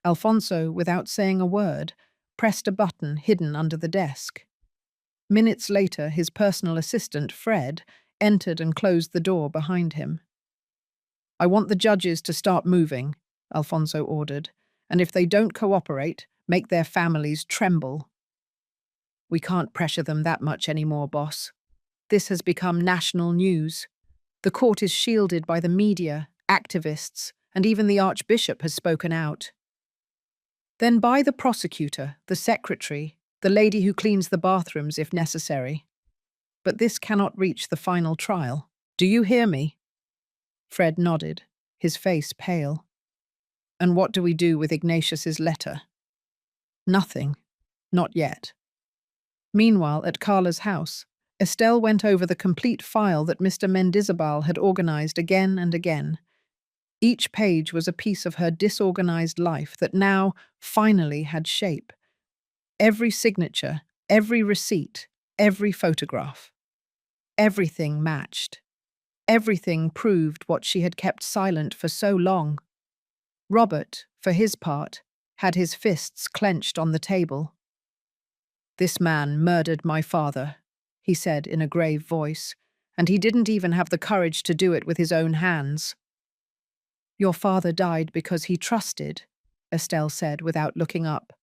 Alfonso, without saying a word, pressed a button hidden under the desk. Minutes later, his personal assistant, Fred, entered and closed the door behind him. "I want the judges to start moving," Alfonso ordered, "and if they don't cooperate, make their families tremble." "We can't pressure them that much anymore, boss. This has become national news. The court is shielded by the media, activists, and even the Archbishop has spoken out." "Then by the prosecutor, the secretary, the lady who cleans the bathrooms if necessary. But this cannot reach the final trial. Do you hear me?" Fred nodded, his face pale. "And what do we do with Ignatius's letter?" "Nothing. Not yet." Meanwhile, at Carla's house, Estelle went over the complete file that Mr. Mendizabal had organized again and again. Each page was a piece of her disorganized life that now, finally, had shape. Every signature, every receipt, every photograph. Everything matched. Everything proved what she had kept silent for so long. Robert, for his part, had his fists clenched on the table. "This man murdered my father," he said in a grave voice, "and he didn't even have the courage to do it with his own hands." "Your father died because he trusted," Estelle said without looking up.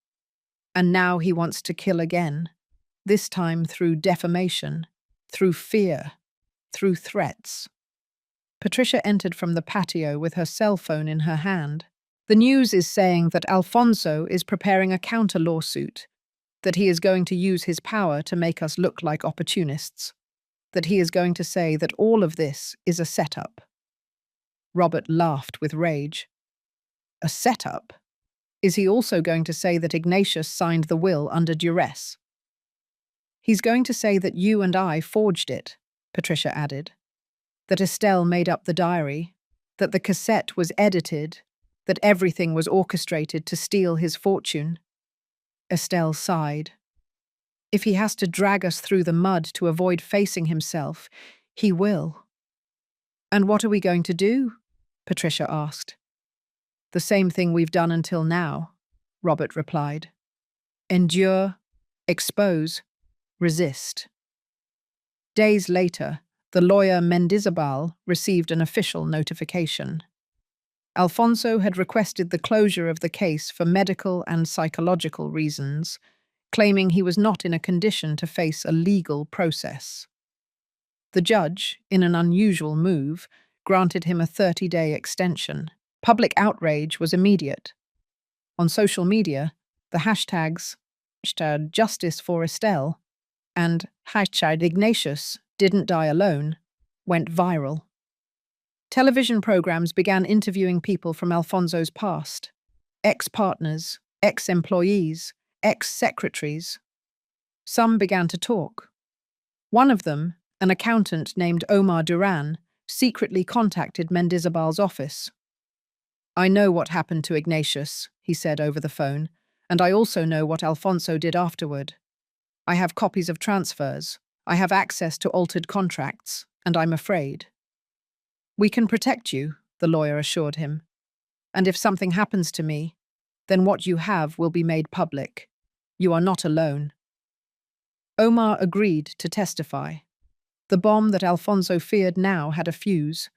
"And now he wants to kill again, this time through defamation, through fear, through threats." Patricia entered from the patio with her cell phone in her hand. "The news is saying that Alfonso is preparing a counter-lawsuit, that he is going to use his power to make us look like opportunists, that he is going to say that all of this is a setup." Robert laughed with rage. "A setup? Is he also going to say that Ignatius signed the will under duress?" "He's going to say that you and I forged it," Patricia added. "That Estelle made up the diary, that the cassette was edited, that everything was orchestrated to steal his fortune." Estelle sighed. "If he has to drag us through the mud to avoid facing himself, he will." "And what are we going to do?" Patricia asked. "The same thing we've done until now," Robert replied. "Endure, expose, resist." Days later, the lawyer Mendizabal received an official notification. Alfonso had requested the closure of the case for medical and psychological reasons, claiming he was not in a condition to face a legal process. The judge, in an unusual move, granted him a 30-day extension. Public outrage was immediate. On social media, the hashtags #Justice for Estelle and #Ignatius didn't die alone went viral. Television programs began interviewing people from Alfonso's past: ex-partners, ex-employees, ex-secretaries. Some began to talk. One of them, an accountant named Omar Duran, secretly contacted Mendizabal's office. "I know what happened to Ignatius," he said over the phone, "and I also know what Alfonso did afterward. I have copies of transfers, I have access to altered contracts, and I'm afraid." "We can protect you," the lawyer assured him. "And if something happens to me, then what you have will be made public. You are not alone." Omar agreed to testify. The bomb that Alfonso feared now had a fuse.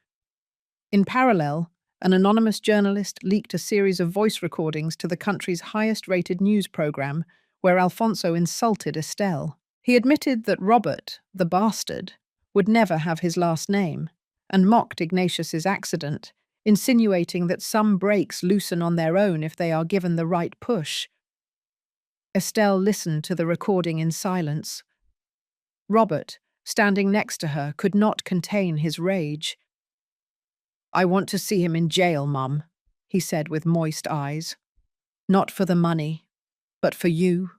In parallel, an anonymous journalist leaked a series of voice recordings to the country's highest-rated news program, where Alfonso insulted Estelle. He admitted that Robert, the bastard, would never have his last name, and mocked Ignatius's accident, insinuating that some brakes loosen on their own if they are given the right push. Estelle listened to the recording in silence. Robert, standing next to her, could not contain his rage. "I want to see him in jail, Mum," he said with moist eyes. "Not for the money, but for you,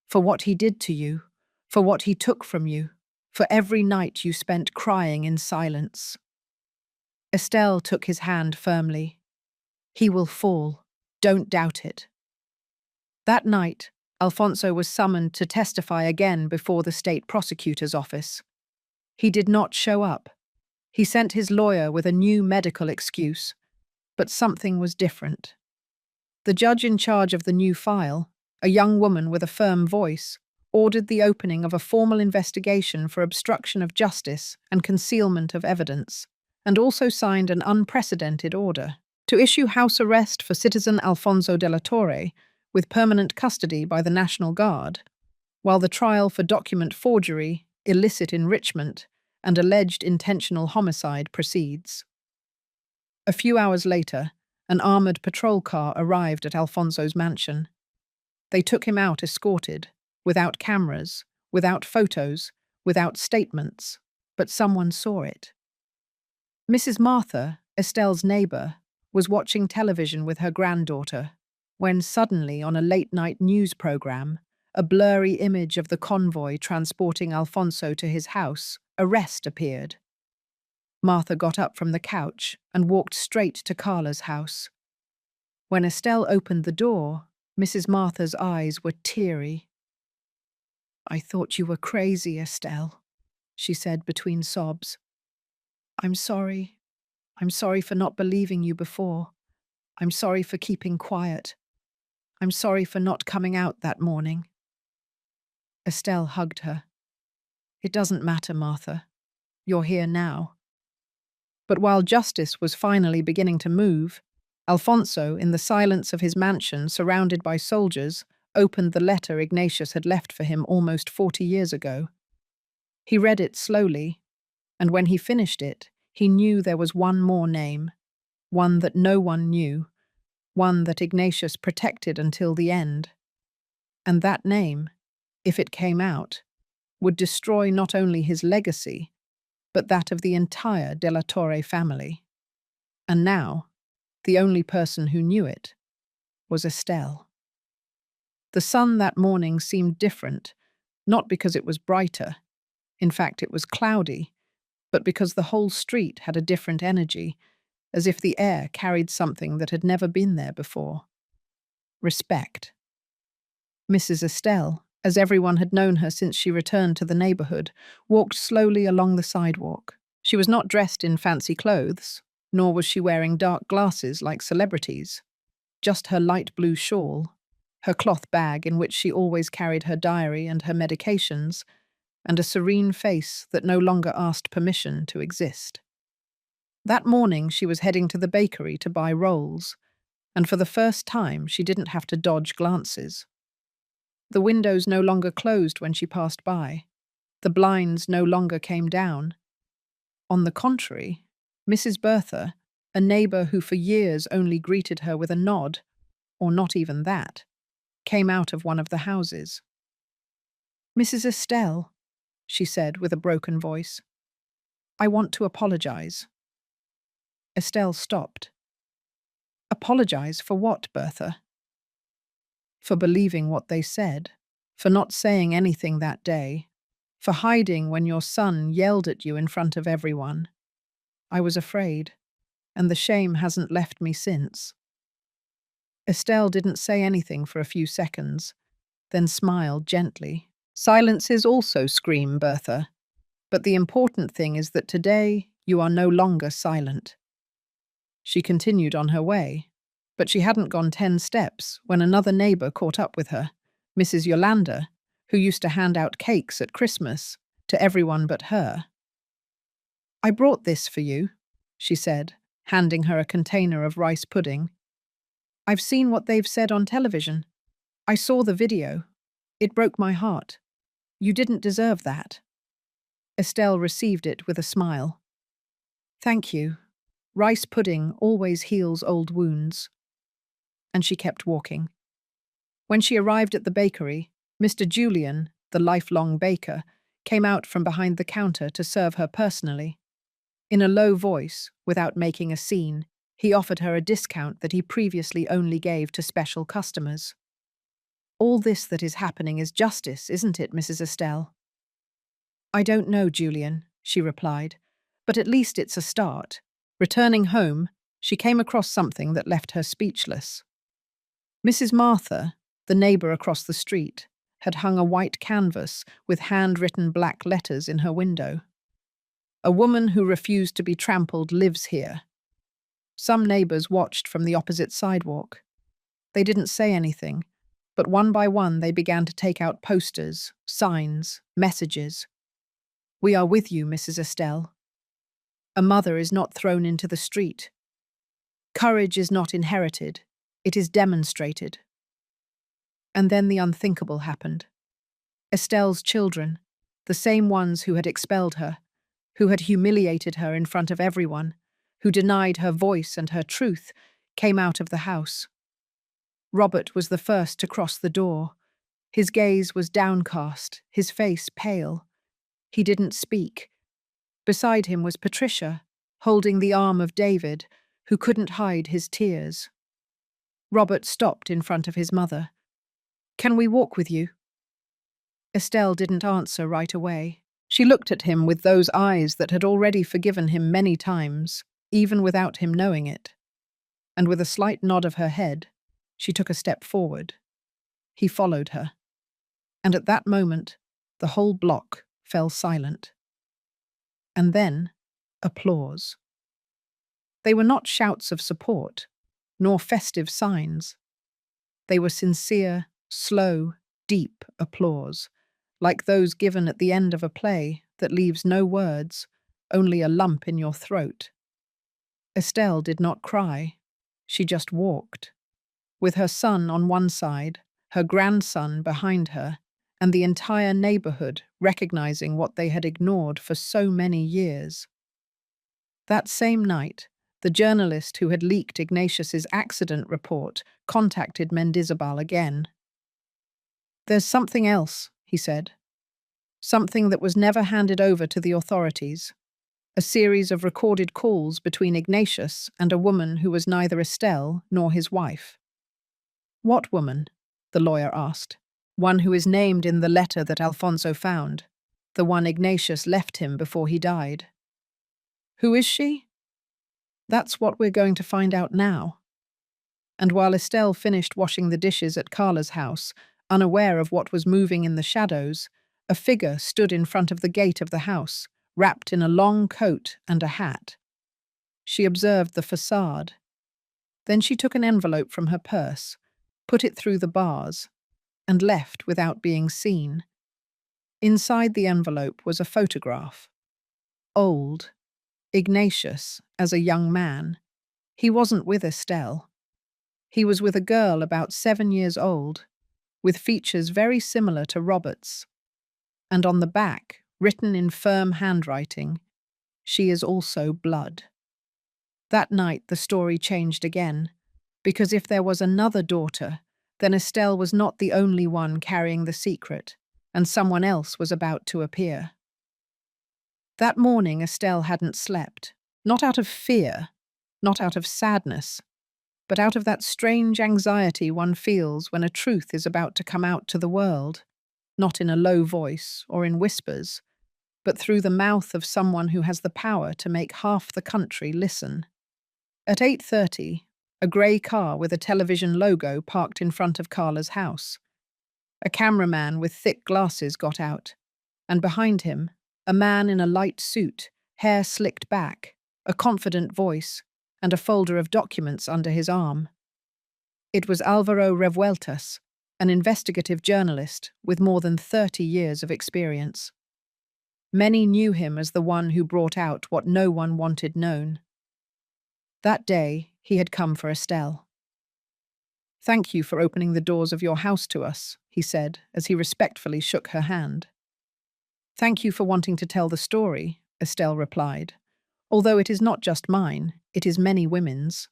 for what he did to you, for what he took from you, for every night you spent crying in silence." Estelle took his hand firmly. "He will fall. Don't doubt it." That night, Alfonso was summoned to testify again before the state prosecutor's office. He did not show up. He sent his lawyer with a new medical excuse, but something was different. The judge in charge of the new file, a young woman with a firm voice, ordered the opening of a formal investigation for obstruction of justice and concealment of evidence, and also signed an unprecedented order to issue house arrest for citizen Alfonso de la Torre with permanent custody by the National Guard, while the trial for document forgery, illicit enrichment, and alleged intentional homicide proceeds. A few hours later, an armored patrol car arrived at Alfonso's mansion. They took him out escorted, without cameras, without photos, without statements, but someone saw it. Mrs. Martha, Estelle's neighbor, was watching television with her granddaughter when suddenly, on a late-night news program, a blurry image of the convoy transporting Alfonso to his house, Arrest, appeared. Martha got up from the couch and walked straight to Carla's house. When Estelle opened the door, Mrs. Martha's eyes were teary. "I thought you were crazy, Estelle," she said between sobs. "I'm sorry. I'm sorry for not believing you before. I'm sorry for keeping quiet. I'm sorry for not coming out that morning." Estelle hugged her. "It doesn't matter, Martha. You're here now." But while justice was finally beginning to move, Alfonso, in the silence of his mansion surrounded by soldiers, opened the letter Ignatius had left for him almost 40 years ago. He read it slowly, and when he finished it, he knew there was one more name, one that no one knew, one that Ignatius protected until the end. And that name, if it came out, would destroy not only his legacy, but that of the entire De la Torre family. And now, the only person who knew it was Estelle. The sun that morning seemed different, not because it was brighter. In fact, it was cloudy, but because the whole street had a different energy, as if the air carried something that had never been there before. Respect. Mrs. Estelle, as everyone had known her since she returned to the neighborhood, walked slowly along the sidewalk. She was not dressed in fancy clothes, nor was she wearing dark glasses like celebrities. Just her light blue shawl, her cloth bag in which she always carried her diary and her medications, and a serene face that no longer asked permission to exist. That morning she was heading to the bakery to buy rolls, and for the first time she didn't have to dodge glances. The windows no longer closed when she passed by. The blinds no longer came down. On the contrary, Mrs. Bertha, a neighbour who for years only greeted her with a nod, or not even that, came out of one of the houses. "Mrs. Estelle," she said with a broken voice, "I want to apologize." Estelle stopped. "Apologize for what, Bertha?" "For believing what they said, for not saying anything that day, for hiding when your son yelled at you in front of everyone. I was afraid, and the shame hasn't left me since." Estelle didn't say anything for a few seconds, then smiled gently. "Silences also scream, Bertha. But the important thing is that today you are no longer silent." She continued on her way, but she hadn't gone 10 steps when another neighbour caught up with her, Mrs. Yolanda, who used to hand out cakes at Christmas to everyone but her. "I brought this for you," she said, handing her a container of rice pudding. "I've seen what they've said on television. I saw the video. It broke my heart. You didn't deserve that." Estelle received it with a smile. "Thank you. Rice pudding always heals old wounds." And she kept walking. When she arrived at the bakery, Mr. Julian, the lifelong baker, came out from behind the counter to serve her personally. In a low voice, without making a scene, he offered her a discount that he previously only gave to special customers. "All this that is happening is justice, isn't it, Mrs. Estelle?" "I don't know, Julian," she replied, "but at least it's a start." Returning home, she came across something that left her speechless. Mrs. Martha, the neighbour across the street, had hung a white canvas with handwritten black letters in her window. "A woman who refused to be trampled lives here." Some neighbours watched from the opposite sidewalk. They didn't say anything, but one by one they began to take out posters, signs, messages. "We are with you, Mrs. Estelle." "A mother is not thrown into the street." "Courage is not inherited, it is demonstrated." And then the unthinkable happened. Estelle's children, the same ones who had expelled her, who had humiliated her in front of everyone, who denied her voice and her truth, came out of the house. Robert was the first to cross the door. His gaze was downcast, his face pale. He didn't speak. Beside him was Patricia, holding the arm of David, who couldn't hide his tears. Robert stopped in front of his mother. "Can we walk with you?" Estelle didn't answer right away. She looked at him with those eyes that had already forgiven him many times, even without him knowing it. And with a slight nod of her head, she took a step forward. He followed her. And at that moment, the whole block fell silent. And then, applause. They were not shouts of support, nor festive signs. They were sincere, slow, deep applause, like those given at the end of a play that leaves no words, only a lump in your throat. Estelle did not cry. She just walked. With her son on one side, her grandson behind her, and the entire neighborhood recognizing what they had ignored for so many years. That same night, the journalist who had leaked Ignatius's accident report contacted Mendizabal again. "There's something else," he said. "Something that was never handed over to the authorities. A series of recorded calls between Ignatius and a woman who was neither Estelle nor his wife." "What woman?" the lawyer asked. "One who is named in the letter that Alfonso found, the one Ignatius left him before he died." "Who is she?" "That's what we're going to find out now." And while Estelle finished washing the dishes at Carla's house, unaware of what was moving in the shadows, a figure stood in front of the gate of the house, wrapped in a long coat and a hat. She observed the facade. Then she took an envelope from her purse, put it through the bars, and left without being seen. Inside the envelope was a photograph. Old, Ignatius, as a young man, he wasn't with Estelle. He was with a girl about 7 years old, with features very similar to Robert's. And on the back, written in firm handwriting, "She is also blood." That night the story changed again, because if there was another daughter, then Estelle was not the only one carrying the secret, and someone else was about to appear. That morning Estelle hadn't slept, not out of fear, not out of sadness, but out of that strange anxiety one feels when a truth is about to come out to the world, not in a low voice or in whispers, but through the mouth of someone who has the power to make half the country listen. At 8:30, a grey car with a television logo parked in front of Carla's house. A cameraman with thick glasses got out, and behind him, a man in a light suit, hair slicked back, a confident voice, and a folder of documents under his arm. It was Alvaro Revueltas, an investigative journalist with more than 30 years of experience. Many knew him as the one who brought out what no one wanted known. That day, he had come for Estelle. "Thank you for opening the doors of your house to us," he said, as he respectfully shook her hand. "Thank you for wanting to tell the story," Estelle replied. "Although it is not just mine, it is many women's."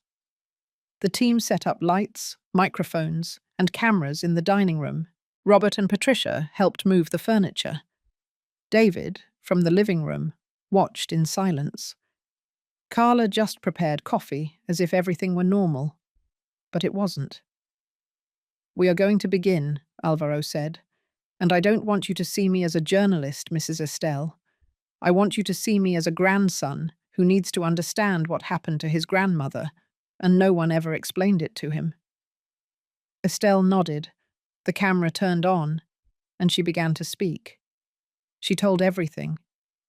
The team set up lights, microphones, and cameras in the dining room. Robert and Patricia helped move the furniture. David, from the living room, watched in silence. Carla just prepared coffee, as if everything were normal. But it wasn't. "We are going to begin," Alvaro said, "and I don't want you to see me as a journalist, Mrs. Estelle. I want you to see me as a grandson who needs to understand what happened to his grandmother, and no one ever explained it to him." Estelle nodded. The camera turned on, and she began to speak. She told everything,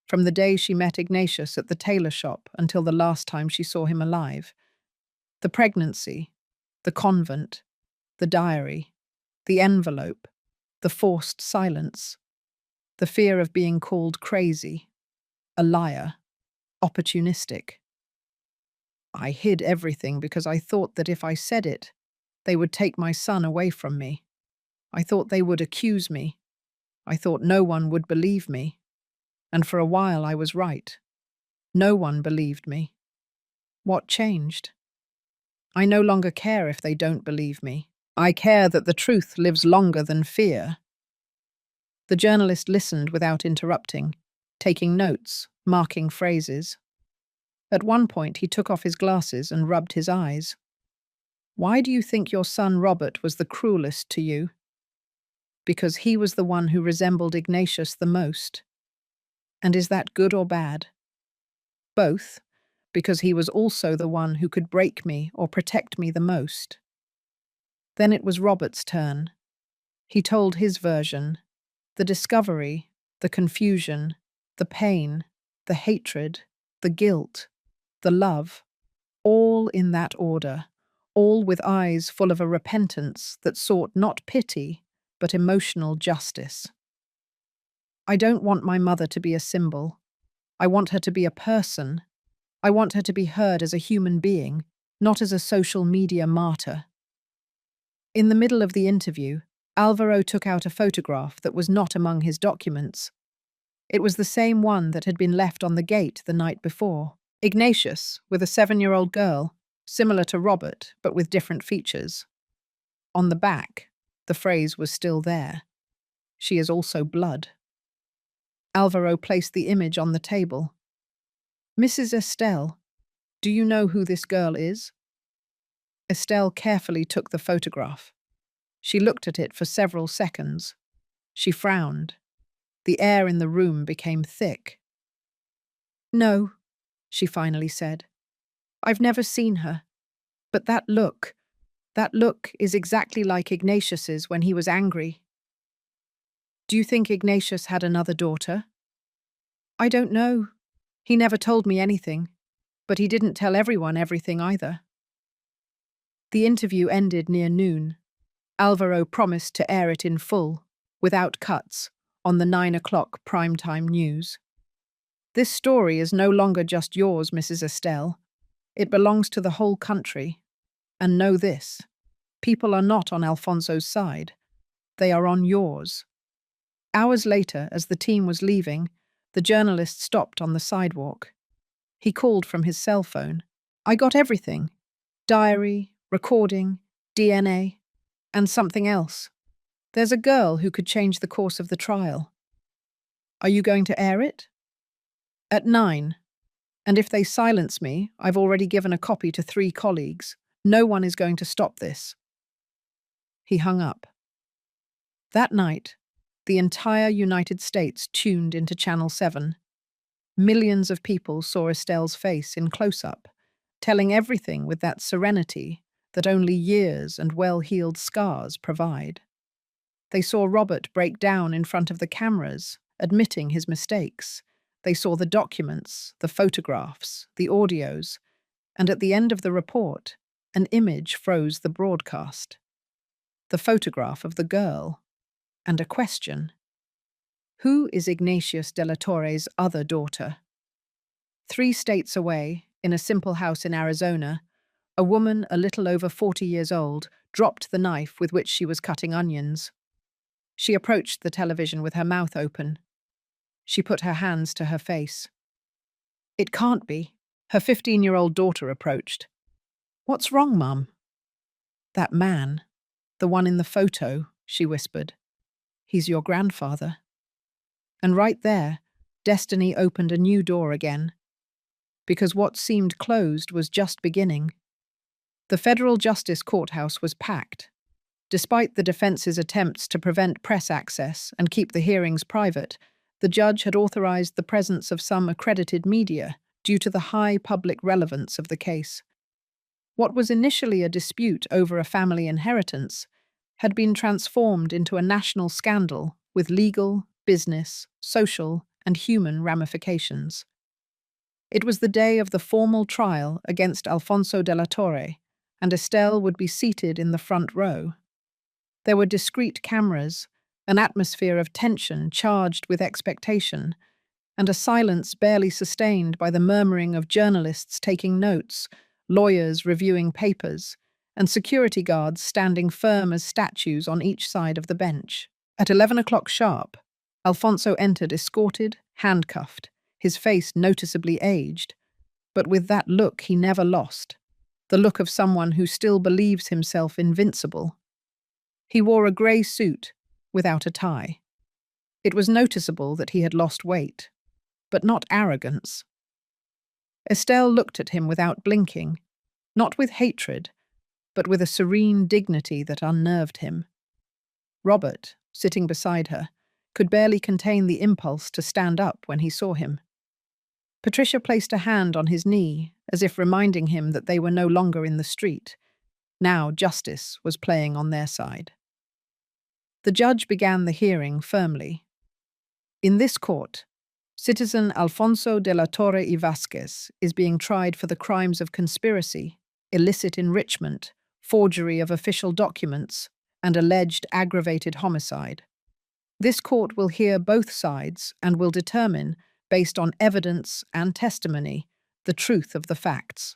from the day she met Ignatius at the tailor shop until the last time she saw him alive. The pregnancy, the convent, the diary, the envelope, the forced silence, the fear of being called crazy, a liar, opportunistic. "I hid everything because I thought that if I said it, they would take my son away from me. I thought they would accuse me. I thought no one would believe me. And for a while I was right. No one believed me. What changed? I no longer care if they don't believe me. I care that the truth lives longer than fear." The journalist listened without interrupting, taking notes, marking phrases. At one point he took off his glasses and rubbed his eyes. "Why do you think your son Robert was the cruelest to you?" "Because he was the one who resembled Ignatius the most." "And is that good or bad?" "Both, because he was also the one who could break me or protect me the most." Then it was Robert's turn. He told his version, the discovery, the confusion, the pain, the hatred, the guilt, the love, all in that order, all with eyes full of a repentance that sought not pity, but emotional justice. "I don't want my mother to be a symbol. I want her to be a person. I want her to be heard as a human being, not as a social media martyr." In the middle of the interview, Alvaro took out a photograph that was not among his documents. It was the same one that had been left on the gate the night before. Ignatius, with a 7-year-old girl, similar to Robert, but with different features. On the back, the phrase was still there. "She is also blood." Alvaro placed the image on the table. "Mrs. Estelle, do you know who this girl is?" Estelle carefully took the photograph. She looked at it for several seconds. She frowned. The air in the room became thick. "No," she finally said. "I've never seen her. But that look is exactly like Ignatius's when he was angry." "Do you think Ignatius had another daughter?" "I don't know. He never told me anything. But he didn't tell everyone everything either." The interview ended near noon. Alvaro promised to air it in full, without cuts, on the 9 o'clock primetime news. This story is no longer just yours, Mrs. Estelle. It belongs to the whole country. And know this, people are not on Alfonso's side. They are on yours. Hours later, as the team was leaving, the journalist stopped on the sidewalk. He called from his cell phone. I got everything. Diary, recording, DNA, and something else. There's a girl who could change the course of the trial. Are you going to air it? At 9. And if they silence me, I've already given a copy to 3 colleagues. No one is going to stop this. He hung up. That night, the entire United States tuned into Channel 7. Millions of people saw Estelle's face in close-up, telling everything with that serenity that only years and well-healed scars provide. They saw Robert break down in front of the cameras, admitting his mistakes. They saw the documents, the photographs, the audios, and at the end of the report, an image froze the broadcast. The photograph of the girl, and a question. Who is Ignatius de la Torre's other daughter? 3 states away, in a simple house in Arizona, a woman a little over 40 years old dropped the knife with which she was cutting onions. She approached the television with her mouth open. She put her hands to her face. It can't be. Her 15-year-old daughter approached. What's wrong, Mum? That man, the one in the photo, she whispered. He's your grandfather. And right there, destiny opened a new door again. Because what seemed closed was just beginning. The federal justice courthouse was packed. Despite the defense's attempts to prevent press access and keep the hearings private, the judge had authorized the presence of some accredited media due to the high public relevance of the case. What was initially a dispute over a family inheritance had been transformed into a national scandal with legal, business, social, and human ramifications. It was the day of the formal trial against Alfonso de la Torre, and Estelle would be seated in the front row. There were discreet cameras, an atmosphere of tension charged with expectation, and a silence barely sustained by the murmuring of journalists taking notes, lawyers reviewing papers, and security guards standing firm as statues on each side of the bench. At 11 o'clock sharp, Alfonso entered escorted, handcuffed, his face noticeably aged, but with that look he never lost, the look of someone who still believes himself invincible. He wore a grey suit, without a tie. It was noticeable that he had lost weight, but not arrogance. Estelle looked at him without blinking, not with hatred, but with a serene dignity that unnerved him. Robert, sitting beside her, could barely contain the impulse to stand up when he saw him. Patricia placed a hand on his knee, as if reminding him that they were no longer in the street. Now justice was playing on their side. The judge began the hearing firmly. In this court, citizen Alfonso de la Torre y Vázquez is being tried for the crimes of conspiracy, illicit enrichment, forgery of official documents, and alleged aggravated homicide. This court will hear both sides and will determine, based on evidence and testimony, the truth of the facts.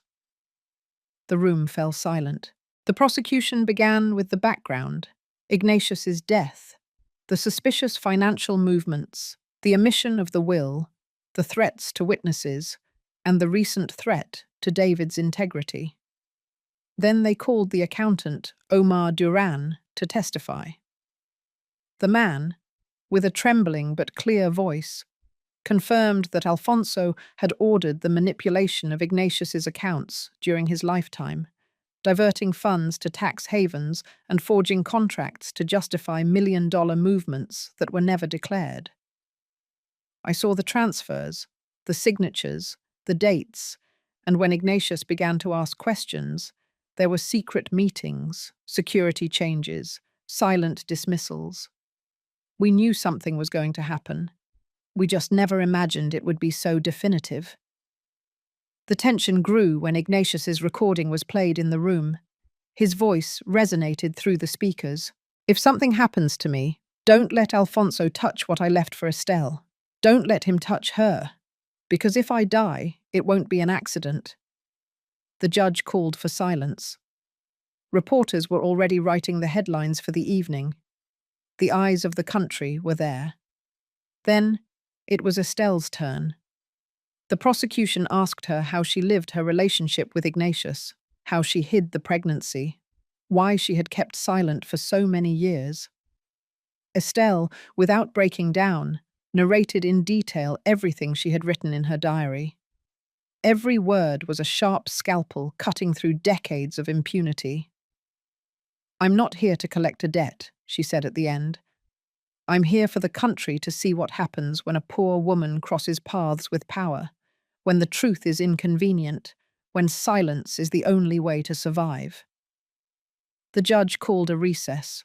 The room fell silent. The prosecution began with the background: Ignatius's death, the suspicious financial movements, the omission of the will, the threats to witnesses, and the recent threat to David's integrity. Then they called the accountant, Omar Duran, to testify. The man, with a trembling but clear voice, confirmed that Alfonso had ordered the manipulation of Ignatius's accounts during his lifetime, diverting funds to tax havens and forging contracts to justify million-dollar movements that were never declared. I saw the transfers, the signatures, the dates, and when Ignatius began to ask questions, there were secret meetings, security changes, silent dismissals. We knew something was going to happen. We just never imagined it would be so definitive. The tension grew when Ignatius's recording was played in the room. His voice resonated through the speakers. If something happens to me, don't let Alfonso touch what I left for Estelle. Don't let him touch her. Because if I die, it won't be an accident. The judge called for silence. Reporters were already writing the headlines for the evening. The eyes of the country were there. Then, it was Estelle's turn. The prosecution asked her how she lived her relationship with Ignatius, how she hid the pregnancy, why she had kept silent for so many years. Estelle, without breaking down, narrated in detail everything she had written in her diary. Every word was a sharp scalpel cutting through decades of impunity. "I'm not here to collect a debt," she said at the end. "I'm here for the country to see what happens when a poor woman crosses paths with power, when the truth is inconvenient, when silence is the only way to survive." The judge called a recess.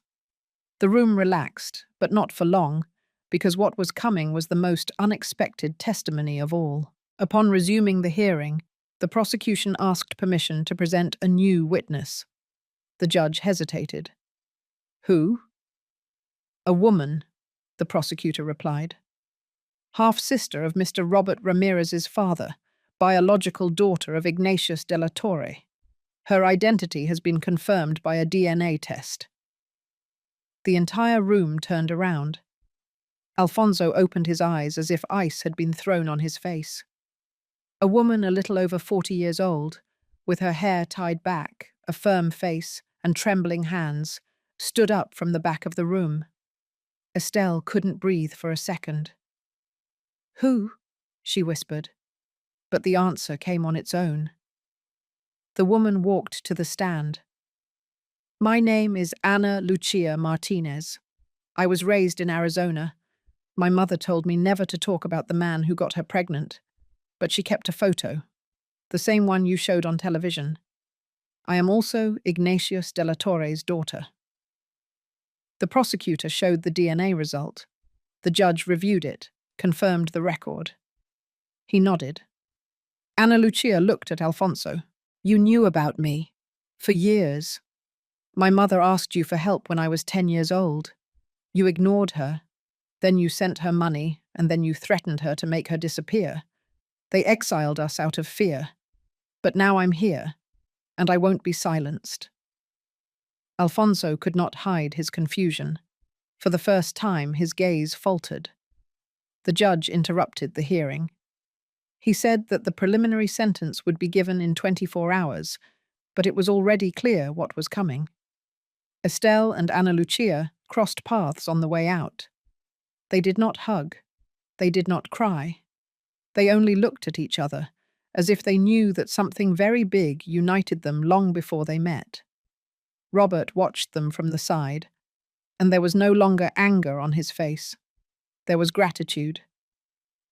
The room relaxed, but not for long, because what was coming was the most unexpected testimony of all. Upon resuming the hearing, the prosecution asked permission to present a new witness. The judge hesitated. "Who?" "A woman," the prosecutor replied. "Half-sister of Mr. Robert Ramirez's father, biological daughter of Ignatius de la Torre. Her identity has been confirmed by a DNA test." The entire room turned around. Alfonso opened his eyes as if ice had been thrown on his face. A woman a little over 40 years old, with her hair tied back, a firm face, and trembling hands, stood up from the back of the room. Estelle couldn't breathe for a second. "Who?" she whispered, but the answer came on its own. The woman walked to the stand. "My name is Ana Lucia Martinez. I was raised in Arizona. My mother told me never to talk about the man who got her pregnant, but she kept a photo, the same one you showed on television. I am also Ignatius de la Torre's daughter." The prosecutor showed the DNA result. The judge reviewed it, confirmed the record. He nodded. Ana Lucia looked at Alfonso. "You knew about me. For years. My mother asked you for help when I was 10 years old. You ignored her. Then you sent her money, and then you threatened her to make her disappear. They exiled us out of fear. But now I'm here, and I won't be silenced." Alfonso could not hide his confusion. For the first time, his gaze faltered. The judge interrupted the hearing. He said that the preliminary sentence would be given in 24 hours, but it was already clear what was coming. Estelle and Ana Lucia crossed paths on the way out. They did not hug. They did not cry. They only looked at each other, as if they knew that something very big united them long before they met. Robert watched them from the side, and there was no longer anger on his face. There was gratitude,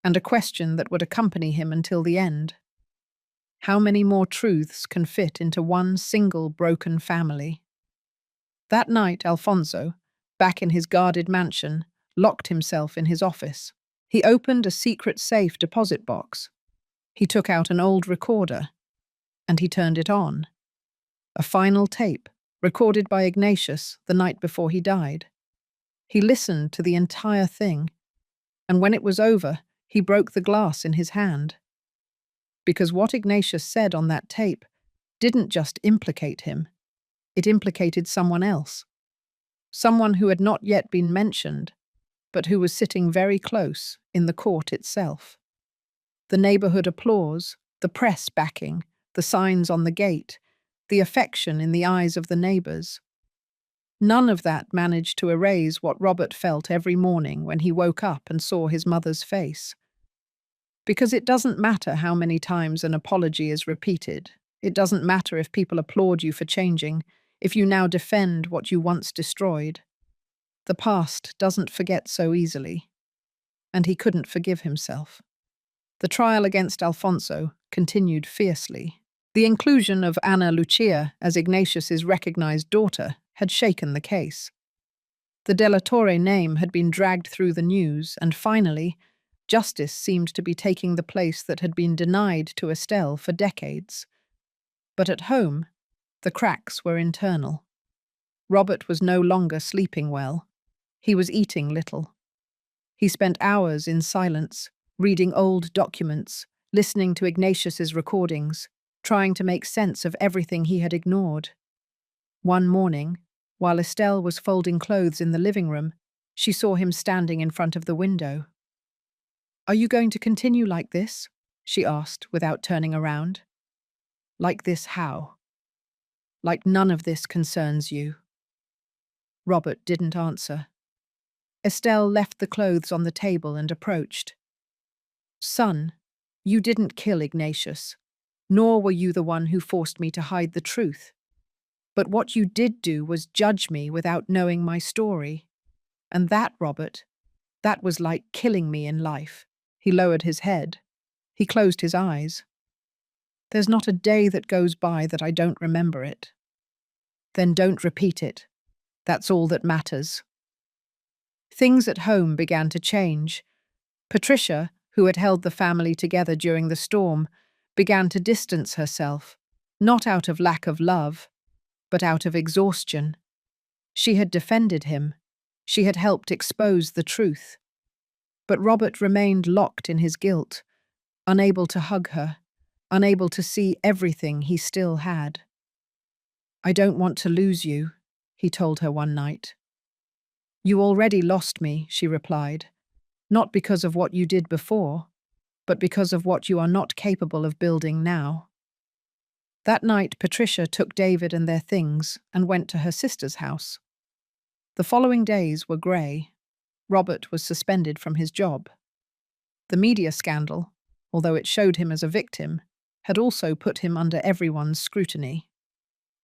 and a question that would accompany him until the end. How many more truths can fit into one single broken family? That night, Alfonso, back in his guarded mansion, locked himself in his office. He opened a secret safe deposit box. He took out an old recorder, and he turned it on. A final tape, recorded by Ignatius the night before he died. He listened to the entire thing, and when it was over, he broke the glass in his hand. Because what Ignatius said on that tape didn't just implicate him, it implicated someone else. Someone who had not yet been mentioned, but who was sitting very close in the court itself. The neighborhood applause, the press backing, the signs on the gate, the affection in the eyes of the neighbors. None of that managed to erase what Robert felt every morning when he woke up and saw his mother's face. Because it doesn't matter how many times an apology is repeated. It doesn't matter if people applaud you for changing, if you now defend what you once destroyed. The past doesn't forget so easily. And he couldn't forgive himself. The trial against Alfonso continued fiercely. The inclusion of Ana Lucia as Ignatius's recognized daughter had shaken the case. The De La Torre name had been dragged through the news, and finally, justice seemed to be taking the place that had been denied to Estelle for decades. But at home, the cracks were internal. Robert was no longer sleeping well. He was eating little. He spent hours in silence, reading old documents, listening to Ignatius's recordings, trying to make sense of everything he had ignored. One morning, while Estelle was folding clothes in the living room, she saw him standing in front of the window. "Are you going to continue like this?" she asked without turning around. "Like this how?" "Like none of this concerns you." Robert didn't answer. Estelle left the clothes on the table and approached. "Son, you didn't kill Ignatius, nor were you the one who forced me to hide the truth. But what you did do was judge me without knowing my story. And that, Robert, that was like killing me in life." He lowered his head. He closed his eyes. "There's not a day that goes by that I don't remember it." "Then don't repeat it. That's all that matters." Things at home began to change. Patricia, who had held the family together during the storm, began to distance herself, not out of lack of love, but out of exhaustion. She had defended him. She had helped expose the truth. But Robert remained locked in his guilt, unable to hug her, unable to see everything he still had. "I don't want to lose you," he told her one night. "You already lost me," she replied, "not because of what you did before, but because of what you are not capable of building now." That night, Patricia took David and their things and went to her sister's house. The following days were grey. Robert was suspended from his job. The media scandal, although it showed him as a victim, had also put him under everyone's scrutiny.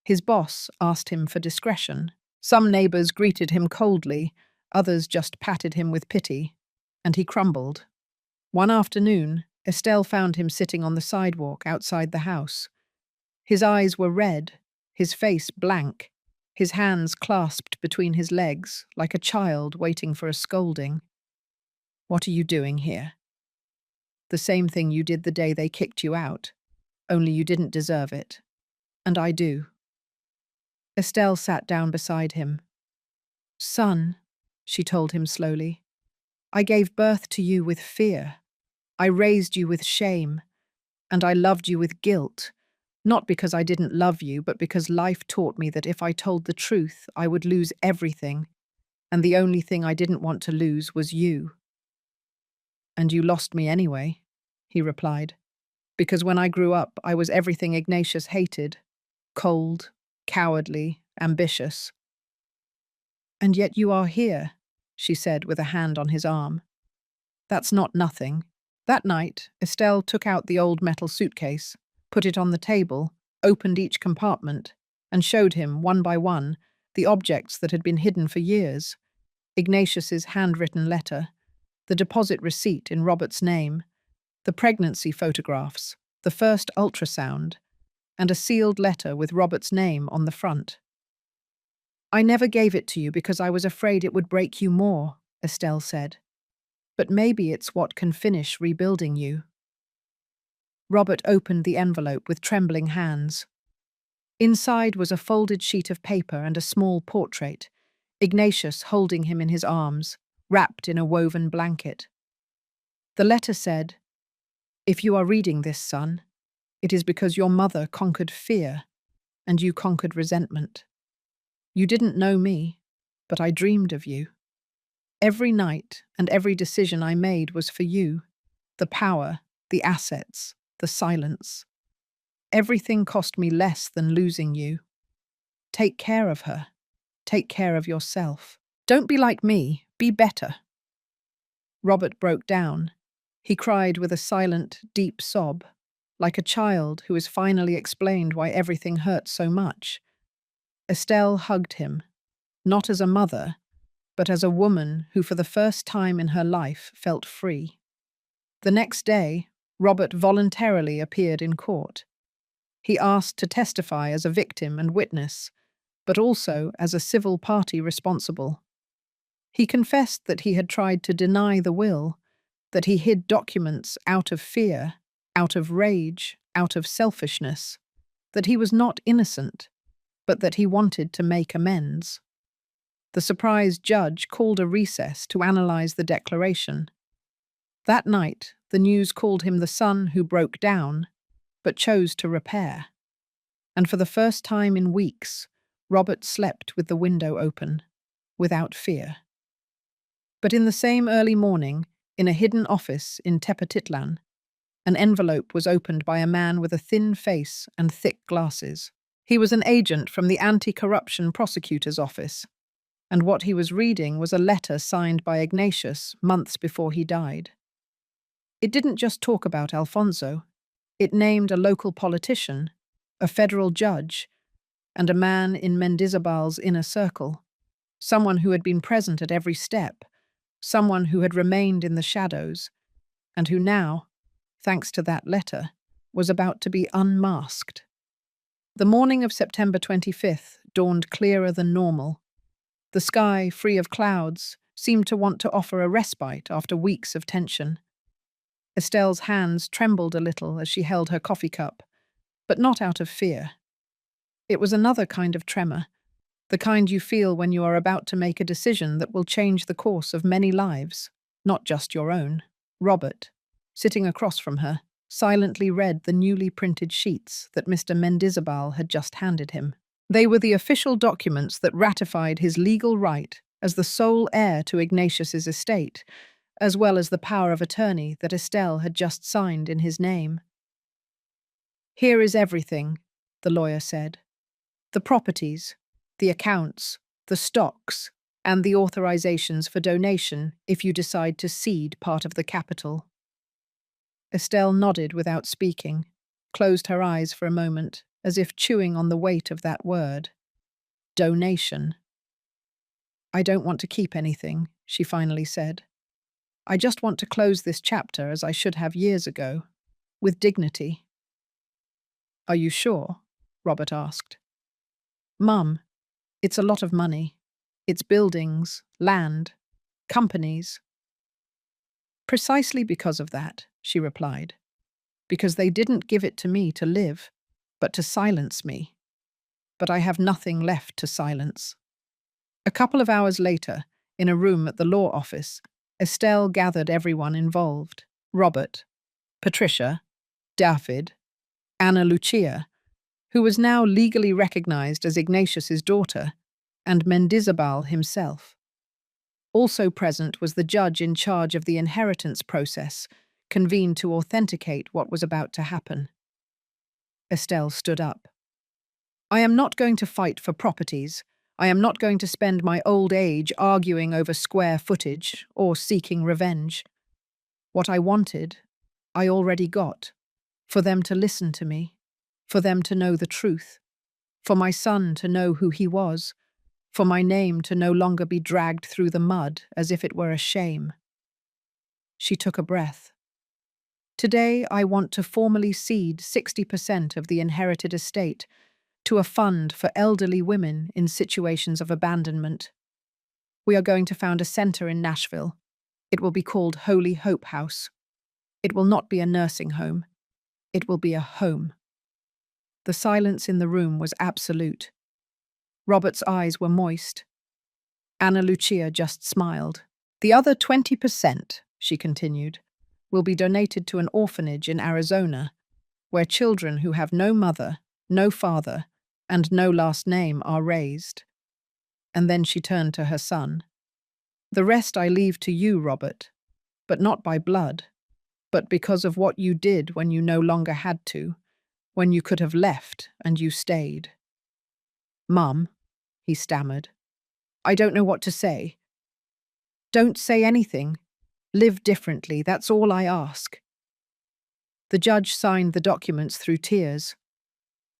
His boss asked him for discretion. Some neighbours greeted him coldly, others just patted him with pity, and he crumbled. One afternoon, Estelle found him sitting on the sidewalk outside the house. His eyes were red, his face blank, his hands clasped between his legs like a child waiting for a scolding. "What are you doing here?" "The same thing you did the day they kicked you out, only you didn't deserve it. And I do." Estelle sat down beside him. "Son," she told him slowly, "I gave birth to you with fear. I raised you with shame, and I loved you with guilt, not because I didn't love you, but because life taught me that if I told the truth, I would lose everything, and the only thing I didn't want to lose was you." "And you lost me anyway," he replied, "because when I grew up, I was everything Ignatius hated: cold, cowardly, ambitious." "And yet you are here," she said with a hand on his arm. "That's not nothing." That night, Estelle took out the old metal suitcase, put it on the table, opened each compartment, and showed him, one by one, the objects that had been hidden for years: Ignatius's handwritten letter, the deposit receipt in Robert's name, the pregnancy photographs, the first ultrasound, and a sealed letter with Robert's name on the front. "I never gave it to you because I was afraid it would break you more," Estelle said. "But maybe it's what can finish rebuilding you." Robert opened the envelope with trembling hands. Inside was a folded sheet of paper and a small portrait, Ignatius holding him in his arms, wrapped in a woven blanket. The letter said, "If you are reading this, son, it is because your mother conquered fear, and you conquered resentment. You didn't know me, but I dreamed of you. Every night and every decision I made was for you: the power, the assets, the silence. Everything cost me less than losing you. Take care of her. Take care of yourself. Don't be like me, be better." Robert broke down. He cried with a silent, deep sob, like a child who has finally explained why everything hurt so much. Estelle hugged him, not as a mother, but as a woman who for the first time in her life felt free. The next day, Robert voluntarily appeared in court. He asked to testify as a victim and witness, but also as a civil party responsible. He confessed that he had tried to deny the will, that he hid documents out of fear, out of rage, out of selfishness, that he was not innocent, but that he wanted to make amends. The surprised judge called a recess to analyze the declaration. That night, the news called him the son who broke down, but chose to repair. And for the first time in weeks, Robert slept with the window open, without fear. But in the same early morning, in a hidden office in Tepatitlan, an envelope was opened by a man with a thin face and thick glasses. He was an agent from the anti-corruption prosecutor's office, and what he was reading was a letter signed by Ignatius months before he died. It didn't just talk about Alfonso. It named a local politician, a federal judge, and a man in Mendizabal's inner circle, someone who had been present at every step, someone who had remained in the shadows, and who now, thanks to that letter, was about to be unmasked. The morning of September 25th dawned clearer than normal. The sky, free of clouds, seemed to want to offer a respite after weeks of tension. Estelle's hands trembled a little as she held her coffee cup, but not out of fear. It was another kind of tremor, the kind you feel when you are about to make a decision that will change the course of many lives, not just your own. Robert, sitting across from her, silently read the newly printed sheets that Mr. Mendizabal had just handed him. They were the official documents that ratified his legal right as the sole heir to Ignatius's estate, as well as the power of attorney that Estelle had just signed in his name. "Here is everything," the lawyer said. "The properties, the accounts, the stocks, and the authorizations for donation if you decide to cede part of the capital." Estelle nodded without speaking, closed her eyes for a moment, as if chewing on the weight of that word. Donation. "I don't want to keep anything," she finally said. "I just want to close this chapter as I should have years ago, with dignity." "Are you sure?" Robert asked. "Mum, it's a lot of money. It's buildings, land, companies." "Precisely because of that," she replied. "Because they didn't give it to me to live, but to silence me. But I have nothing left to silence." A couple of hours later, in a room at the law office, Estelle gathered everyone involved: Robert, Patricia, David, Anna Lucia, who was now legally recognized as Ignatius's daughter, and Mendizabal himself. Also present was the judge in charge of the inheritance process, convened to authenticate what was about to happen. Estelle stood up. "I am not going to fight for properties. I am not going to spend my old age arguing over square footage or seeking revenge. What I wanted, I already got. For them to listen to me, for them to know the truth, for my son to know who he was, for my name to no longer be dragged through the mud as if it were a shame." She took a breath. "Today I want to formally cede 60% of the inherited estate to a fund for elderly women in situations of abandonment. We are going to found a center in Nashville. It will be called Holy Hope House. It will not be a nursing home. It will be a home." The silence in the room was absolute. Robert's eyes were moist. Anna Lucia just smiled. "The other 20%, she continued, will be donated to an orphanage in Arizona, where children who have no mother, no father, and no last name are raised." And then she turned to her son. "The rest I leave to you, Robert, but not by blood, but because of what you did when you no longer had to, when you could have left and you stayed." "Mum," he stammered, "I don't know what to say." "Don't say anything. Live differently, that's all I ask." The judge signed the documents through tears.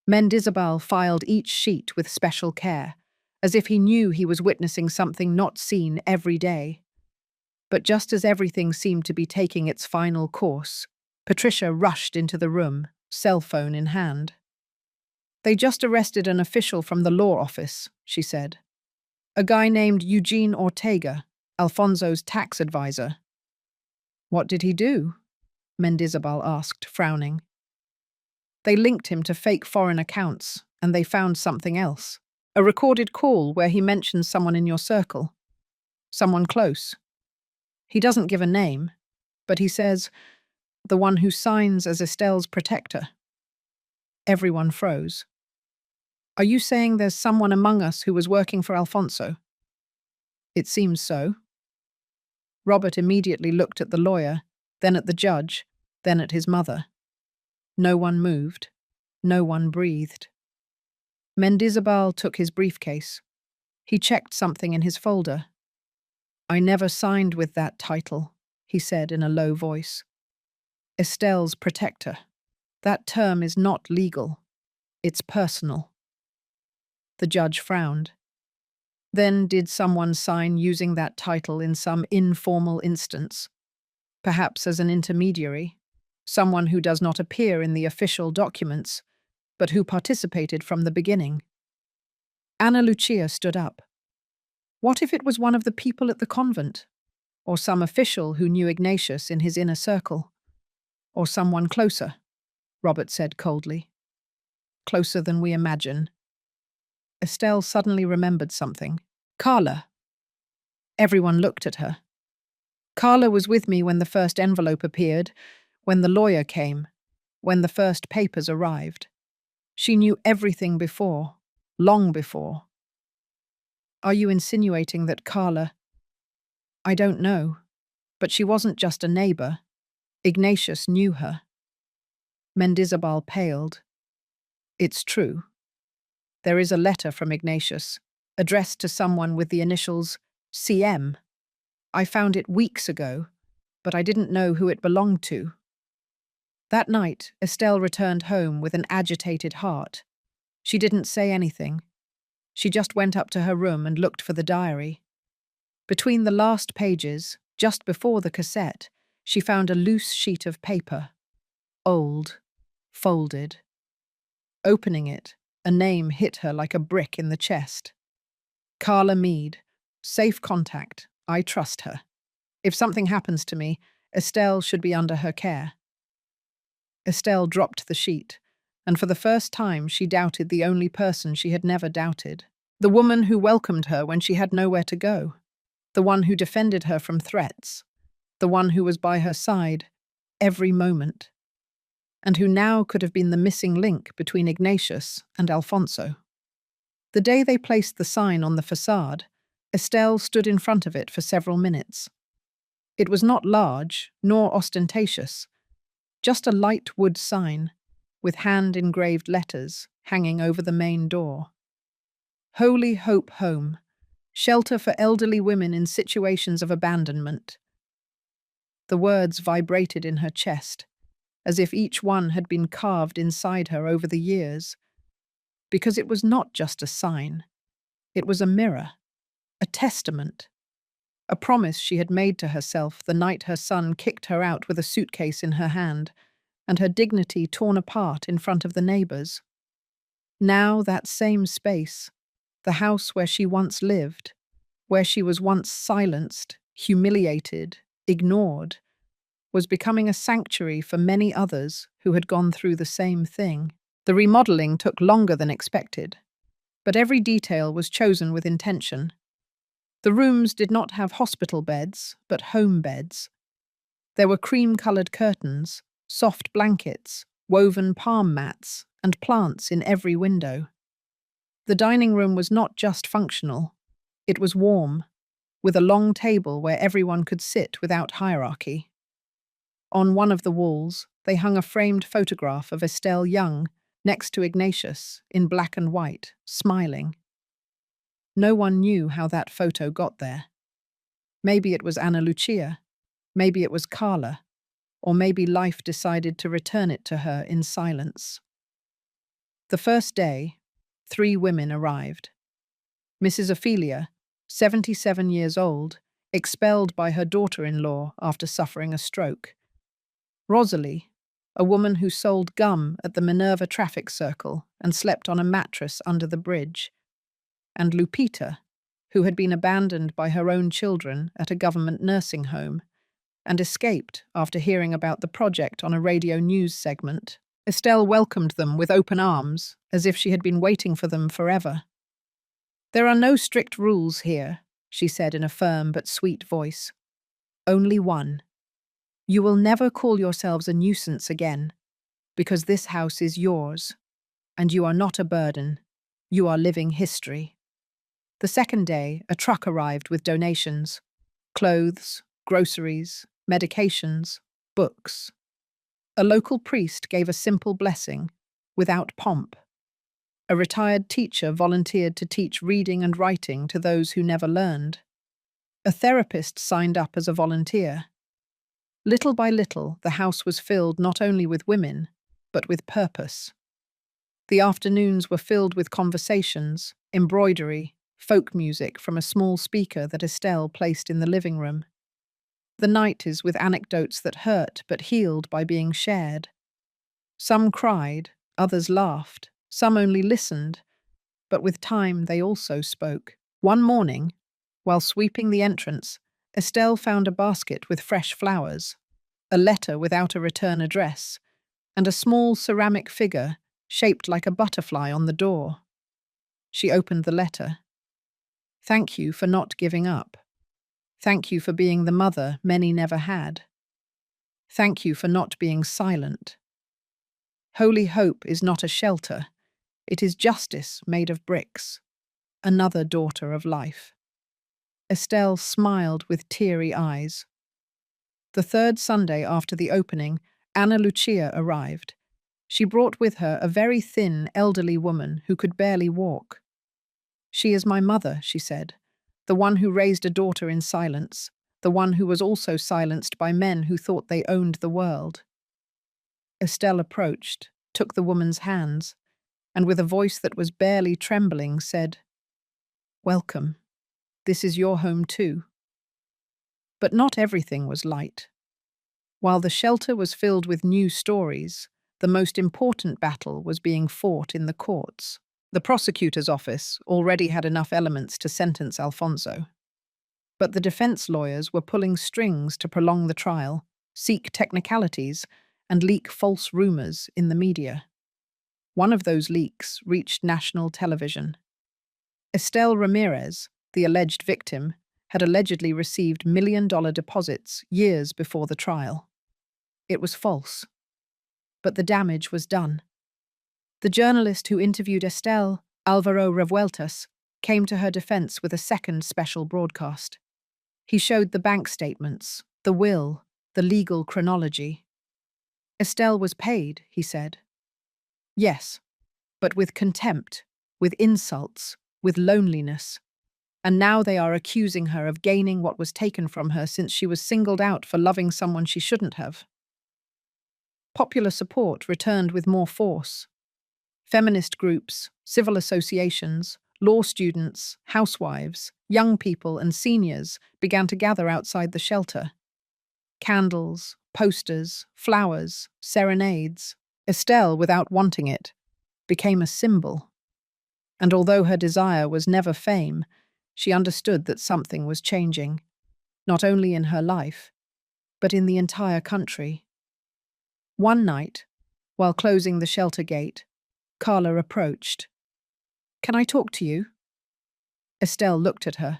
Mendizabal filed each sheet with special care, as if he knew he was witnessing something not seen every day. But just as everything seemed to be taking its final course, Patricia rushed into the room, cell phone in hand. "They just arrested an official from the law office," she said. "A guy named Eugene Ortega, Alfonso's tax advisor." "What did he do?" Mendizabal asked, frowning. "They linked him to fake foreign accounts, and they found something else. A recorded call where he mentions someone in your circle. Someone close. He doesn't give a name, But he says, the one who signs as Estelle's protector. Everyone froze. Are you saying there's someone among us who was working for Alfonso? It seems so. Robert immediately looked at the lawyer, then at the judge, then at his mother. No one moved. No one breathed. Mendizabal took his briefcase. He checked something in his folder. I never signed with that title, he said in a low voice. Estelle's protector. That term is not legal. It's personal. The judge frowned. Then did someone sign using that title in some informal instance? Perhaps as an intermediary, someone who does not appear in the official documents, but who participated from the beginning. Anna Lucia stood up. What if it was one of the people at the convent? Or some official who knew Ignatius in his inner circle? Or someone closer? Robert said coldly. Closer than we imagine. Estelle suddenly remembered something. Carla. Everyone looked at her. Carla was with me when the first envelope appeared, when the lawyer came, when the first papers arrived. She knew everything before, long before. Are you insinuating that Carla... I don't know, but she wasn't just a neighbor. Ignatius knew her. Mendizabal paled. It's true. There is a letter from Ignatius, addressed to someone with the initials CM. I found it weeks ago, but I didn't know who it belonged to. That night, Estelle returned home with an agitated heart. She didn't say anything. She just went up to her room and looked for the diary. Between the last pages, just before the cassette, she found a loose sheet of paper. Old, folded. Opening it, a name hit her like a brick in the chest. Carla Mead. Safe contact. I trust her. If something happens to me, Estelle should be under her care. Estelle dropped the sheet, and for the first time she doubted the only person she had never doubted. The woman who welcomed her when she had nowhere to go. The one who defended her from threats. The one who was by her side every moment. And who now could have been the missing link between Ignatius and Alfonso. The day they placed the sign on the facade, Estelle stood in front of it for several minutes. It was not large, nor ostentatious, just a light wood sign, with hand-engraved letters hanging over the main door. Holy Hope Home, shelter for elderly women in situations of abandonment. The words vibrated in her chest, as if each one had been carved inside her over the years. Because it was not just a sign. It was a mirror, a testament, a promise she had made to herself the night her son kicked her out with a suitcase in her hand, and her dignity torn apart in front of the neighbors. Now that same space, the house where she once lived, where she was once silenced, humiliated, ignored, was becoming a sanctuary for many others who had gone through the same thing. The remodeling took longer than expected, but every detail was chosen with intention. The rooms did not have hospital beds, but home beds. There were cream-colored curtains, soft blankets, woven palm mats, and plants in every window. The dining room was not just functional. It was warm, with a long table where everyone could sit without hierarchy. On one of the walls, they hung a framed photograph of Estelle Young, next to Ignatius, in black and white, smiling. No one knew how that photo got there. Maybe it was Anna Lucia, maybe it was Carla, or maybe life decided to return it to her in silence. The first day, 3 women arrived. Mrs. Ophelia, 77 years old, expelled by her daughter-in-law after suffering a stroke. Rosalie, a woman who sold gum at the Minerva traffic circle and slept on a mattress under the bridge. And Lupita, who had been abandoned by her own children at a government nursing home and escaped after hearing about the project on a radio news segment. Estelle welcomed them with open arms, as if she had been waiting for them forever. There are no strict rules here, she said in a firm but sweet voice. Only one. You will never call yourselves a nuisance again, because this house is yours, and you are not a burden. You are living history. The second day, a truck arrived with donations: clothes, groceries, medications, books. A local priest gave a simple blessing, without pomp. A retired teacher volunteered to teach reading and writing to those who never learned. A therapist signed up as a volunteer. Little by little, the house was filled not only with women, but with purpose. The afternoons were filled with conversations, embroidery, folk music from a small speaker that Estelle placed in the living room. The nights with anecdotes that hurt but healed by being shared. Some cried, others laughed, some only listened, but with time they also spoke. One morning, while sweeping the entrance, Estelle found a basket with fresh flowers, a letter without a return address, and a small ceramic figure shaped like a butterfly on the door. She opened the letter. Thank you for not giving up. Thank you for being the mother many never had. Thank you for not being silent. Holy hope is not a shelter. It is justice made of bricks. Another daughter of life. Estelle smiled with teary eyes. The third Sunday after the opening, Anna Lucia arrived. She brought with her a very thin, elderly woman who could barely walk. She is my mother, she said, the one who raised a daughter in silence, the one who was also silenced by men who thought they owned the world. Estelle approached, took the woman's hands, and with a voice that was barely trembling said, "Welcome. This is your home too." But not everything was light. While the shelter was filled with new stories, the most important battle was being fought in the courts. The prosecutor's office already had enough elements to sentence Alfonso. But the defense lawyers were pulling strings to prolong the trial, seek technicalities, and leak false rumors in the media. One of those leaks reached national television. Estelle Ramirez, the alleged victim, had allegedly received million-dollar deposits years before the trial. It was false. But the damage was done. The journalist who interviewed Estelle, Alvaro Revueltas, came to her defense with a second special broadcast. He showed the bank statements, the will, the legal chronology. Estelle was paid, he said. Yes, but with contempt, with insults, with loneliness. And now they are accusing her of gaining what was taken from her since she was singled out for loving someone she shouldn't have. Popular support returned with more force. Feminist groups, civil associations, law students, housewives, young people and seniors began to gather outside the shelter. Candles, posters, flowers, serenades. Estelle, without wanting it, became a symbol. And although her desire was never fame, she understood that something was changing, not only in her life, but in the entire country. One night, while closing the shelter gate, Carla approached. "Can I talk to you?" Estelle looked at her.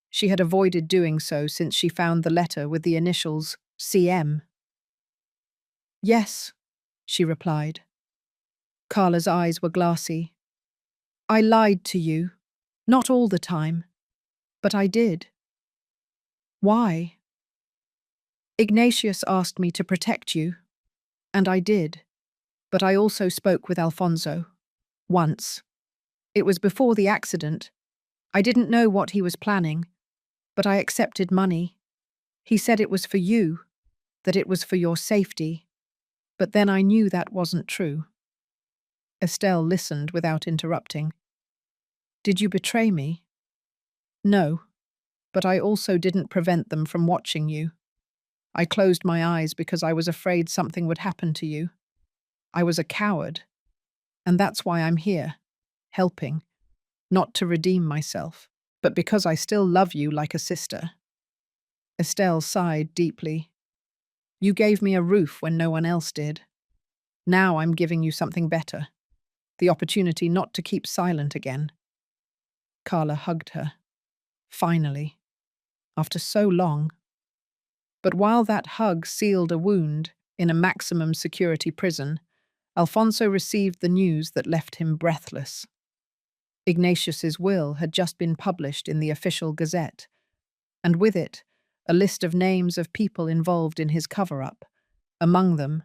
She had avoided doing so since she found the letter with the initials CM. "Yes," she replied. Carla's eyes were glassy. "I lied to you. Not all the time. But I did." "Why?" "Ignatius asked me to protect you. And I did. But I also spoke with Alfonso. Once. It was before the accident. I didn't know what he was planning. But I accepted money. He said it was for you. That it was for your safety. But then I knew that wasn't true." Estelle listened without interrupting. "Did you betray me?" "No. But I also didn't prevent them from watching you. I closed my eyes because I was afraid something would happen to you. I was a coward. And that's why I'm here, helping, not to redeem myself, but because I still love you like a sister." Estelle sighed deeply. "You gave me a roof when no one else did. Now I'm giving you something better, the opportunity not to keep silent again." Carla hugged her. Finally. After so long. But while that hug sealed a wound in a maximum security prison, Alfonso received the news that left him breathless. Ignatius's will had just been published in the official gazette, and with it, a list of names of people involved in his cover-up, among them,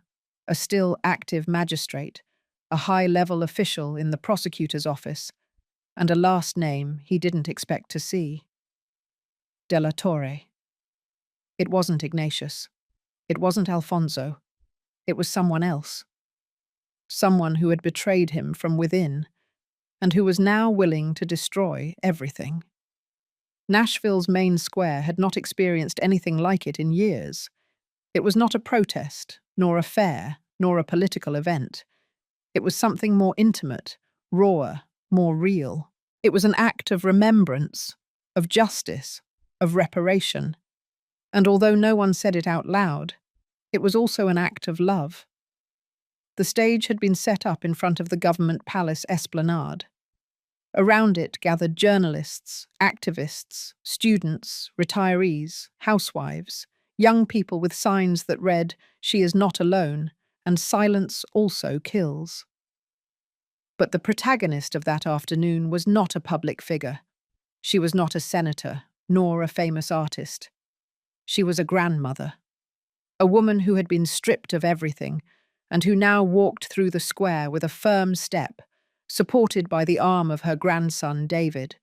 a still active magistrate, a high-level official in the prosecutor's office, and a last name he didn't expect to see. De la Torre. It wasn't Ignatius. It wasn't Alfonso. It was someone else. Someone who had betrayed him from within, and who was now willing to destroy everything. Nashville's main square had not experienced anything like it in years. It was not a protest, nor a fair, nor a political event. It was something more intimate, rawer, more real. It was an act of remembrance, of justice, of reparation. And although no one said it out loud, it was also an act of love. The stage had been set up in front of the government palace esplanade. Around it gathered journalists, activists, students, retirees, housewives, young people with signs that read, "She is not alone," and "Silence also kills." But the protagonist of that afternoon was not a public figure. She was not a senator, nor a famous artist. She was a grandmother, a woman who had been stripped of everything, and who now walked through the square with a firm step, supported by the arm of her grandson David,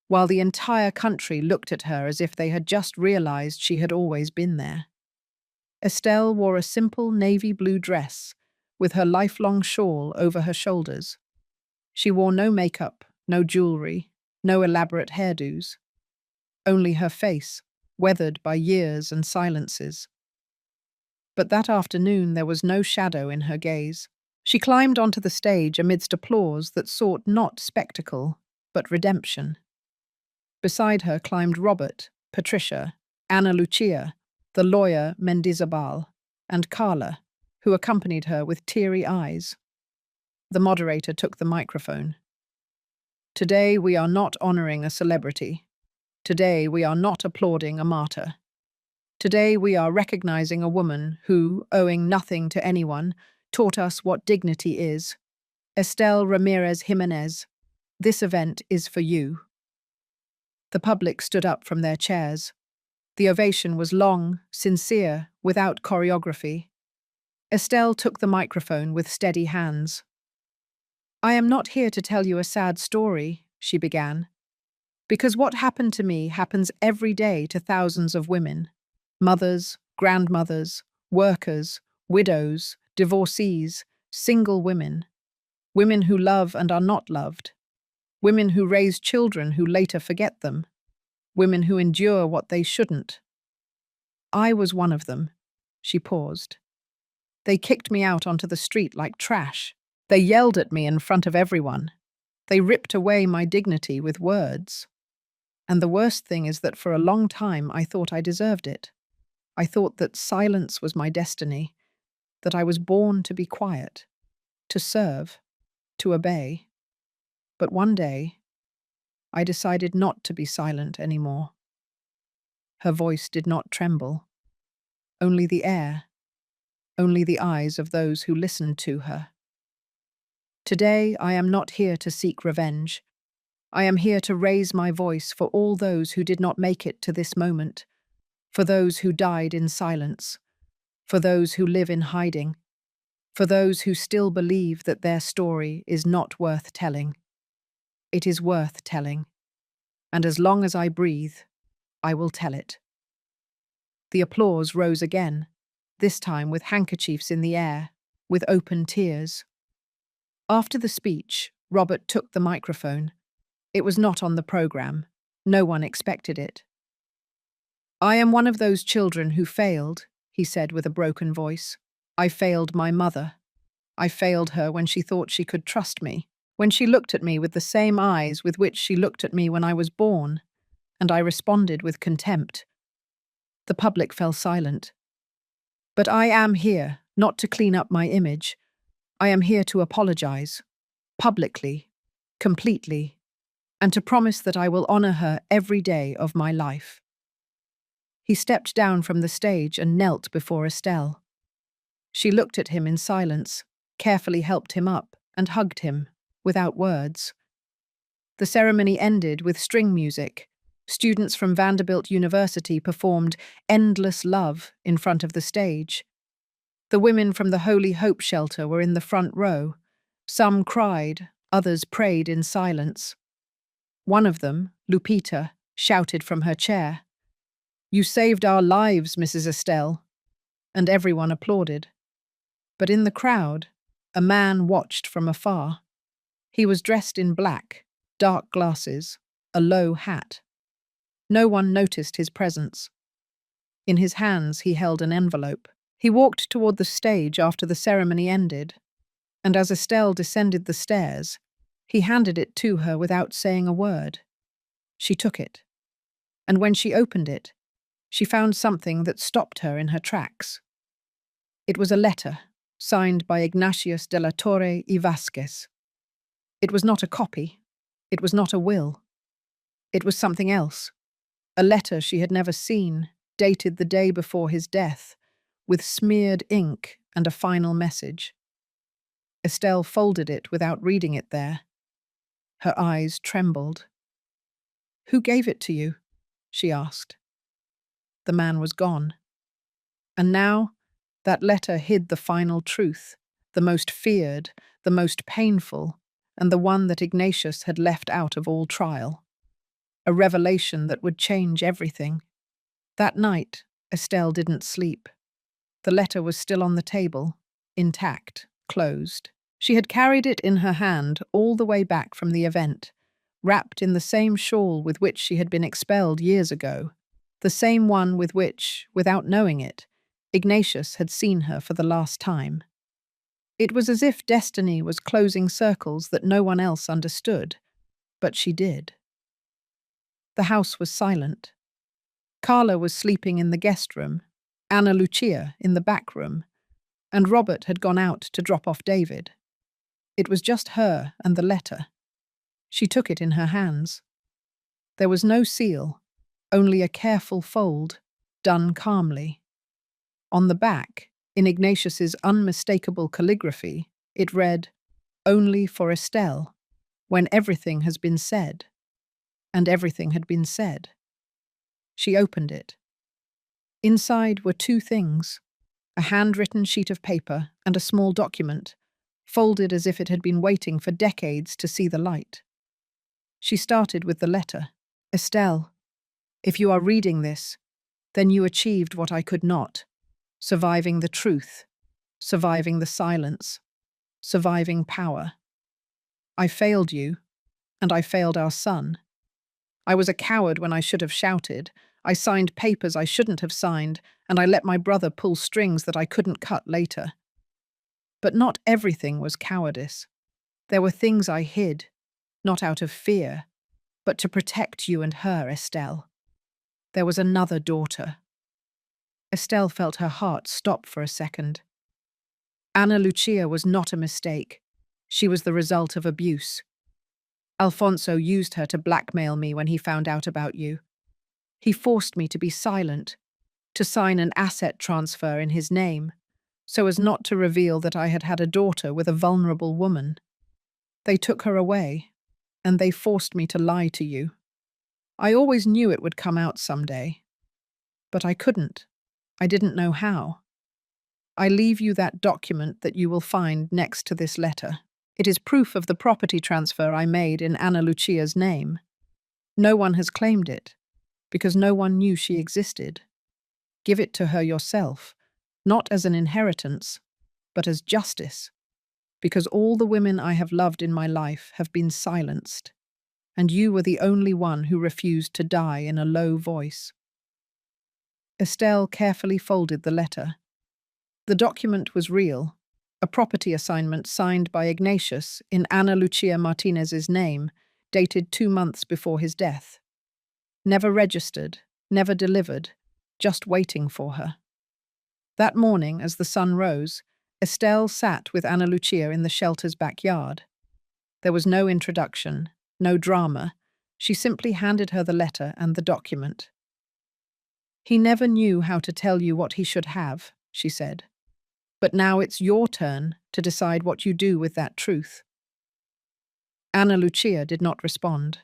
while the entire country looked at her as if they had just realized she had always been there. Estelle wore a simple navy blue dress, with her lifelong shawl over her shoulders. She wore no makeup, no jewelry, no elaborate hairdos. Only her face, weathered by years and silences. But that afternoon there was no shadow in her gaze. She climbed onto the stage amidst applause that sought not spectacle, but redemption. Beside her climbed Robert, Patricia, Anna Lucia, the lawyer Mendizabal, and Carla, who accompanied her with teary eyes. The moderator took the microphone. "Today we are not honoring a celebrity. Today we are not applauding a martyr. Today we are recognizing a woman who, owing nothing to anyone, taught us what dignity is. Estelle Ramirez Jimenez, this event is for you." The public stood up from their chairs. The ovation was long, sincere, without choreography. Estelle took the microphone with steady hands. "I am not here to tell you a sad story," she began, "because what happened to me happens every day to thousands of women. Mothers, grandmothers, workers, widows, divorcees, single women. Women who love and are not loved. Women who raise children who later forget them. Women who endure what they shouldn't. I was one of them." She paused. "They kicked me out onto the street like trash. They yelled at me in front of everyone. They ripped away my dignity with words. And the worst thing is that for a long time I thought I deserved it. I thought that silence was my destiny, that I was born to be quiet, to serve, to obey. But one day, I decided not to be silent anymore." Her voice did not tremble. Only the air, only the eyes of those who listened to her. "Today I am not here to seek revenge. I am here to raise my voice for all those who did not make it to this moment, for those who died in silence, for those who live in hiding, for those who still believe that their story is not worth telling. It is worth telling, and as long as I breathe, I will tell it." The applause rose again, this time with handkerchiefs in the air, with open tears. After the speech, Robert took the microphone. It was not on the program. No one expected it. "I am one of those children who failed," he said with a broken voice. "I failed my mother. I failed her when she thought she could trust me, when she looked at me with the same eyes with which she looked at me when I was born, and I responded with contempt." The public fell silent. "But I am here, not to clean up my image. I am here to apologize, publicly, completely, and to promise that I will honor her every day of my life." He stepped down from the stage and knelt before Estelle. She looked at him in silence, carefully helped him up, and hugged him, without words. The ceremony ended with string music. Students from Vanderbilt University performed Endless Love in front of the stage. The women from the Holy Hope shelter were in the front row. Some cried, others prayed in silence. One of them, Lupita, shouted from her chair, "You saved our lives, Mrs. Estelle," and everyone applauded. But in the crowd, a man watched from afar. He was dressed in black, dark glasses, a low hat. No one noticed his presence. In his hands he held an envelope. He walked toward the stage after the ceremony ended, and as Estelle descended the stairs, he handed it to her without saying a word. She took it, and when she opened it, she found something that stopped her in her tracks. It was a letter, signed by Ignatius de la Torre y Vasquez. It was not a copy. It was not a will. It was something else. A letter she had never seen, dated the day before his death, with smeared ink and a final message. Estelle folded it without reading it there. Her eyes trembled. "Who gave it to you?" she asked. The man was gone. And now, that letter hid the final truth, the most feared, the most painful, and the one that Ignatius had left out of all trial. A revelation that would change everything. That night, Estelle didn't sleep. The letter was still on the table, intact, closed. She had carried it in her hand all the way back from the event, wrapped in the same shawl with which she had been expelled years ago, the same one with which, without knowing it, Ignatius had seen her for the last time. It was as if destiny was closing circles that no one else understood, but she did. The house was silent. Carla was sleeping in the guest room, Anna Lucia in the back room, and Robert had gone out to drop off David. It was just her and the letter. She took it in her hands. There was no seal, only a careful fold, done calmly. On the back, in Ignatius's unmistakable calligraphy, it read, "Only for Estelle, when everything has been said." And everything had been said. She opened it. Inside were two things, a handwritten sheet of paper and a small document, folded as if it had been waiting for decades to see the light. She started with the letter. "Estelle, if you are reading this, then you achieved what I could not, surviving the truth, surviving the silence, surviving power. I failed you, and I failed our son. I was a coward when I should have shouted. I signed papers I shouldn't have signed, and I let my brother pull strings that I couldn't cut later. But not everything was cowardice. There were things I hid, not out of fear, but to protect you and her, Estelle. There was another daughter." Estelle felt her heart stop for a second. Anna Lucia was not a mistake. She was the result of abuse. Alfonso used her to blackmail me when he found out about you. He forced me to be silent, to sign an asset transfer in his name, so as not to reveal that I had had a daughter with a vulnerable woman. They took her away, and they forced me to lie to you. I always knew it would come out someday. But I couldn't. I didn't know how. I leave you that document that you will find next to this letter. It is proof of the property transfer I made in Anna Lucia's name. No one has claimed it, because no one knew she existed. Give it to her yourself, not as an inheritance, but as justice, because all the women I have loved in my life have been silenced, and you were the only one who refused to die in a low voice." Estelle carefully folded the letter. The document was real, a property assignment signed by Ignatius in Ana Lucia Martinez's name, dated 2 months before his death. Never registered, never delivered, just waiting for her. That morning, as the sun rose, Estelle sat with Ana Lucia in the shelter's backyard. There was no introduction, no drama. She simply handed her the letter and the document. He never knew how to tell you what he should have, she said. But now it's your turn to decide what you do with that truth. Anna Lucia did not respond.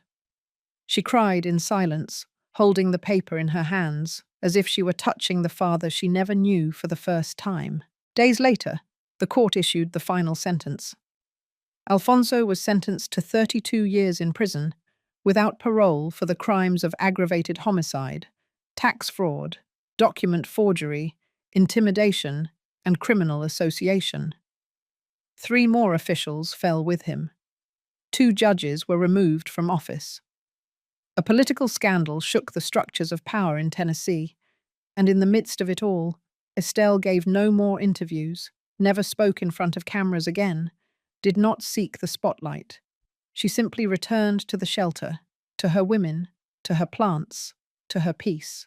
She cried in silence, holding the paper in her hands, as if she were touching the father she never knew for the first time. Days later, the court issued the final sentence. Alfonso was sentenced to 32 years in prison, without parole for the crimes of aggravated homicide, tax fraud, document forgery, intimidation, and criminal association. 3 more officials fell with him. 2 judges were removed from office. A political scandal shook the structures of power in Tennessee, and in the midst of it all, Estelle gave no more interviews, never spoke in front of cameras again, did not seek the spotlight. She simply returned to the shelter, to her women, to her plants, to her peace.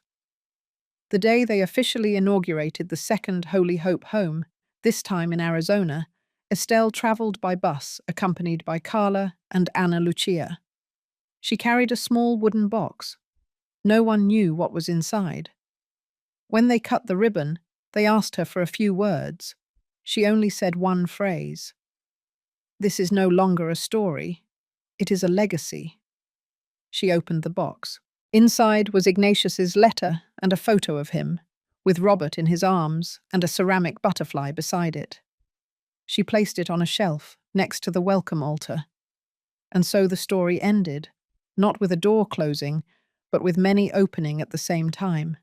The day they officially inaugurated the second Holy Hope home, this time in Arizona, Estelle traveled by bus, accompanied by Carla and Anna Lucia. She carried a small wooden box. No one knew what was inside. When they cut the ribbon, they asked her for a few words. She only said one phrase. "This is no longer a story. It is a legacy." She opened the box. Inside was Ignatius's letter and a photo of him, with Robert in his arms and a ceramic butterfly beside it. She placed it on a shelf next to the welcome altar. And so the story ended, not with a door closing, but with many opening at the same time.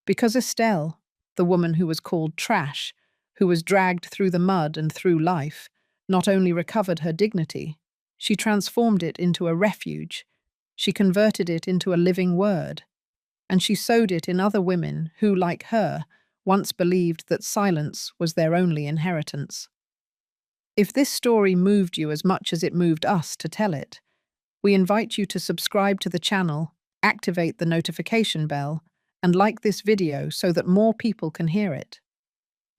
Because Estelle, the woman who was called trash, who was dragged through the mud and through life, not only recovered her dignity, she transformed it into a refuge. She converted it into a living word, and she sowed it in other women who, like her, once believed that silence was their only inheritance. If this story moved you as much as it moved us to tell it, we invite you to subscribe to the channel, activate the notification bell, and like this video so that more people can hear it.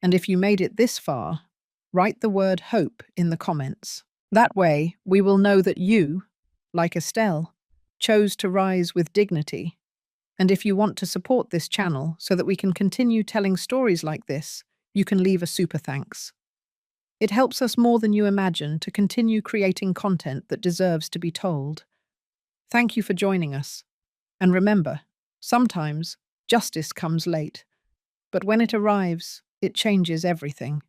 And if you made it this far, write the word hope in the comments. That way, we will know that you, like Estelle, chose to rise with dignity. And if you want to support this channel so that we can continue telling stories like this, you can leave a super thanks. It helps us more than you imagine to continue creating content that deserves to be told. Thank you for joining us. And remember, sometimes justice comes late, but when it arrives, it changes everything.